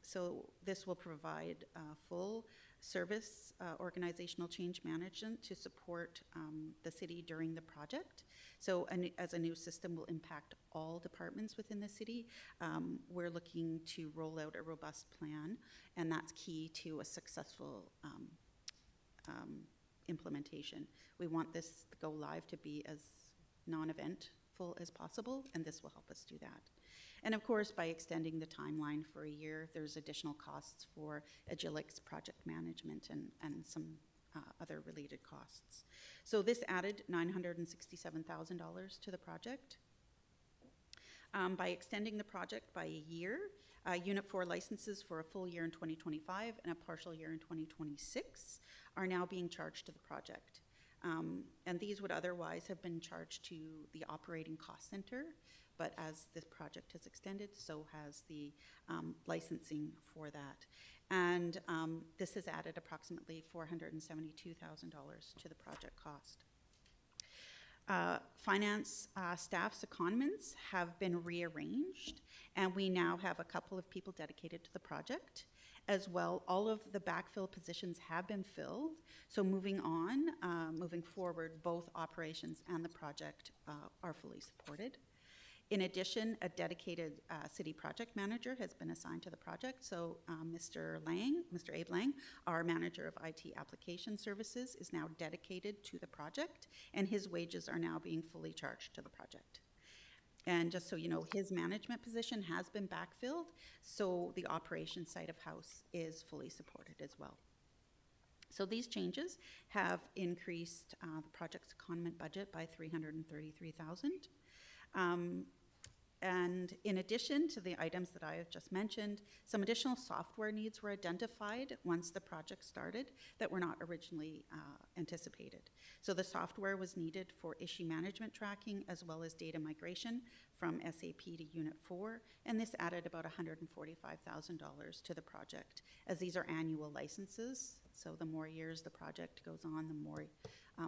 So this will provide full service organizational change management to support the city during the project. So as a new system will impact all departments within the city, we're looking to roll out a robust plan, and that's key to a successful implementation. We want this to go live to be as non-eventful as possible, and this will help us do that. And of course, by extending the timeline for a year, there's additional costs for Agilix project management and some other related costs. So this added $967,000 to the project. By extending the project by a year, Unit 4 licenses for a full year in 2025 and a partial year in 2026 are now being charged to the project. And these would otherwise have been charged to the operating cost center, but as this project has extended, so has the licensing for that. And this has added approximately $472,000 to the project cost. Finance staff secondments have been rearranged, and we now have a couple of people dedicated to the project. As well, all of the backfill positions have been filled, so moving forward, both operations and the project are fully supported. In addition, a dedicated city project manager has been assigned to the project. So Mr. Abe Lang, our manager of IT application services, is now dedicated to the project, and his wages are now being fully charged to the project. And just so you know, his management position has been backfilled, so the operations side of house is fully supported as well. So these changes have increased the project's secondment budget by $333,000. And in addition to the items that I have just mentioned, some additional software needs were identified once the project started that were not originally anticipated. So the software was needed for issue management tracking as well as data migration from SAP to Unit 4, and this added about $145,000 to the project, as these are annual licenses. So the more years the project goes on, the more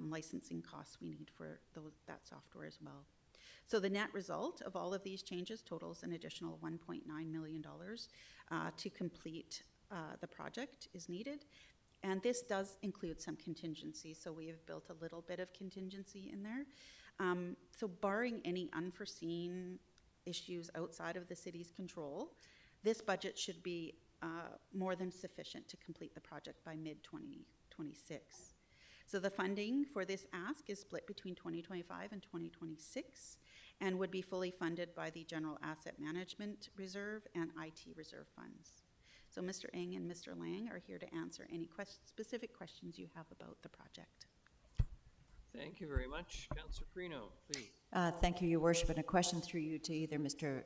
licensing costs we need for that software as well. So the net result of all of these changes totals an additional $1.9 million to complete the project is needed. And this does include some contingency, so we have built a little bit of contingency in there. So barring any unforeseen issues outside of the city's control, this budget should be more than sufficient to complete the project by mid-2026. So the funding for this ask is split between 2025 and 2026 and would be fully funded by the General Asset Management Reserve and IT Reserve funds. So Mr. Ng and Mr. Lang are here to answer any specific questions you have about the project. Thank you very much. Councillor Perino, please. Thank you, Your Worship, and a question through you to either Mr.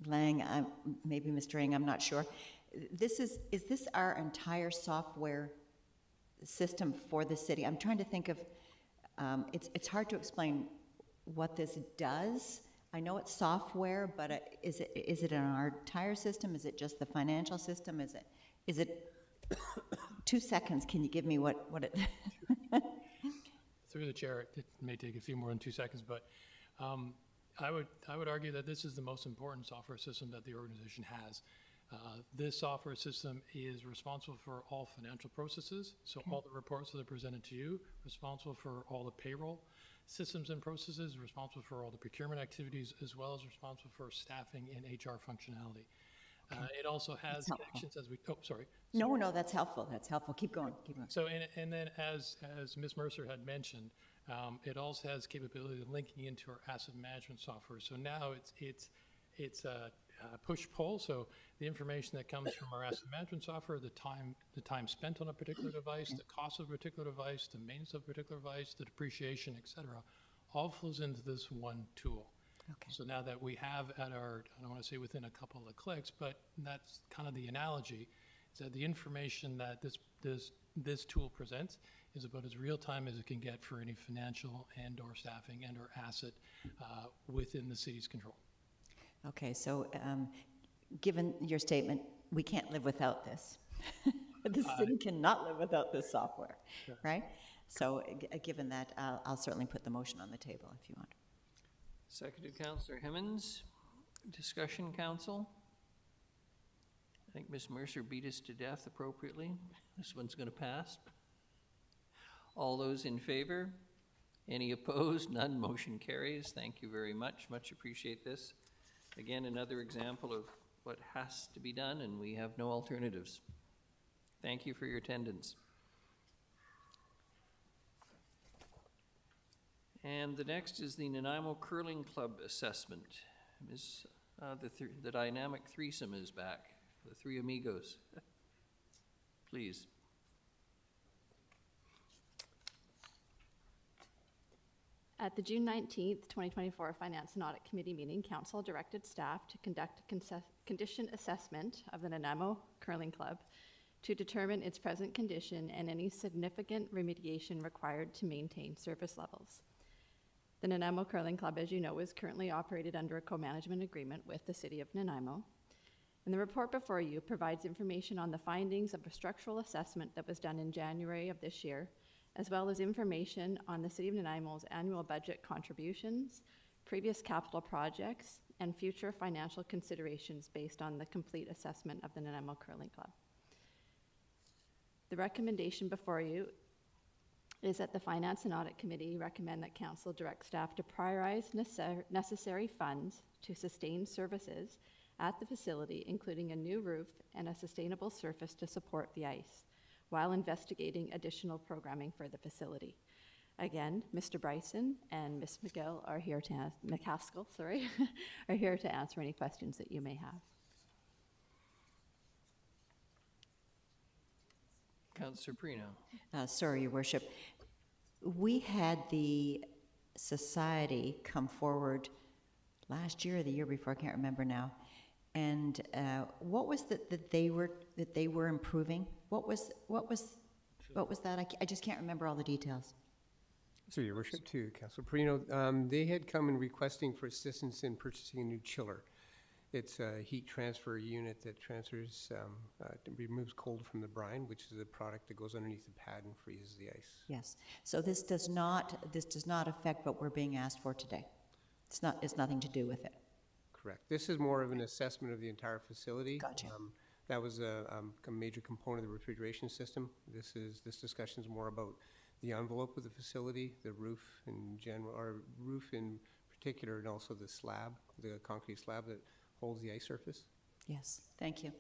Lang, maybe Mr. Ng, I'm not sure. Is this our entire software system for the city? I'm trying to think of, it's hard to explain what this does. I know it's software, but is it in our entire system? Is it just the financial system? Is it 2 seconds? Can you give me what it? Through the chair, it may take a few more than 2 seconds, but I would argue that this is the most important software system that the organization has. This software system is responsible for all financial processes, so all the reports that are presented to you, responsible for all the payroll systems and processes, responsible for all the procurement activities, as well as responsible for staffing and HR functionality. It also has connections as we, sorry. No, that's helpful. That's helpful. Keep going. So, and then as Ms. Mercer had mentioned, it also has capability of linking into our asset management software. So now it's a push-pull. So the information that comes from our asset management software, the time spent on a particular device, the cost of a particular device, the maintenance of a particular device, the depreciation, et cetera, all flows into this one tool. Okay. So now that we have at our, I don't want to say within a couple of clicks, but that's kind of the analogy, is that the information that this tool presents is about as real time as it can get for any financial and or staffing and or asset within the city's control. Okay, so given your statement, we can't live without this. The city cannot live without this software, right? So given that, I'll certainly put the motion on the table if you want. Seconded, Councillor Hemmons. Discussion, Council? I think Ms. Mercer beat us to death appropriately. This one's going to pass. All those in favor? Any opposed? None. Motion carries. Thank you very much. Much appreciate this. Again, another example of what has to be done, and we have no alternatives. Thank you for your attendance. And the next is the Nanaimo Curling Club assessment. The dynamic threesome is back, the three amigos. Please. At the June 19th, 2024 Finance and Audit Committee meeting, Council directed staff to conduct a condition assessment of the Nanaimo Curling Club to determine its present condition and any significant remediation required to maintain service levels. The Nanaimo Curling Club, as you know, is currently operated under a co-management agreement with the City of Nanaimo. And the report before you provides information on the findings of a structural assessment that was done in January of this year, as well as information on the City of Nanaimo's annual budget contributions, previous capital projects, and future financial considerations based on the complete assessment of the Nanaimo Curling Club. The recommendation before you is that the Finance and Audit Committee recommend that Council direct staff to prioritize necessary funds to sustain services at the facility, including a new roof and a sustainable surface to support the ice, while investigating additional programming for the facility. Again, Mr. Bryson and Ms. McCaskill are here to answer any questions that you may have. Councillor Prino. Sorry, Your Worship. We had the society come forward last year or the year before, I can't remember now. And what was that they were improving? What was that? I just can't remember all the details. So, Your Worship, to Councillor Perino, they had come in requesting for assistance in purchasing a new chiller. It's a heat transfer unit that transfers, removes cold from the brine, which is a product that goes underneath the pad and freezes the ice. Yes. So this does not affect what we're being asked for today. It's nothing to do with it. Correct. This is more of an assessment of the entire facility. Gotcha. That was a major component of the refrigeration system. This discussion is more about the envelope of the facility, the roof in general, or roof in particular, and also the slab, the concrete slab that holds the ice surface. Yes. Thank you.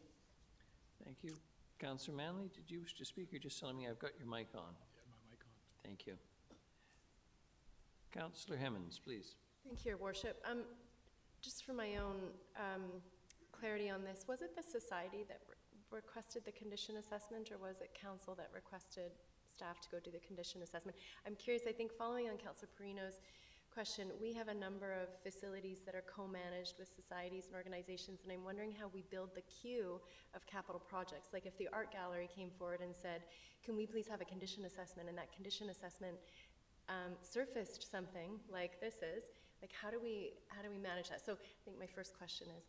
Thank you. Councillor Manley, did you wish to speak? You're just telling me I've got your mic on. Yeah, my mic on. Thank you. Councillor Hemmons, please. Thank you, Your Worship. Just for my own clarity on this, was it the society that requested the condition assessment, or was it council that requested staff to go do the condition assessment? I'm curious, I think following on Councillor Perino's question, we have a number of facilities that are co-managed with societies and organizations, and I'm wondering how we build the queue of capital projects. Like if the art gallery came forward and said, can we please have a condition assessment, and that condition assessment surfaced something like this is, like how do we manage that? So I think my first question is,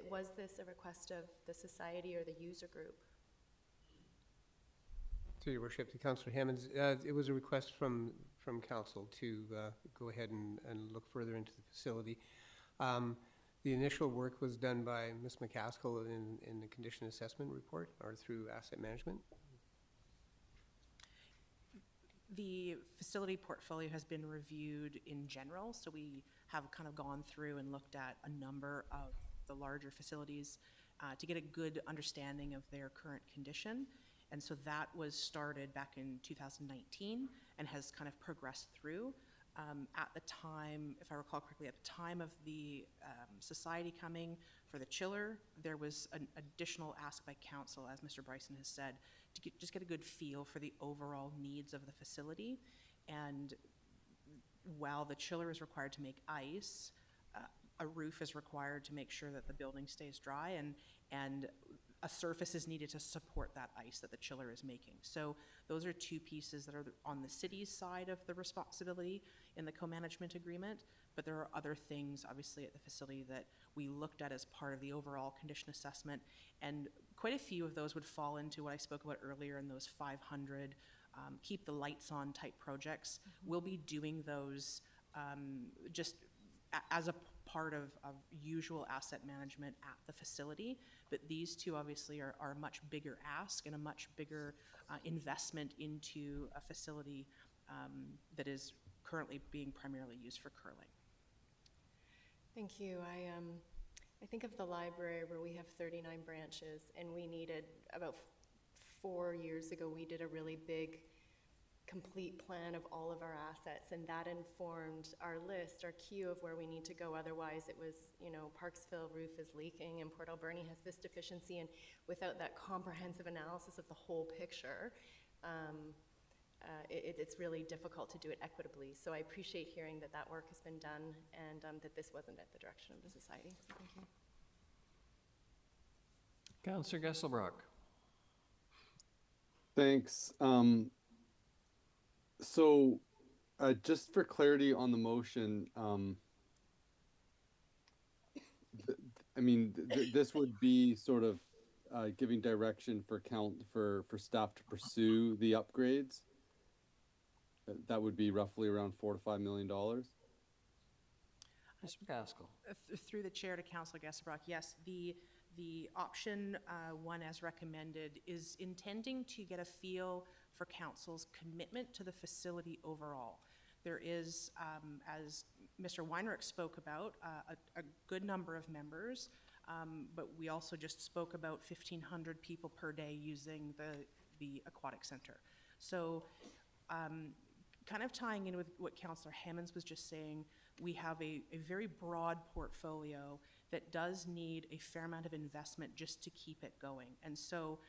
was this a request of the society or the user group? To Your Worship, to Councillor Hammonds, it was a request from council to go ahead and look further into the facility. The initial work was done by Ms. McCaskill in the condition assessment report, or through asset management. The facility portfolio has been reviewed in general, so we have kind of gone through and looked at a number of the larger facilities to get a good understanding of their current condition. And so that was started back in 2019 and has kind of progressed through. At the time, if I recall correctly, at the time of the society coming for the chiller, there was an additional ask by council, as Mr. Bryson has said, to just get a good feel for the overall needs of the facility. And while the chiller is required to make ice, a roof is required to make sure that the building stays dry, and a surface is needed to support that ice that the chiller is making. So those are two pieces that are on the city's side of the responsibility in the co-management agreement, but there are other things obviously at the facility that we looked at as part of the overall condition assessment, and quite a few of those would fall into what I spoke about earlier in those 500 keep the lights on type projects. We'll be doing those just as a part of usual asset management at the facility. But these two obviously are a much bigger ask and a much bigger investment into a facility that is currently being primarily used for curling. Thank you. I think of the library where we have 39 branches, and we needed about 4 years ago, we did a really big complete plan of all of our assets, and that informed our list, our queue of where we need to go. Otherwise, it was, you know, Parksville roof is leaking and Port Alberni has this deficiency, and without that comprehensive analysis of the whole picture, it's really difficult to do it equitably. So I appreciate hearing that that work has been done, and that this wasn't at the direction of the society. So thank you. Councillor Gesselbrock. Thanks. So, just for clarity on the motion, this would be sort of giving direction for staff to pursue the upgrades. That would be roughly around $4 to $5 million. Ms. McCaskill. Through the chair to Councillor Gesselbrock, yes, the option one as recommended is intending to get a feel for council's commitment to the facility overall. There is, as Mr. Weinrich spoke about, a good number of members, but we also just spoke about 1,500 people per day using the aquatic center. So kind of tying in with what Councillor Hammonds was just saying, we have a very broad portfolio that does need a fair amount of investment just to keep it going. And so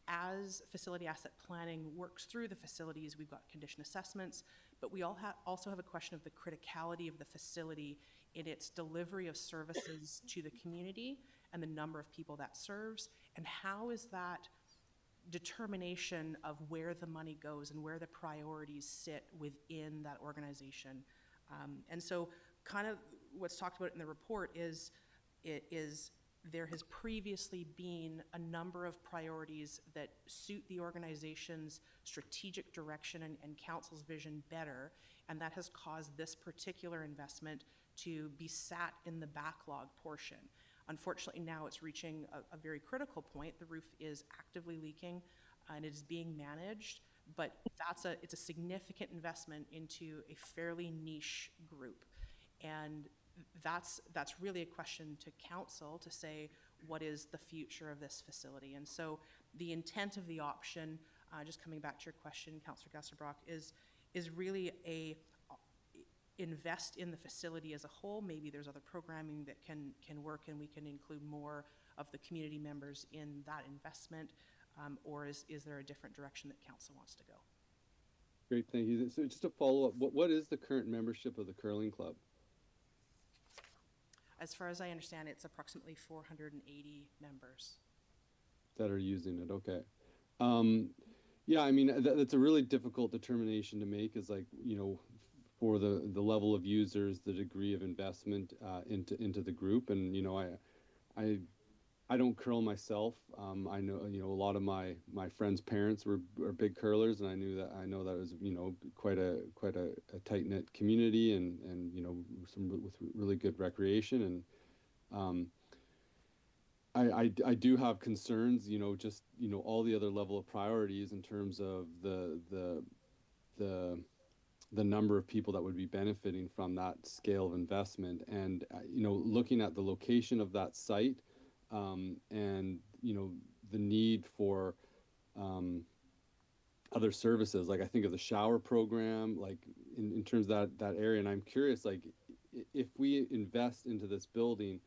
as facility asset planning works through the facilities, we've got condition assessments, but we also have a question of the criticality of the facility in its delivery of services to the community and the number of people that serves, and how is that determination of where the money goes and where the priorities sit within that organization. And so kind of what's talked about in the report is there has previously been a number of priorities that suit the organization's strategic direction and council's vision better, and that has caused this particular investment to be sat in the backlog portion. Unfortunately, now it's reaching a very critical point. The roof is actively leaking, and it is being managed, but it's a significant investment into a fairly niche group. And that's really a question to council to say, what is the future of this facility? And so the intent of the option, just coming back to your question, Councillor Gesselbrock, is really invest in the facility as a whole. Maybe there's other programming that can work, and we can include more of the community members in that investment, or is there a different direction that council wants to go? Great, thank you. So just to follow up, what is the current membership of the curling club? As far as I understand, it's approximately 480 members That are using it, okay. Yeah, I mean, that's a really difficult determination to make, is like, you know, for the level of users, the degree of investment into the group. And, you know, I don't curl myself. I know, you know, a lot of my friends' parents are big curlers, and I know that was, you know, quite a tight-knit community, and you know, with really good recreation. And I do have concerns, you know, just, you know, all the other level of priorities in terms of the number of people that would be benefiting from that scale of investment. And you know, looking at the location of that site, and you know, the need for other services, like I think of the shower program, like in terms of that area. And I'm curious, like, if we invest into this building,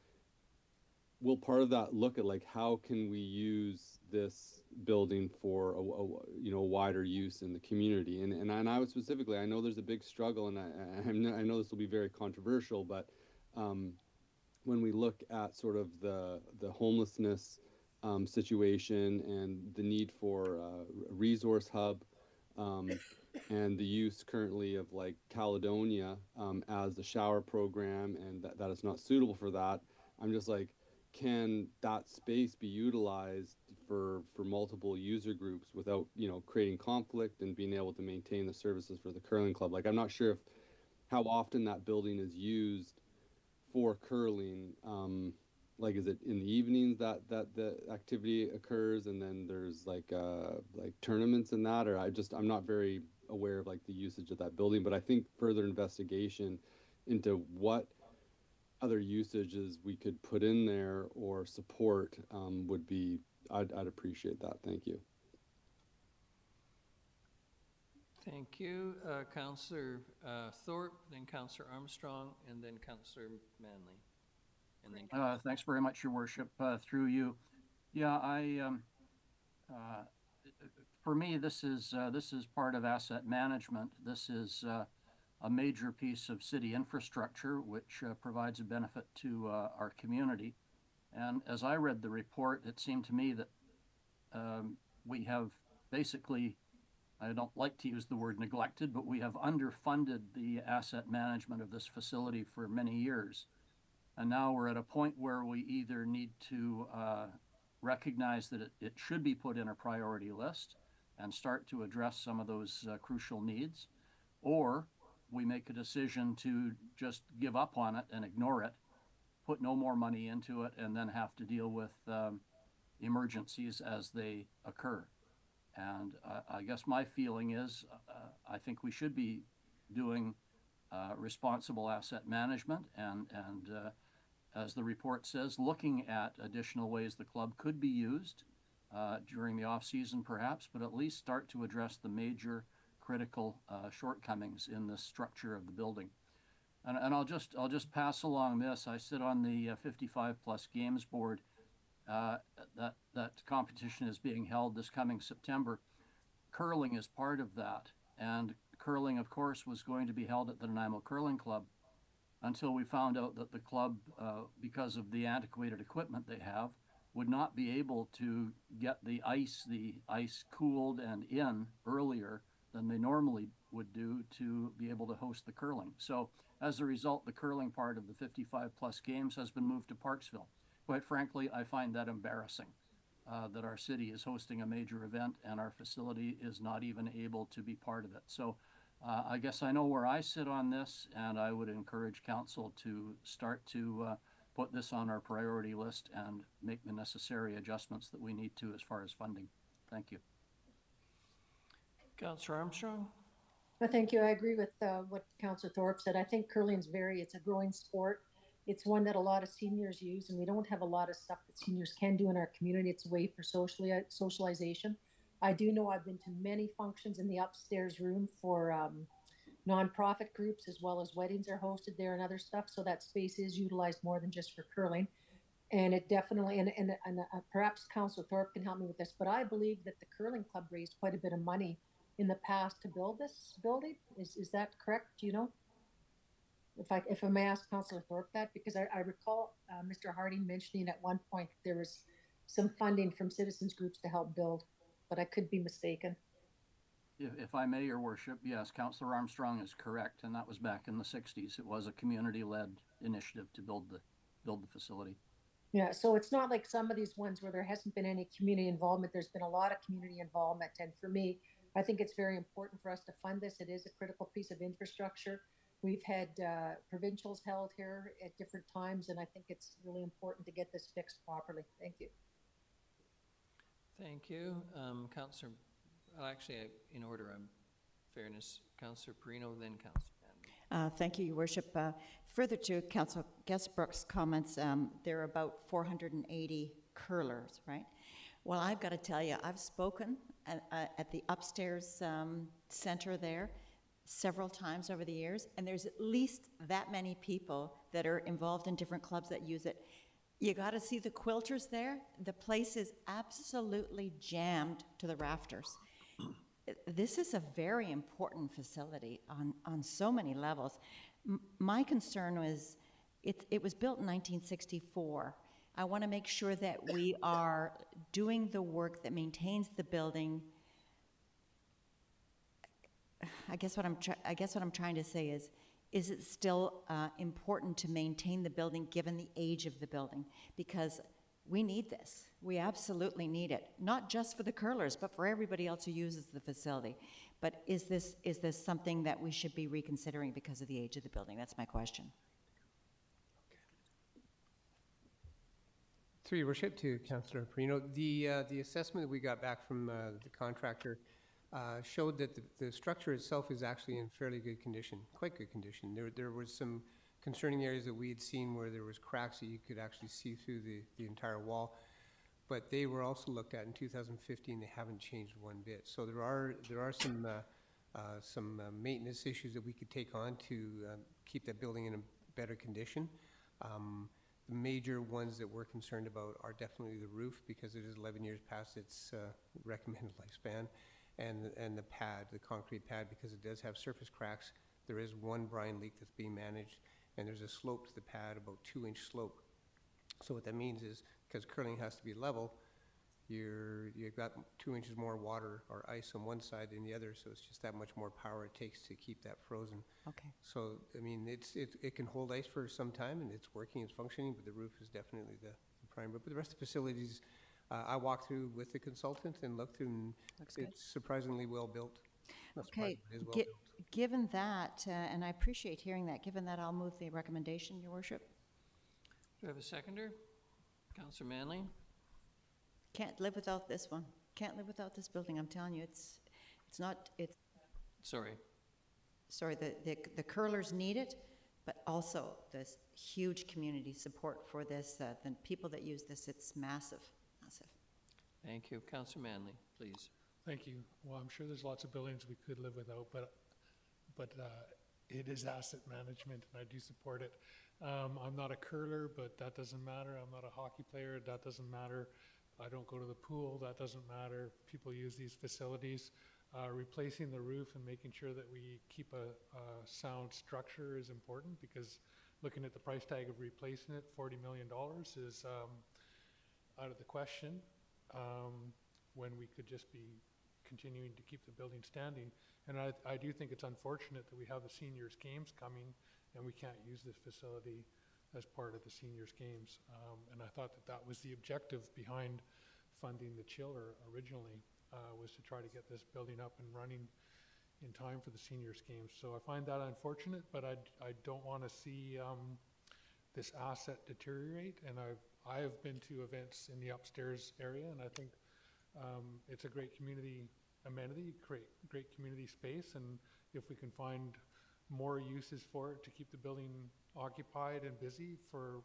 will part of that look at like how can we use this building for a wider use in the community? And I would specifically, I know there's a big struggle, and I know this will be very controversial, but when we look at sort of the homelessness situation and the need for a resource hub, and the use currently of like Caledonia as a shower program, and that is not suitable for that, I'm just like, can that space be utilized for multiple user groups without, creating conflict and being able to maintain the services for the curling club. Like, I'm not sure how often that building is used for curling. Like, is it in the evenings that the activity occurs, and then there's like tournaments and that, or I'm not very aware of like the usage of that building. But I think further investigation into what other usages we could put in there or support would be, I'd appreciate that. Thank you. Thank you. Councillor Thorpe, then Councillor Armstrong, and then Councillor Manley. And then Thanks very much, Your Worship. Through you. Yeah, for me, this is part of asset management. This is a major piece of city infrastructure which provides a benefit to our community. And as I read the report, it seemed to me that we have basically, I don't like to use the word neglected, but we have underfunded the asset management of this facility for many years. And now we're at a point where we either need to recognize that it should be put in a priority list and start to address some of those crucial needs, or we make a decision to just give up on it and ignore it, put no more money into it, and then have to deal with emergencies as they occur. And I guess my feeling is I think we should be doing responsible asset management and as the report says, looking at additional ways the club could be used during the off-season perhaps, but at least start to address the major critical shortcomings in the structure of the building. And I'll just pass along this. I sit on the 55 plus games board. That competition is being held this coming September. Curling is part of that, and curling, of course, was going to be held at the Nanaimo Curling Club until we found out that the club, because of the antiquated equipment they have, would not be able to get the ice cooled and in earlier than they normally would do to be able to host the curling. So as a result, the curling part of the 55 plus games has been moved to Parksville. Quite frankly, I find that embarrassing, that our city is hosting a major event and our facility is not even able to be part of it. So I guess I know where I sit on this, and I would encourage council to start to put this on our priority list and make the necessary adjustments that we need to as far as funding. Thank you. Councillor Armstrong? Thank you. I agree with what Councillor Thorpe said. I think curling's it's a growing sport. It's one that a lot of seniors use, and we don't have a lot of stuff that seniors can do in our community. It's a way for socialization. I do know I've been to many functions in the upstairs room for nonprofit groups, as well as weddings are hosted there and other stuff. So that space is utilized more than just for curling. And it definitely, and perhaps Councillor Thorpe can help me with this, but I believe that the curling club raised quite a bit of money in the past to build this building. Is that correct? Do you know? If I may ask Councillor Thorpe that, because I recall Mr. Harding mentioning at one point there was some funding from citizens groups to help build, but I could be mistaken. If I may, Your Worship, yes, Councillor Armstrong is correct, and that was back in the 60s. It was a community-led initiative to build the facility. Yeah, so it's not like some of these ones where there hasn't been any community involvement. There's been a lot of community involvement, and for me, I think it's very important for us to fund this. It is a critical piece of infrastructure. We've had provincials held here at different times, and I think it's really important to get this fixed properly. Thank you. Thank you. Councillor, actually, in order, fairness, Councillor Perino, then Councillor Manley. Thank you, Your Worship. Further to Councillor Guestbrook's comments, there are about 480 curlers, right? Well, I've got to tell you, I've spoken at the upstairs center there several times over the years, and there's at least that many people that are involved in different clubs that use it. You got to see the quilters there. The place is absolutely jammed to the rafters. This is a very important facility on so many levels. My concern was it was built in 1964. I want to make sure that we are doing the work that maintains the building. I guess what I'm trying to say is it still important to maintain the building given the age of the building? Because we need this. We absolutely need it, not just for the curlers, but for everybody else who uses the facility. But is this something that we should be reconsidering because of the age of the building? That's my question. Through your worship to Councillor Perino, the assessment that we got back from the contractor showed that the structure itself is actually in fairly good condition, quite good condition. There was some concerning areas that we had seen where there was cracks that you could actually see through the entire wall. But they were also looked at in 2015. They haven't changed one bit. So there are some maintenance issues that we could take on to keep that building in a better condition. The major ones that we're concerned about are definitely the roof, because it is 11 years past its recommended lifespan, and the pad, the concrete pad, because it does have surface cracks. There is one brine leak that's being managed, and there's a slope to the pad, about 2-inch slope. So what that means is, because curling has to be level, you've got 2 inches more water or ice on one side than the other, so it's just that much more power it takes to keep that frozen. Okay. So, I mean, it can hold ice for some time, and it's working, it's functioning, but the roof is definitely the prime. But the rest of the facilities, I walked through with the consultant and looked through, and it's surprisingly well built. Okay, it is well built. Given that, and I appreciate hearing that, given that, I'll move the recommendation, Your Worship. Do I have a seconder? Councillor Manley? Can't live without this one. Can't live without this building. I'm telling you, it's not. Sorry, the curlers need it, but also this huge community support for this. The people that use this, it's massive, massive. Thank you. Councillor Manley, please. Thank you. Well, I'm sure there's lots of buildings we could live without, but it is asset management, and I do support it. I'm not a curler, but that doesn't matter. I'm not a hockey player. That doesn't matter. I don't go to the pool. That doesn't matter. People use these facilities. Replacing the roof and making sure that we keep a sound structure is important, because looking at the price tag of replacing it, $40 million is out of the question, when we could just be continuing to keep the building standing. And I do think it's unfortunate that we have the seniors games coming and we can't use this facility as part of the seniors games. And I thought that was the objective behind funding the chiller originally, was to try to get this building up and running in time for the seniors games. So I find that unfortunate, but I don't want to see this asset deteriorate. And I have been to events in the upstairs area, and I think it's a great community amenity, great community space, and if we can find more uses for it to keep the building occupied and busy for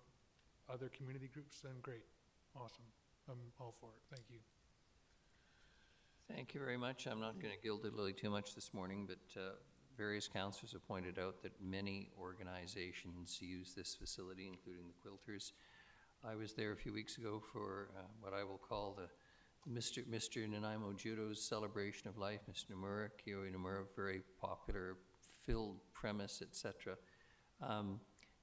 other community groups, then great. Awesome. I'm all for it. Thank you. Thank you very much. I'm not going to gild the lily too much this morning, but various councillors have pointed out that many organizations use this facility, including the quilters. I was there a few weeks ago for what I will call the Mr. Nanaimo Judo's celebration of life. Mr. Nomura, Kioi Nomura, very popular, filled premise, etc.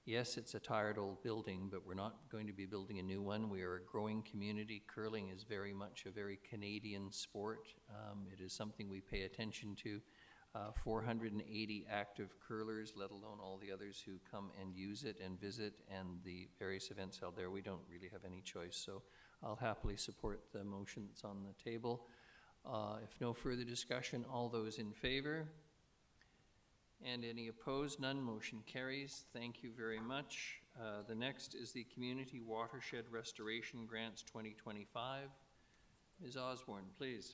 Yes, it's a tired old building, but we're not going to be building a new one. We are a growing community. Curling is very much a very Canadian sport. It is something we pay attention to. 480 active curlers, let alone all the others who come and use it and visit, and the various events held there. We don't really have any choice, so I'll happily support the motion that's on the table. If no further discussion, all those in favor? And any opposed? None. Motion carries. Thank you very much. The next is the Community Watershed Restoration Grants 2025. Ms. Osborne, please.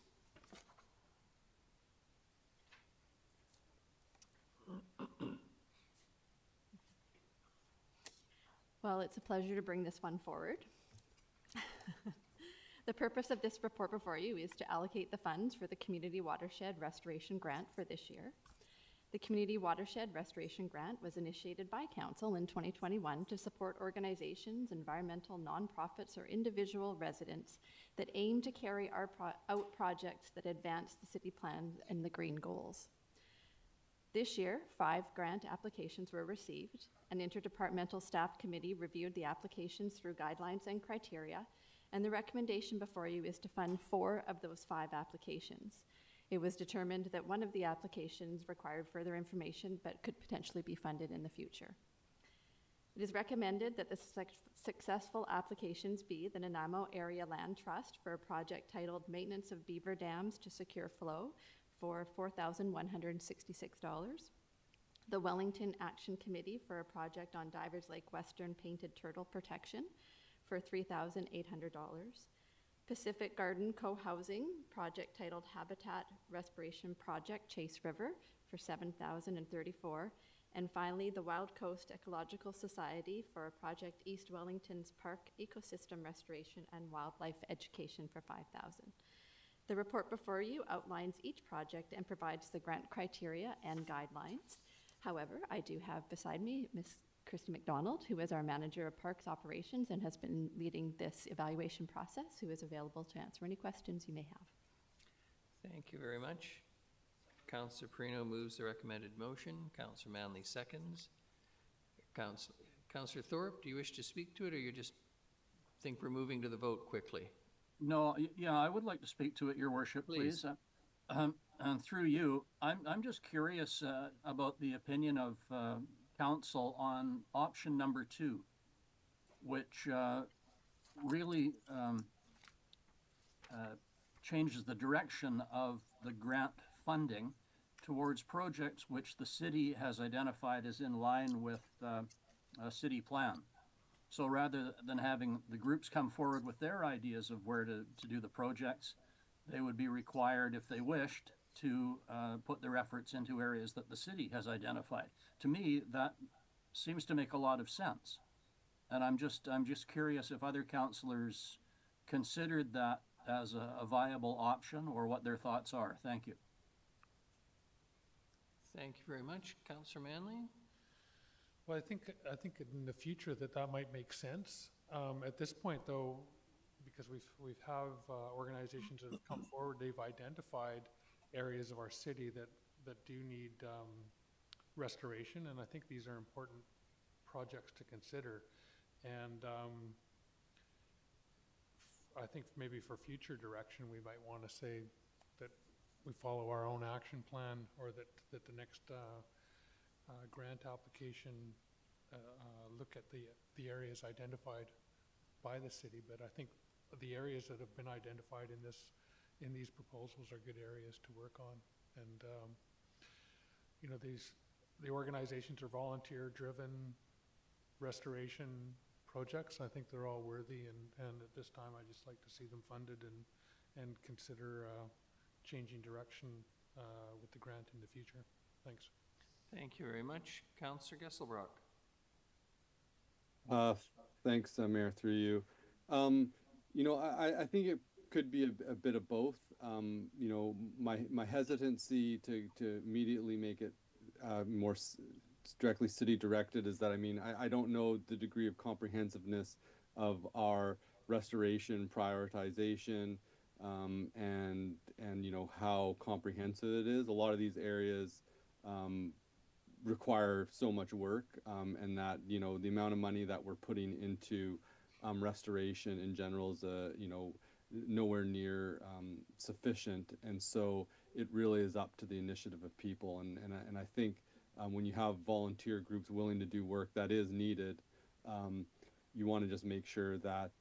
Well, it's a pleasure to bring this one forward. The purpose of this report before you is to allocate the funds for the Community Watershed Restoration Grant for this year. The Community Watershed Restoration Grant was initiated by Council in 2021 to support organizations, environmental nonprofits, or individual residents that aim to carry out projects that advance the city plan and the green goals. This year, 5 grant applications were received. An interdepartmental staff committee reviewed the applications through guidelines and criteria, and the recommendation before you is to fund 4 of those 5 applications. It was determined that one of the applications required further information but could potentially be funded in the future. It is recommended that the successful applications be the Nanaimo Area Land Trust for a project titled Maintenance of Beaver Dams to Secure Flow for $4,166. The Wellington Action Committee for a project on Divers Lake Western Painted Turtle Protection for $3,800. Pacific Garden Co-Housing, project titled Habitat Restoration Project Chase River for $7,034. And finally, the Wild Coast Ecological Society for a project East Wellington's Park Ecosystem Restoration and Wildlife Education for $5,000. The report before you outlines each project and provides the grant criteria and guidelines. However, I do have beside me Ms. Christy McDonald, who is our Manager of Parks Operations and has been leading this evaluation process, who is available to answer any questions you may have. Thank you very much. Councillor Perino moves the recommended motion. Councillor Manley seconds. Councillor Thorpe, do you wish to speak to it, or you just think we're moving to the vote quickly? No, yeah, I would like to speak to it, Your Worship, please. And through you, I'm just curious about the opinion of council on option number 2, which really changes the direction of the grant funding towards projects which the city has identified as in line with a city plan. So rather than having the groups come forward with their ideas of where to do the projects, they would be required, if they wished, to put their efforts into areas that the city has identified. To me, that seems to make a lot of sense. And I'm just curious if other councillors considered that as a viable option, or what their thoughts are. Thank you. Thank you very much. Councillor Manley? Well, I think in the future that might make sense. At this point, though, because we've have organizations that have come forward, they've identified areas of our city that do need restoration, and I think these are important projects to consider. And I think maybe for future direction, we might want to say that we follow our own action plan, or that the next grant application look at the areas identified by the city. But I think the areas that have been identified in these proposals are good areas to work on. And you know, the organizations are volunteer-driven restoration projects. I think they're all worthy, and at this time I'd just like to see them funded and consider changing direction with the grant in the future. Thanks. Thank you very much. Councillor Gesselbrock. Thanks, Mayor, through you. You know, I think it could be a bit of both. You know, my hesitancy to immediately make it more directly city directed is that, I mean, I don't know the degree of comprehensiveness of our restoration prioritization, and you know, how comprehensive it is. A lot of these areas require so much work, and that, you know, the amount of money that we're putting into restoration in general is you know, nowhere near sufficient. And so it really is up to the initiative of people, and I think when you have volunteer groups willing to do work that is needed, you want to just make sure that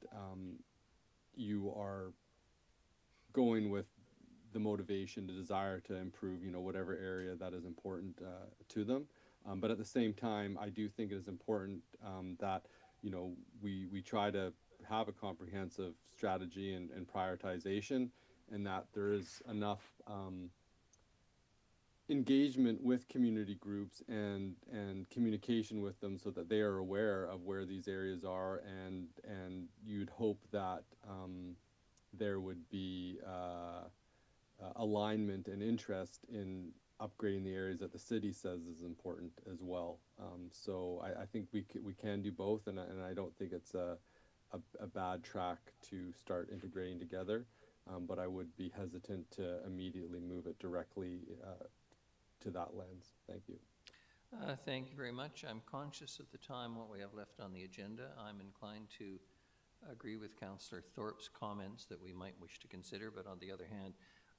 you are going with the motivation, the desire to improve, you know, whatever area that is important to them. But at the same time, I do think it is important that, you know, we try to have a comprehensive strategy and prioritization, and that there is enough engagement with community groups and communication with them so that they are aware of where these areas are, and you'd hope that there would be alignment and interest in upgrading the areas that the city says is important as well. So I think we can do both, and I don't think it's a bad track to start integrating together, but I would be hesitant to immediately move it directly to that lens. Thank you. Thank you very much. I'm conscious of the time, what we have left on the agenda. I'm inclined to agree with Councillor Thorpe's comments that we might wish to consider, but on the other hand,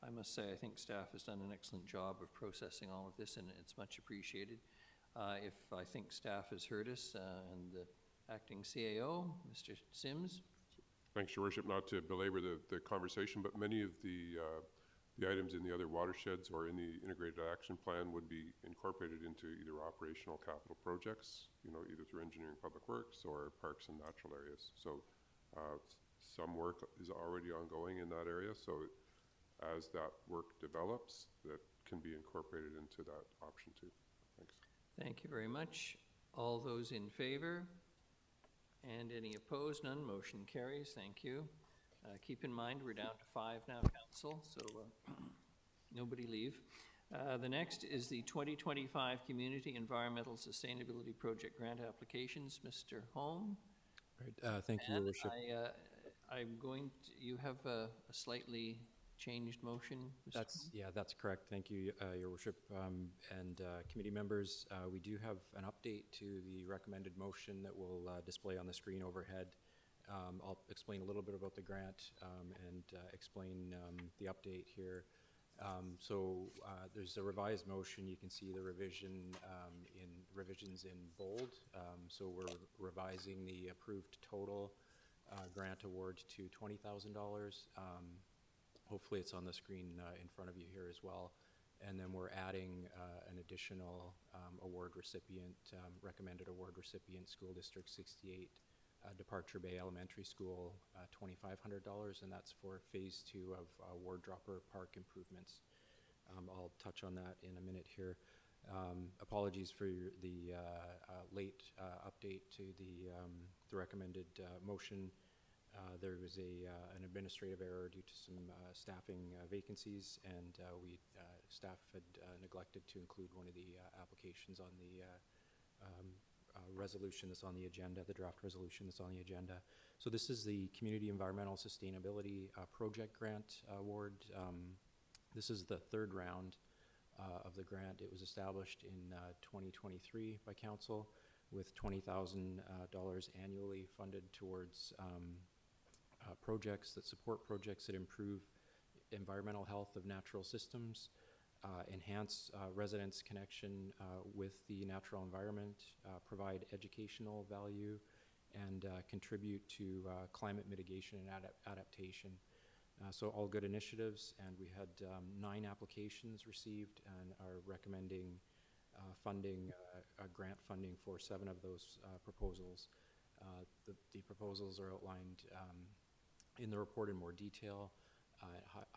I must say I think staff has done an excellent job of processing all of this, and it's much appreciated. If I think staff has heard us, and the acting CAO, Mr. Sims. Thanks, Your Worship. Not to belabor the conversation, but many of the items in the other watersheds or in the integrated action plan would be incorporated into either operational capital projects, either through engineering public works or parks and natural areas. So some work is already ongoing in that area. So as that work develops, that can be incorporated into that option too. Thanks. Thank you very much. All those in favor? And any opposed? None. Motion carries. Thank you. Keep in mind, we're down to 5 now, Council, so nobody leave. The next is the 2025 Community Environmental Sustainability Project Grant Applications. Mr. Holm. Right. Thank you, Your Worship. I'm going to, you have a slightly changed motion, Mr. Holm? That's correct. Thank you, Your Worship. And committee members, we do have an update to the recommended motion that we'll display on the screen overhead. I'll explain a little bit about the grant and explain the update here. So there's a revised motion. You can see the revisions in bold. So we're revising the approved total grant award to $20,000. Hopefully it's on the screen in front of you here as well. And then we're adding an additional award recipient, recommended award recipient, School District 68, Departure Bay Elementary School, $2,500, and that's for phase 2 of Ward Dropper Park improvements. I'll touch on that in a minute here. Apologies for the late update to the recommended motion. There was an administrative error due to some staffing vacancies, and staff had neglected to include one of the applications on the resolution that's on the agenda, the draft resolution that's on the agenda. So this is the Community Environmental Sustainability Project Grant Award. This is the third round of the grant. It was established in 2023 by Council with $20,000 annually funded towards projects that support projects that improve environmental health of natural systems, enhance residents' connection with the natural environment, provide educational value, and contribute to climate mitigation and adaptation. So all good initiatives, and we had 9 applications received and are recommending grant funding for 7 of those proposals. The proposals are outlined in the report in more detail,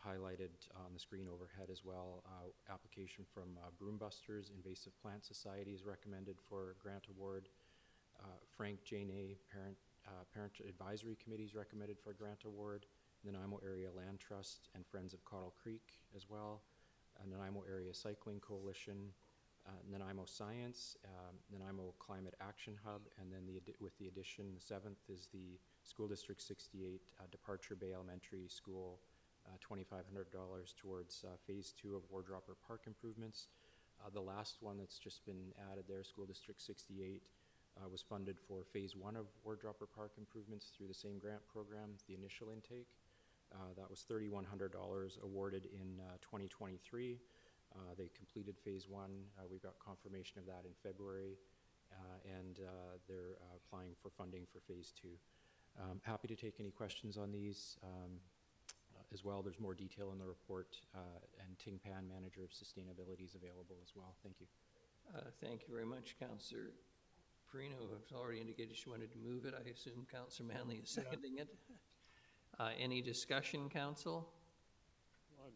highlighted on the screen overhead as well. Application from Broombusters Invasive Plant Society is recommended for grant award. Frank Jane A. Parent Advisory Committee is recommended for grant award. Nanaimo Area Land Trust and Friends of Cottle Creek as well. Nanaimo Area Cycling Coalition, Nanaimo Science, Nanaimo Climate Action Hub, and then with the addition, the 7th is the School District 68 Departure Bay Elementary School, $2,500 towards phase 2 of Ward Dropper Park improvements. The last one that's just been added there, School District 68, was funded for phase 1 of Ward Dropper Park improvements through the same grant program, the initial intake. That was $3,100 awarded in 2023. They completed phase 1. We got confirmation of that in February, and they're applying for funding for phase 2. Happy to take any questions on these. As well, there's more detail in the report, and Ting Pan, Manager of Sustainability, is available as well. Thank you. Thank you very much, Councillor Perino has already indicated she wanted to move it. I assume Councillor Manley is seconding it. Any discussion, Council? Well,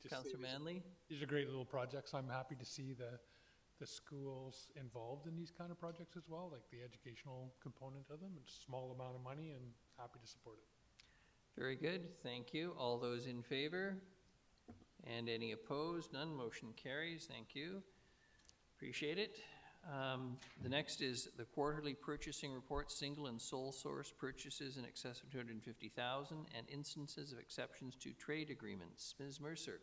Councillor Manley? These are great little projects. I'm happy to see the schools involved in these kind of projects as well, like the educational component of them. It's a small amount of money, and happy to support it. Very good. Thank you. All those in favor? And any opposed? None. Motion carries. Thank you. Appreciate it. The next is the quarterly purchasing report, single and sole source purchases in excess of $250,000 and instances of exceptions to trade agreements. Ms. Mercer,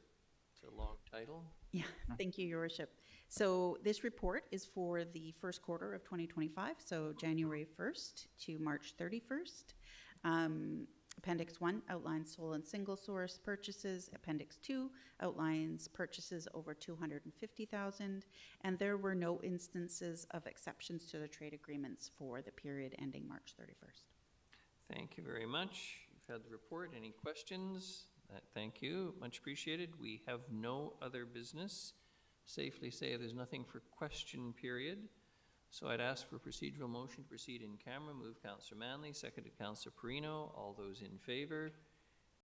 it's a long title. Yeah, thank you, Your Worship. So this report is for the first quarter of 2025, so January 1st to March 31st. Appendix 1 outlines sole and single source purchases. Appendix 2 outlines purchases over $250,000, and there were no instances of exceptions to the trade agreements for the period ending March 31st. Thank you very much. You've had the report. Any questions? Thank you. Much appreciated. We have no other business. Safely say there's nothing for question period. So I'd ask for procedural motion to proceed in camera. Move Councillor Manley, seconded Councillor Perino. All those in favor?